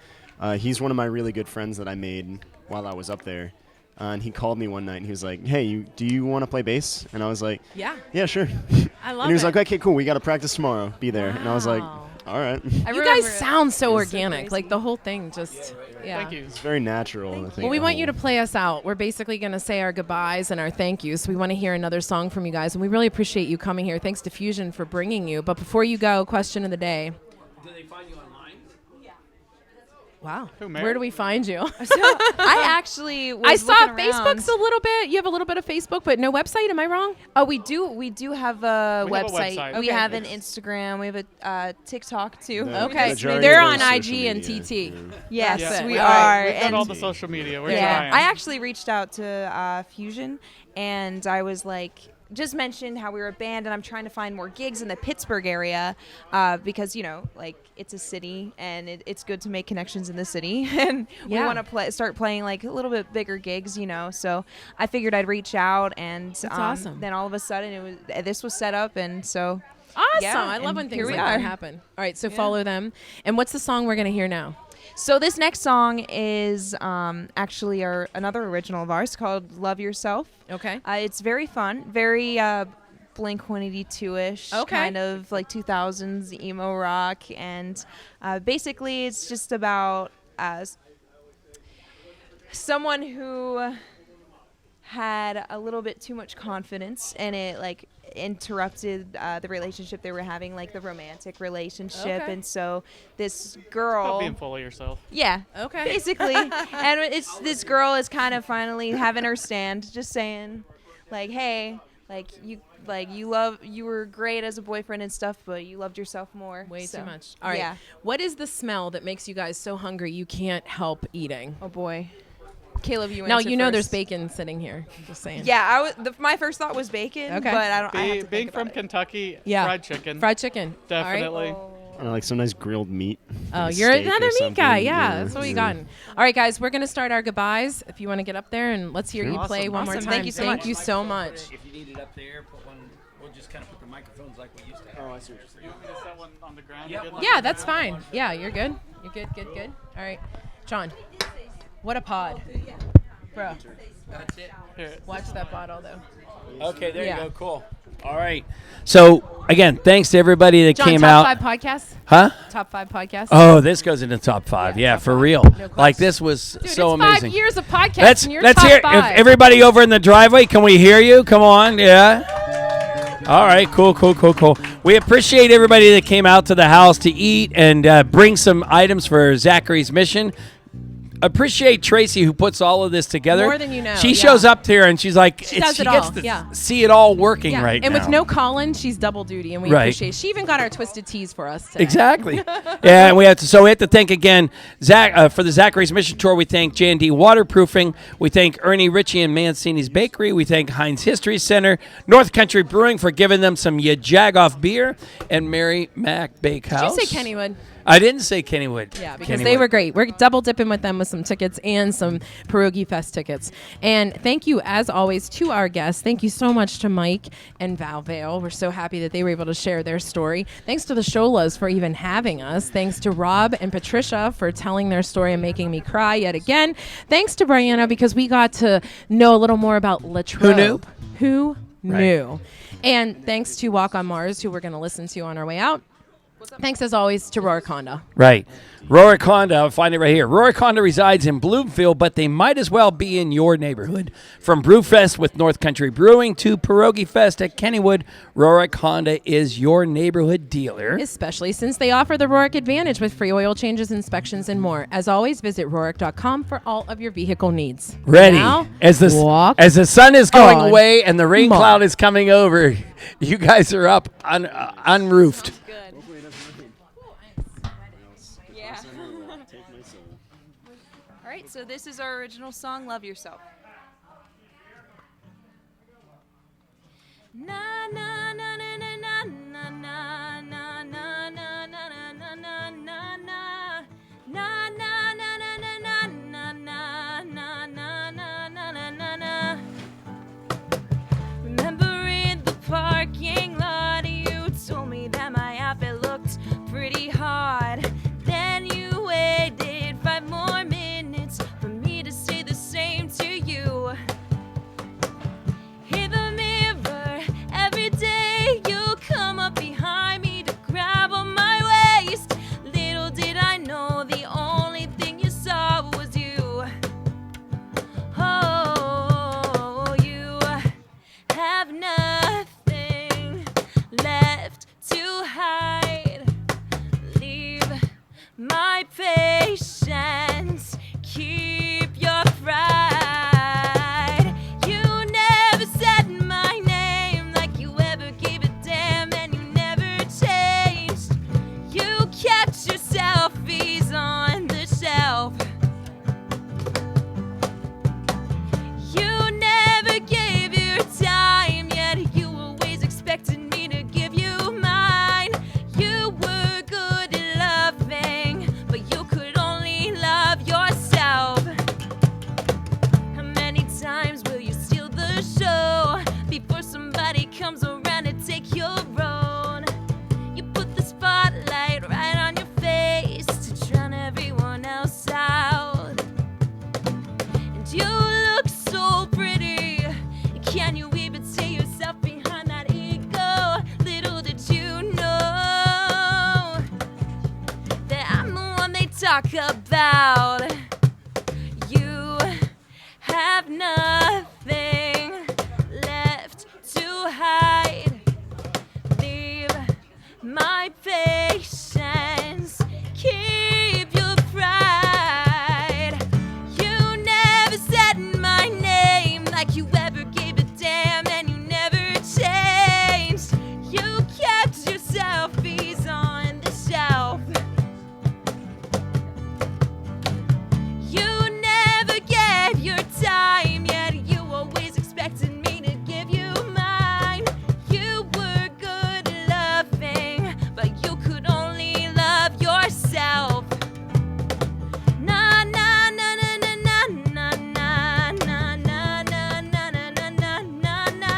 Speaker 12: he's one of my really good friends that I made while I was up there. And he called me one night, and he was like, hey, do you want to play bass? And I was like, yeah, sure.
Speaker 1: I love it.
Speaker 12: And he was like, okay, cool, we got to practice tomorrow. Be there. And I was like, all right.
Speaker 1: You guys sound so organic. Like the whole thing just, yeah.
Speaker 14: Thank you.
Speaker 12: It's very natural. I think
Speaker 1: Well, we want you to play us out. We're basically going to say our goodbyes and our thank yous. So we want to hear another song from you guys. And we really appreciate you coming here. Thanks to Fusion for bringing you. But before you go, question of the day.
Speaker 2: Do they find you online? Yeah.
Speaker 1: Wow.
Speaker 14: Who, Mary?
Speaker 1: Where do we find you?
Speaker 13: So I actually was
Speaker 1: I saw
Speaker 13: looking
Speaker 1: Facebook's
Speaker 13: around.
Speaker 1: a little bit. You have a little bit of Facebook, but no website. Am I wrong?
Speaker 13: Oh, we do have a
Speaker 14: We have a
Speaker 13: website.
Speaker 14: website.
Speaker 13: We
Speaker 1: Okay.
Speaker 13: have an Instagram. We have a TikTok too.
Speaker 12: The
Speaker 1: Okay.
Speaker 12: majority
Speaker 1: They're
Speaker 12: of
Speaker 1: on
Speaker 12: those
Speaker 1: IG
Speaker 12: social
Speaker 1: and
Speaker 12: media,
Speaker 1: TT.
Speaker 12: yeah.
Speaker 13: Yes,
Speaker 1: That's it.
Speaker 13: we
Speaker 1: All
Speaker 13: are.
Speaker 1: right.
Speaker 14: We've got
Speaker 13: And
Speaker 14: all the social media. We're
Speaker 13: yeah,
Speaker 14: trying.
Speaker 13: I actually reached out to Fusion, and I was like, just mentioned how we were a band, and I'm trying to find more gigs in the Pittsburgh area because like it's a city, and it's good to make connections in the city, and we
Speaker 1: Yeah.
Speaker 13: want to start playing like a little bit bigger gigs, So I figured I'd reach out, and
Speaker 1: That's awesome.
Speaker 13: then all of a sudden this was set up, and so
Speaker 1: Awesome.
Speaker 13: yeah,
Speaker 1: I love
Speaker 13: and
Speaker 1: when things
Speaker 13: here we
Speaker 1: like that
Speaker 13: are.
Speaker 1: happen. All right, so follow them. And what's the song we're going to hear now?
Speaker 13: So this next song is actually another original of ours called "Love Yourself."
Speaker 1: Okay.
Speaker 13: It's very fun, very Blink-182-ish,
Speaker 1: Okay.
Speaker 13: kind of like 2000s emo rock, and basically it's just about someone who had a little bit too much confidence, and it like interrupted the relationship they were having, like the romantic relationship.
Speaker 1: Okay.
Speaker 13: And so this
Speaker 14: About
Speaker 13: girl,
Speaker 14: being full of yourself.
Speaker 13: yeah,
Speaker 1: Okay.
Speaker 13: basically, and it's this girl is kind of finally having her stand, just saying, like, hey, you were great as a boyfriend and stuff, but you loved yourself more.
Speaker 1: Way
Speaker 13: So,
Speaker 1: too much. All right.
Speaker 13: Yeah.
Speaker 1: What is the smell that makes you guys so hungry you can't help eating?
Speaker 13: Oh boy, Caleb, you
Speaker 1: Now
Speaker 13: answer
Speaker 1: you know there's
Speaker 13: first.
Speaker 1: bacon sitting here. Just saying.
Speaker 13: Yeah, my first thought was bacon,
Speaker 1: Okay.
Speaker 13: but I don't. I have to
Speaker 14: Being
Speaker 13: think
Speaker 14: from
Speaker 13: about it.
Speaker 14: Kentucky,
Speaker 1: Yeah.
Speaker 14: fried chicken.
Speaker 1: Fried chicken. All right.
Speaker 14: Definitely.
Speaker 12: I like some nice grilled meat.
Speaker 1: Oh,
Speaker 12: like a
Speaker 1: you're
Speaker 12: steak or
Speaker 1: another meat
Speaker 12: something.
Speaker 1: guy. Yeah, that's what we got. All right, guys, we're gonna start our goodbyes. If you want to get up there and let's hear you
Speaker 14: Awesome.
Speaker 1: play one more
Speaker 13: Awesome.
Speaker 1: time.
Speaker 13: Thank you so much.
Speaker 1: Thank you so much.
Speaker 2: If you need it up there, put one. We'll just kind of put the microphones like we used to have.
Speaker 12: Oh, I see what you're saying.
Speaker 14: You want me to set one on the ground?
Speaker 2: Yep.
Speaker 14: You good?
Speaker 1: Yeah, that's fine. Yeah, you're good. You're good. Good. Good. All right, John. What a pod, bro.
Speaker 2: That's it.
Speaker 14: Here.
Speaker 1: Watch that bottle though.
Speaker 2: Okay, there
Speaker 1: Yeah.
Speaker 2: you go. Cool. All right. So again, thanks to everybody that
Speaker 1: John,
Speaker 2: came
Speaker 1: top
Speaker 2: out.
Speaker 1: 5 podcasts.
Speaker 2: Huh?
Speaker 1: Top 5 podcasts.
Speaker 2: Oh, this goes into top 5. Yeah, for real.
Speaker 1: question.
Speaker 2: Like this was
Speaker 1: Dude,
Speaker 2: so
Speaker 1: it's
Speaker 2: amazing.
Speaker 1: 5 years of podcasting.
Speaker 2: Let's
Speaker 1: and you're
Speaker 2: let's
Speaker 1: top
Speaker 2: hear
Speaker 1: 5.
Speaker 2: if everybody over in the driveway. Can we hear you? Come on. Yeah. All right. Cool. We appreciate everybody that came out to the house to eat and bring some items for Zachary's mission. Appreciate Tracy who puts all of this together.
Speaker 1: More than you know,
Speaker 2: She
Speaker 1: yeah.
Speaker 2: shows up here and she's like,
Speaker 1: She does it
Speaker 2: gets
Speaker 1: all,
Speaker 2: to
Speaker 1: yeah.
Speaker 2: see it all working
Speaker 1: Yeah.
Speaker 2: right
Speaker 1: and
Speaker 2: now.
Speaker 1: with no Colin, she's double duty, and we
Speaker 2: Right.
Speaker 1: appreciate. She even got our twisted teas for us today.
Speaker 2: Exactly. Yeah, and we have to thank again Zach for the Zachary's Mission Tour. We thank J&D Waterproofing. We thank Ernie Ritchie and Mancini's Bakery. We thank Heinz History Center, North Country Brewing for giving them some YaJagoff beer, and Mary Mac Bakehouse.
Speaker 1: Did you say Kennywood?
Speaker 2: I didn't say Kennywood.
Speaker 1: Yeah, because they were great. We're double dipping with them with some tickets and some Pierogi Fest tickets. And thank you, as always, to our guests. Thank you so much to Mike and Vale. We're so happy that they were able to share their story. Thanks to the Sholas for even having us. Thanks to Rob and Patricia for telling their story and making me cry yet again. Thanks to Briana because we got to know a little more about Latrobe. Who knew? And thanks to Walk on Mars, who we're going to listen to on our way out. Thanks, as always, to Rorik Honda.
Speaker 2: Right. Rorik Honda, I'll find it right here. Rorik Honda resides in Bloomfield, but they might as well be in your neighborhood. From Brewfest with North Country Brewing to Pierogi Fest at Kennywood, Rorik Honda is your neighborhood dealer.
Speaker 1: Especially since they offer the Rorik Advantage with free oil changes, inspections, and more. As always, visit Rorik.com for all of your vehicle needs.
Speaker 2: Ready.
Speaker 1: Now,
Speaker 2: As the sun is going away and the rain cloud is coming over, you guys are up unroofed.
Speaker 13: All right, so this is our original song, "Love Yourself." Na na na na na na na na na na na na na na na na. Na na na na na na na na na na na na na na. Remember in the parking lot, you told me that my outfit looked pretty hard. Then you waited 5 more minutes for me to say the same to you. In the mirror, every day you come up behind me to grab on my waist. Little did I know the only thing you saw was you. Oh, you have nothing left to hide. Leave
Speaker 15: my patience, keep your pride. You never said my name like you ever gave a damn, and you never changed. You kept your selfies on the shelf. You never gave your time, yet you always expected me to give you mine. You were good at loving, but you could only love yourself. How many times will you steal the show before somebody comes around to take your own? You put the spotlight right on your face to drown everyone else out. And you look so pretty. Can you even see yourself behind that ego? Little did you know that I'm the one they talk about. You have nothing left to hide. Leave my patience, keep your pride. You never said my name like you ever gave a damn, and you never changed. You kept your selfies on the shelf. You never gave your time, yet you always expected me to give you mine. You were good at loving, but you could only love yourself. Na na na na na na na na na na na na na na na na.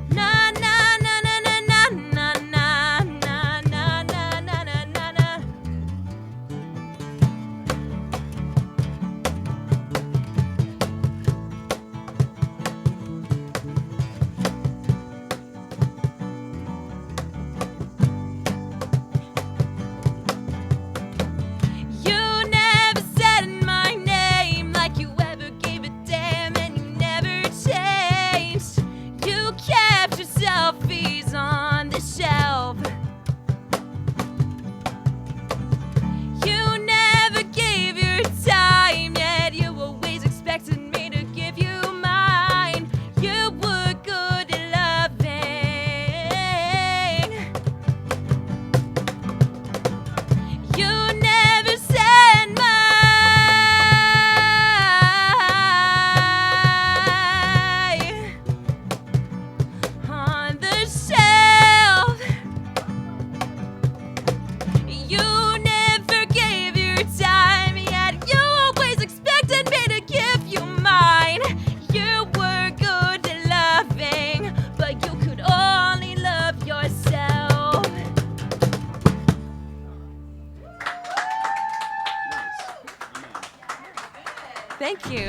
Speaker 15: Na na na na na na na na na na na na na. You never said my name like you ever gave a damn, and you never changed. You kept your selfies on the shelf. You never gave your time, yet you always expected me to give you mine. You were good at loving. You never said my on the shelf. You never gave your time, yet you always expected me to give you mine. You were good at loving, but you could only love yourself. Thank you.